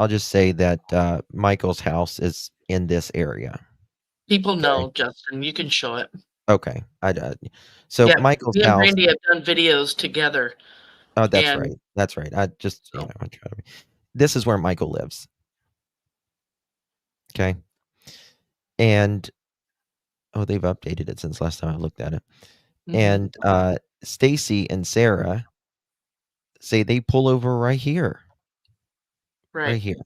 Speaker 1: just say that Michael's house is in this area.
Speaker 2: People know, Justin. You can show it.
Speaker 1: Okay, so
Speaker 2: Yeah,
Speaker 1: Michael's
Speaker 2: me and
Speaker 1: house.
Speaker 2: Brandy have done videos together.
Speaker 1: Oh, that's right. That's right. I just I try to. This is where Michael lives. Okay. And they've updated it since last time I looked at it.
Speaker 2: Mhm.
Speaker 1: And Stacy and Sarah say they pull over right here. Right here.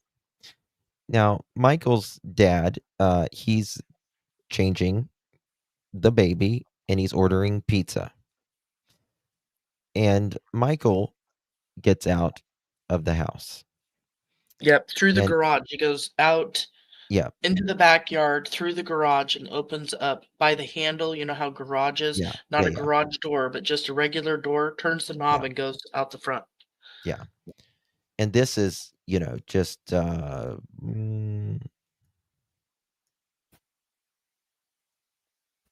Speaker 1: Now, Michael's dad, he's changing the baby and he's ordering pizza. And Michael gets out of the house.
Speaker 2: Yep, through the
Speaker 1: And
Speaker 2: garage. He goes out
Speaker 1: yeah,
Speaker 2: into the backyard, through the garage, and opens up by the handle. You know how garages,
Speaker 1: yeah,
Speaker 2: not
Speaker 1: yeah,
Speaker 2: a
Speaker 1: yeah,
Speaker 2: garage door, but just a regular door, turns the knob
Speaker 1: yeah,
Speaker 2: and goes out the front.
Speaker 1: yeah. And this is, just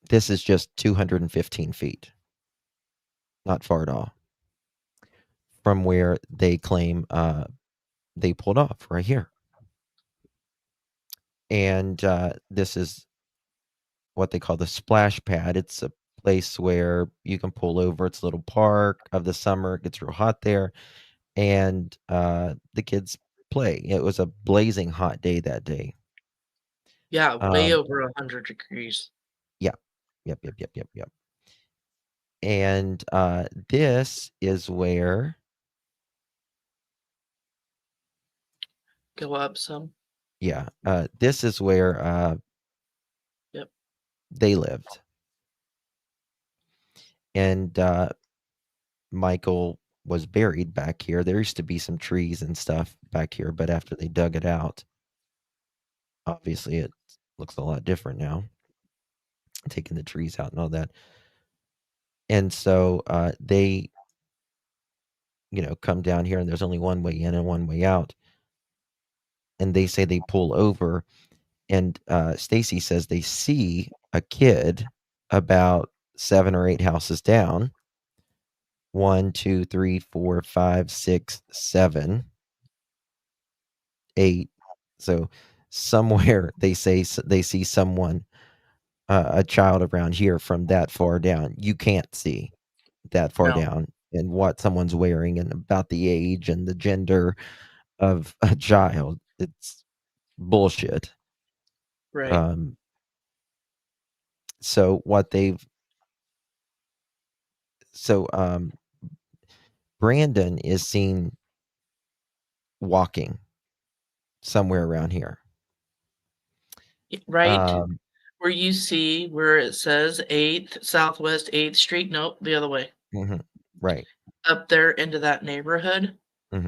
Speaker 1: this is just 215 feet, not far at all, from where they claim they pulled off right here. And this is what they call the splash pad. It's a place where you can pull over. It's a little park of the summer. It gets real hot there. And the kids play. It was a blazing hot day that day.
Speaker 2: Yeah, way over 100 degrees.
Speaker 1: Yeah. Yep. And this is where,
Speaker 2: Go up some.
Speaker 1: yeah, this is where
Speaker 2: Yep.
Speaker 1: they lived. And Michael was buried back here. There used to be some trees and stuff back here, but after they dug it out, obviously it looks a lot different now, taking the trees out and all that. And so they, come down here, and there's only one way in and one way out. And they say they pull over, and Stacy says they see a kid about 7 or 8 houses down. 1, 2, 3, 4, 5, 6, 7, 8. So somewhere they say they see someone, a child around here from that far down. You can't see that far
Speaker 2: No.
Speaker 1: down, and what someone's wearing and about the age and the gender of a child. It's bullshit.
Speaker 2: Right.
Speaker 1: So what Brandon is seen walking somewhere around here.
Speaker 2: Right where you see where it says 8th, Southwest 8th Street. Nope, the other way.
Speaker 1: Right.
Speaker 2: Up there into that neighborhood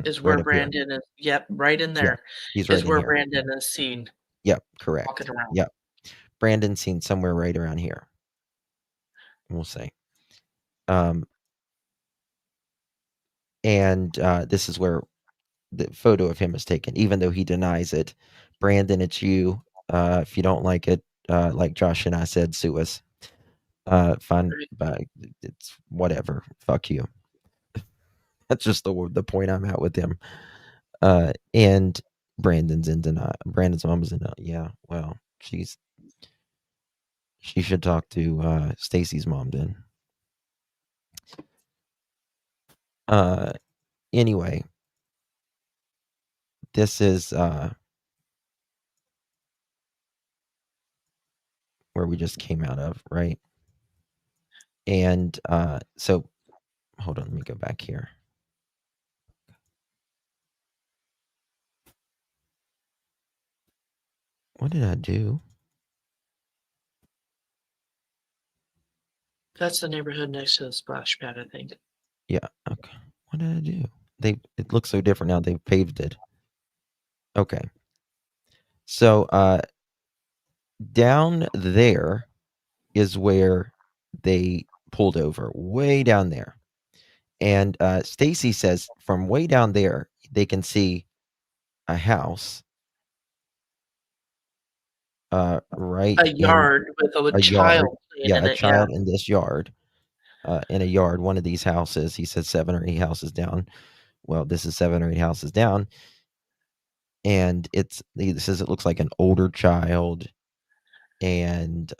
Speaker 2: is where
Speaker 1: Right up here.
Speaker 2: Brandon is. Yep, right in
Speaker 1: Yeah,
Speaker 2: there
Speaker 1: he's right
Speaker 2: is
Speaker 1: in
Speaker 2: where
Speaker 1: here.
Speaker 2: Brandon is seen
Speaker 1: Yep, correct.
Speaker 2: walking around.
Speaker 1: Yep. Brandon's seen somewhere right around here. We'll say. And this is where the photo of him is taken, even though he denies it. Brandon, it's you. If you don't like it, like Josh and I said, sue us. Fine, but it's whatever. Fuck you. That's just the point I'm at with him. And Brandon's in denial. Brandon's mom is in denial. Yeah, well, she should talk to Stacy's mom then. Anyway, this is where we just came out of, right? And so hold on, let me go back here. What did I do?
Speaker 2: That's the neighborhood next to the splash pad, I think.
Speaker 1: Yeah, okay. What did I do? It looks so different now. They've paved it. Okay. So down there is where they pulled over, way down there. And Stacy says from way down there, they can see a house. Right.
Speaker 2: A yard with a child playing
Speaker 1: Yeah,
Speaker 2: in
Speaker 1: a
Speaker 2: it.
Speaker 1: child in this yard. In a yard, one of these houses. He said 7 or 8 houses down. Well, this is 7 or 8 houses down. And he says it looks like an older child. And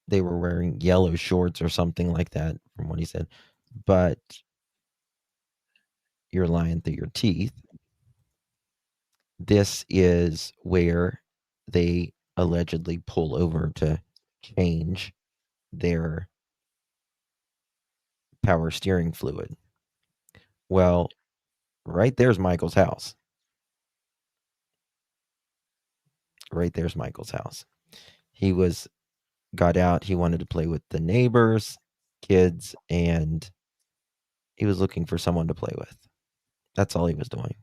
Speaker 1: they were wearing yellow shorts or something like that, from what he said. But you're lying through your teeth. This is where they allegedly pull over to change their power steering fluid. Well, right there's Michael's house. Right there's Michael's house. He was got out, he wanted to play with the neighbors, kids, and he was looking for someone to play with. That's all he was doing.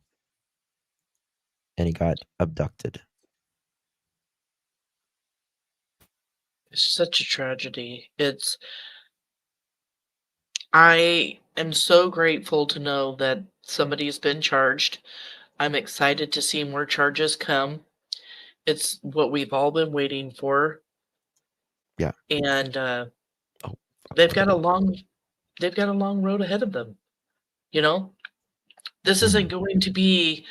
Speaker 1: And he got abducted.
Speaker 2: It's such a tragedy. I am so grateful to know that somebody's been charged. I'm excited to see more charges come. It's what we've all been waiting for.
Speaker 1: Yeah.
Speaker 2: And
Speaker 1: Oh,
Speaker 2: they've got a long road ahead of them. You know? This isn't going to be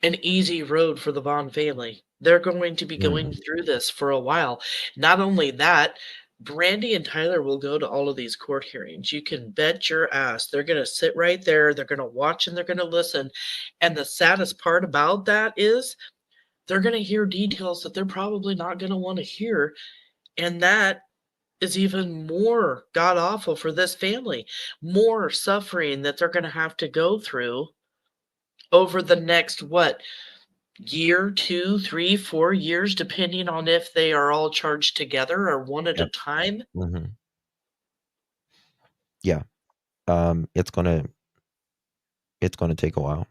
Speaker 2: an easy road for the Vaughan family. They're going to be going through this for a while. Not only that, Brandy and Tyler will go to all of these court hearings. You can bet your ass they're going to sit right there, they're going to watch, and they're going to listen. And the saddest part about that is they're going to hear details that they're probably not going to want to hear. And that is even more god awful for this family. More suffering that they're going to have to go through over the next, year, 2, 3, 4 years, depending on if they are all charged together or one at a time.
Speaker 1: Yeah. It's gonna take a while.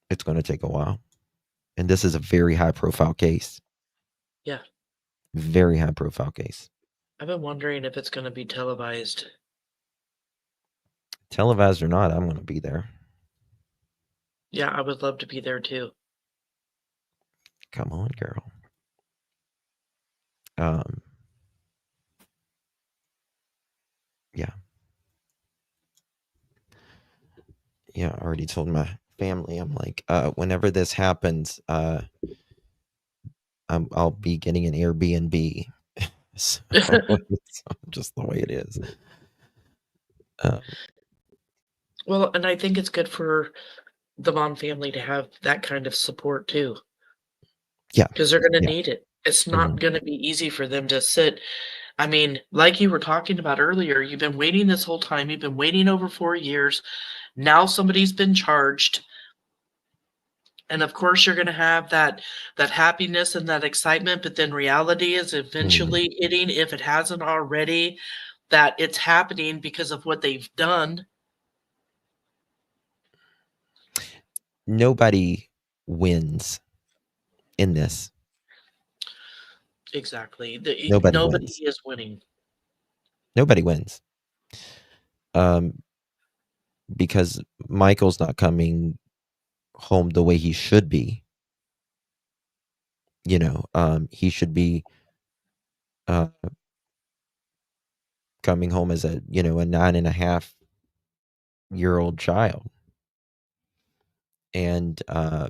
Speaker 1: It's gonna take a while. And this is a very high profile case.
Speaker 2: Yeah.
Speaker 1: Very high profile case.
Speaker 2: I've been wondering if it's going to be televised.
Speaker 1: Televised or not, I'm going to be there.
Speaker 2: Yeah, I would love to be there too.
Speaker 1: Come on, girl. Yeah. Yeah, I already told my family, I'm like, whenever this happens, I'll be getting an Airbnb. So it's just the way it is.
Speaker 2: Well, and I think it's good for the Vaughan family to have that kind of support too.
Speaker 1: Yeah.
Speaker 2: Because they're going to need it. It's not going to be easy for them to sit. I mean, like you were talking about earlier, you've been waiting this whole time. You've been waiting over 4 years. Now somebody's been charged. And of course, you're going to have that happiness and that excitement, but then reality is eventually hitting, if it hasn't already, that it's happening because of what they've done.
Speaker 1: Nobody wins in this.
Speaker 2: Exactly.
Speaker 1: Nobody
Speaker 2: Nobody
Speaker 1: wins.
Speaker 2: is winning.
Speaker 1: Nobody wins. Because Michael's not coming home the way he should be. You know, he should be coming home as a 9.5-year-old child. And I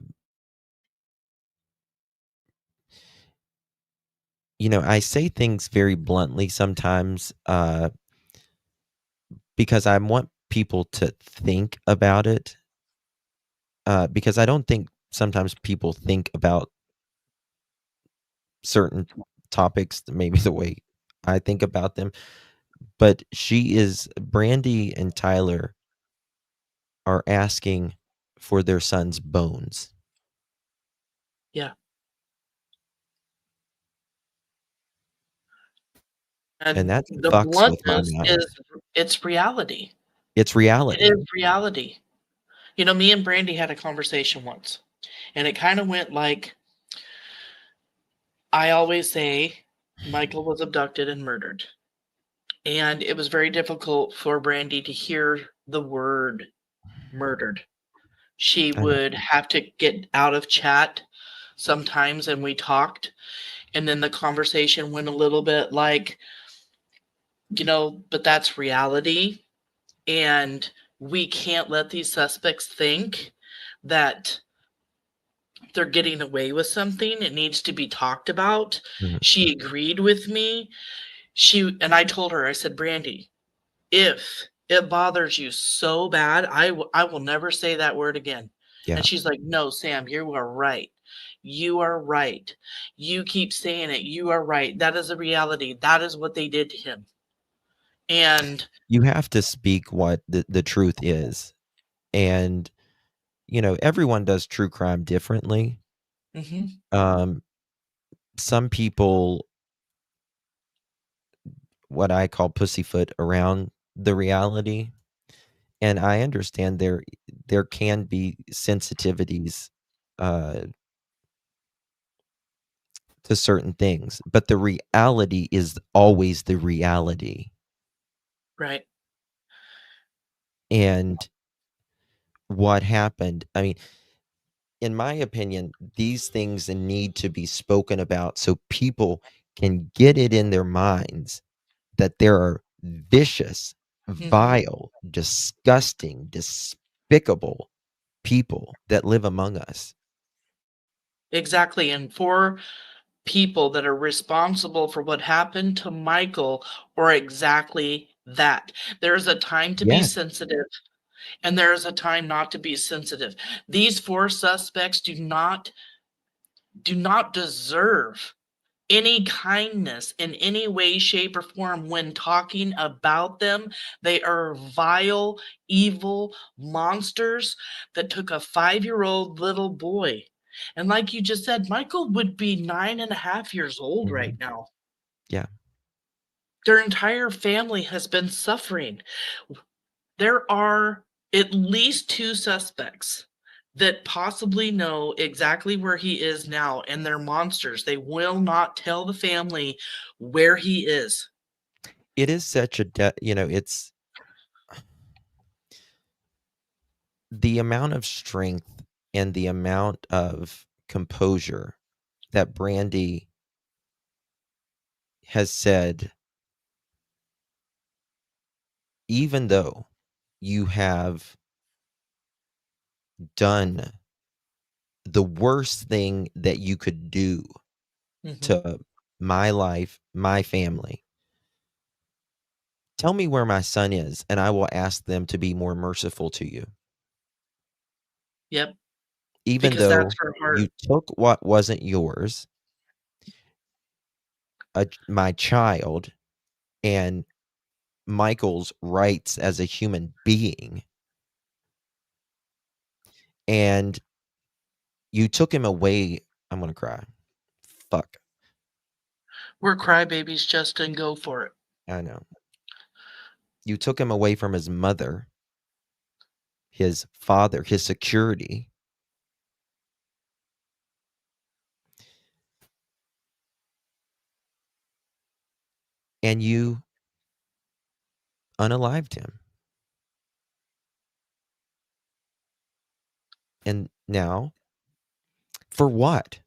Speaker 1: say things very bluntly sometimes because I want people to think about it, because I don't think sometimes people think about certain topics maybe the way I think about them. But Brandy and Tyler are asking for their son's bones.
Speaker 2: Yeah. And
Speaker 1: that
Speaker 2: the
Speaker 1: fucks with my
Speaker 2: bluntness
Speaker 1: mind.
Speaker 2: is, it's reality.
Speaker 1: It's reality.
Speaker 2: It is reality. Me and Brandy had a conversation once, and it kind of went like, I always say Michael was abducted and murdered. And it was very difficult for Brandy to hear the word murdered. She would have to get out of chat sometimes, and we talked, and then the conversation went a little bit like, but that's reality, and we can't let these suspects think that they're getting away with something. It needs to be talked about. She agreed with me. And I told her, I said, Brandy, if it bothers you so bad, I will never say that word again.
Speaker 1: Yeah.
Speaker 2: And she's like, no, Sam, you are right. You are right. You keep saying it. You are right. That is a reality. That is what they did to him. And
Speaker 1: you have to speak what the truth is. And, everyone does true crime differently. Um, some people, what I call pussyfoot around the reality, and I understand there can be sensitivities to certain things, but the reality is always the reality.
Speaker 2: Right.
Speaker 1: And what happened, I mean, in my opinion, these things need to be spoken about so people can get it in their minds that there are vicious, vile, disgusting, despicable people that live among us.
Speaker 2: Exactly. And for people that are responsible for what happened to Michael or exactly that. There's a time to be
Speaker 1: Yes.
Speaker 2: sensitive and there is a time not to be sensitive. These 4 suspects do not deserve any kindness in any way, shape, or form when talking about them. They are vile, evil monsters that took a 5-year-old little boy. And like you just said, Michael would be 9.5 years old right now.
Speaker 1: Yeah.
Speaker 2: Their entire family has been suffering. There are at least 2 suspects that possibly know exactly where he is now, and they're monsters. They will not tell the family where he is.
Speaker 1: It is such a, it's the amount of strength and the amount of composure that Brandy has said, even though you have done the worst thing that you could do to my life, my family, tell me where my son is, and I will ask them to be more merciful to you.
Speaker 2: Yep.
Speaker 1: Even
Speaker 2: Because that's
Speaker 1: though
Speaker 2: her heart.
Speaker 1: you took what wasn't yours, my child, and Michael's rights as a human being, and you took him away. I'm gonna cry. Fuck.
Speaker 2: We're crybabies, Justin. Go for it.
Speaker 1: I know. You took him away from his mother, his father, his security. And you unalived him. And now, for what?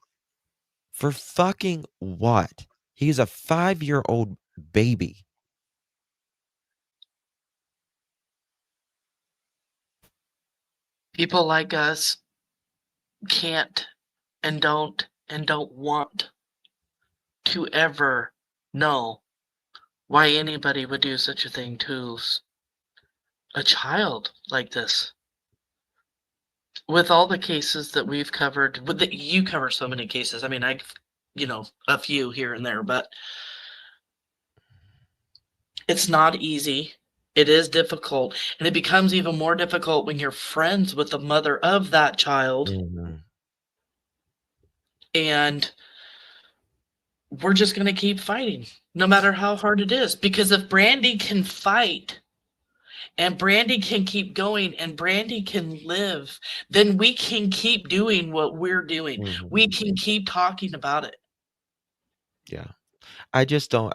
Speaker 1: For fucking what? He's a 5-year-old baby.
Speaker 2: People like us can't and don't want to ever know why anybody would do such a thing to a child like this. With all the cases that we've covered, you cover so many cases. I mean, a few here and there, but it's not easy. It is difficult, and it becomes even more difficult when you're friends with the mother of that child. And we're just going to keep fighting, no matter how hard it is. Because if Brandy can fight, and Brandy can keep going, and Brandy can live, then we can keep doing what we're doing. We can keep talking about it.
Speaker 1: Yeah. I just don't,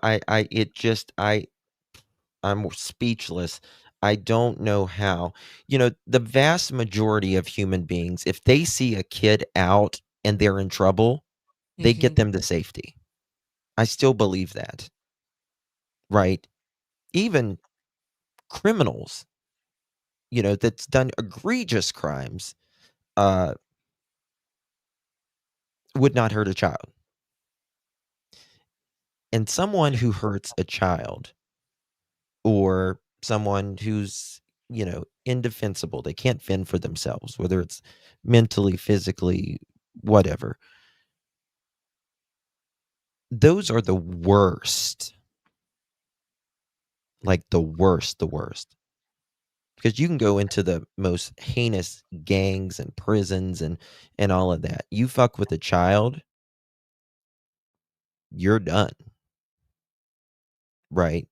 Speaker 1: I'm speechless. I don't know how. The vast majority of human beings, if they see a kid out and they're in trouble, they get them to safety. I still believe that. Right? Even criminals, that's done egregious crimes, would not hurt a child. And someone who hurts a child, or someone who's, indefensible, they can't fend for themselves, whether it's mentally, physically, whatever. Those are the worst. Like the worst. because you can go into the most heinous gangs and prisons and all of that. You fuck with a child, you're done. Right?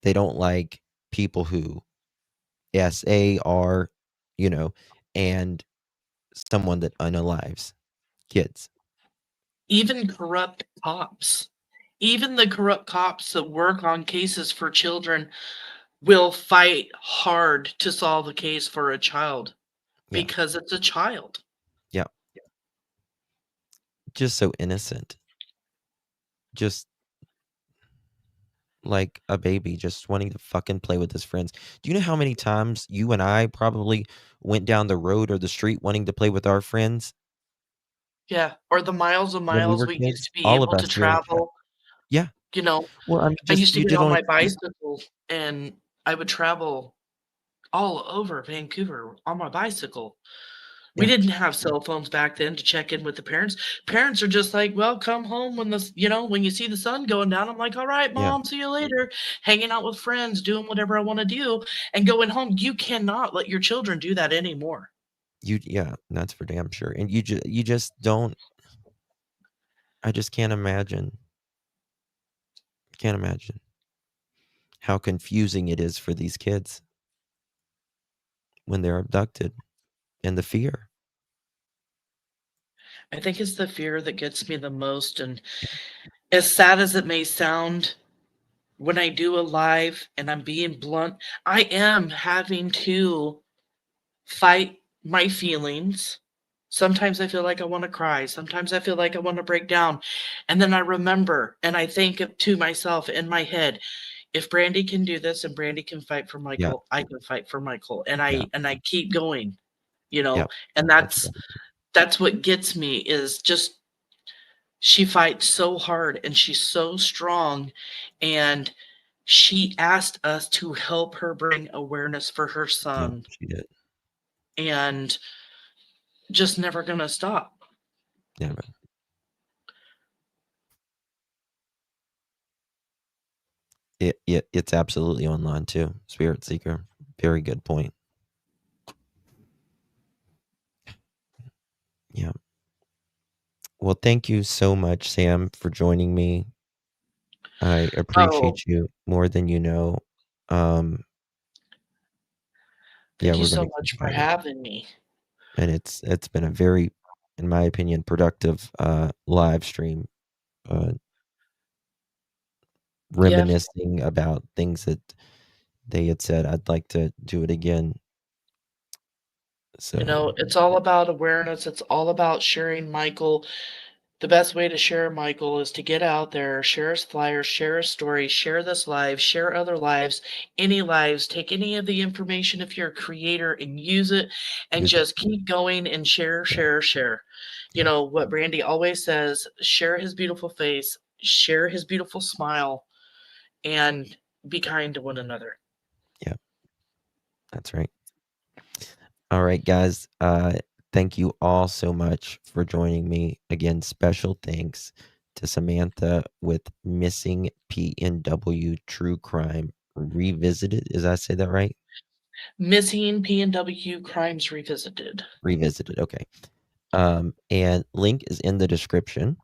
Speaker 1: They don't like people who SAR, you know, and someone that unalives kids.
Speaker 2: Even corrupt cops, even the corrupt cops that work on cases for children will fight hard to solve a case for a child
Speaker 1: Yeah.
Speaker 2: because it's a child.
Speaker 1: Yeah. Just so innocent. Just like a baby, just wanting to fucking play with his friends. Do you know how many times you and I probably went down the road or the street wanting to play with our friends
Speaker 2: Yeah, or the miles and
Speaker 1: when we
Speaker 2: miles
Speaker 1: were
Speaker 2: we used
Speaker 1: kids?
Speaker 2: to be
Speaker 1: All of
Speaker 2: able to
Speaker 1: us did.
Speaker 2: travel.
Speaker 1: Yeah.
Speaker 2: You know,
Speaker 1: Well, I mean,
Speaker 2: I
Speaker 1: just
Speaker 2: used to
Speaker 1: you
Speaker 2: get
Speaker 1: did
Speaker 2: on
Speaker 1: only
Speaker 2: my bicycle and I would travel all over Vancouver on my bicycle. We
Speaker 1: Yeah.
Speaker 2: didn't have cell phones back then to check in with the parents. Parents are just like, well, come home when when you see the sun going down. I'm like, all right,
Speaker 1: Yeah.
Speaker 2: mom, see you later. Hanging out with friends, doing whatever I want to do and going home. You cannot let your children do that anymore.
Speaker 1: Yeah, that's for damn sure. And you just don't. I just can't imagine. Can't imagine how confusing it is for these kids when they're abducted, and the fear.
Speaker 2: I think it's the fear that gets me the most. And as sad as it may sound, when I do a live and I'm being blunt, I am having to fight my feelings. Sometimes I feel like I want to cry. Sometimes I feel like I want to break down. And then I remember and I think to myself in my head, if Brandy can do this and Brandy can fight for
Speaker 1: Yeah.
Speaker 2: Michael, I can fight for Michael. And
Speaker 1: Yeah.
Speaker 2: I keep going,
Speaker 1: Yeah.
Speaker 2: and that's what gets me is just she fights so hard and she's so strong, and she asked us to help her bring awareness for her
Speaker 1: Yeah,
Speaker 2: son,
Speaker 1: she did.
Speaker 2: and just never gonna stop.
Speaker 1: Never. It's absolutely online too. Spirit Seeker. Very good point. Yeah. Well, thank you so much, Sam, for joining me. I
Speaker 2: Oh,
Speaker 1: appreciate you more than you know. Um, yeah,
Speaker 2: thank you
Speaker 1: we're
Speaker 2: so
Speaker 1: gonna keep
Speaker 2: much for
Speaker 1: fighting.
Speaker 2: having me.
Speaker 1: And it's been a very, in my opinion, productive live stream.
Speaker 2: Yeah,
Speaker 1: Reminiscing about things that they had said. I'd like to do it again. So
Speaker 2: it's all about awareness. It's all about sharing Michael. The best way to share Michael is to get out there, share his flyers, share his story, share this live, share other lives, any lives, take any of the information if you're a creator and use it and
Speaker 1: use it.
Speaker 2: just keep going and share,
Speaker 1: Yeah.
Speaker 2: share, share. You
Speaker 1: Yeah.
Speaker 2: know what Brandy always says, share his beautiful face, share his beautiful smile, and be kind to one another.
Speaker 1: Yeah. That's right. All right, guys. Thank you all so much for joining me. Again, special thanks to Samantha with Missing PNW True Crime Revisited. Is I say that right?
Speaker 2: Missing PNW Crimes Revisited.
Speaker 1: Revisited. Okay. And link is in the description.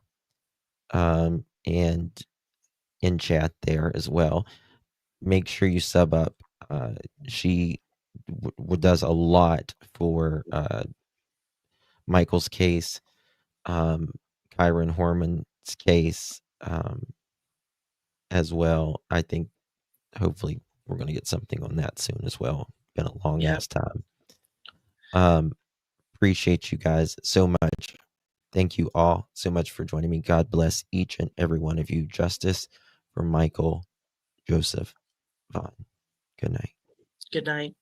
Speaker 1: And in chat there as well. Make sure you sub up. She does a lot for Michael's case, Kyron Horman's case as well. I think hopefully we're going to get something on that soon as well. Been a long ass time. Appreciate you guys so much. Thank you all so much for joining me. God bless each and every one of you. Justice for Michael Joseph Vaughan. Good night.
Speaker 2: Good night.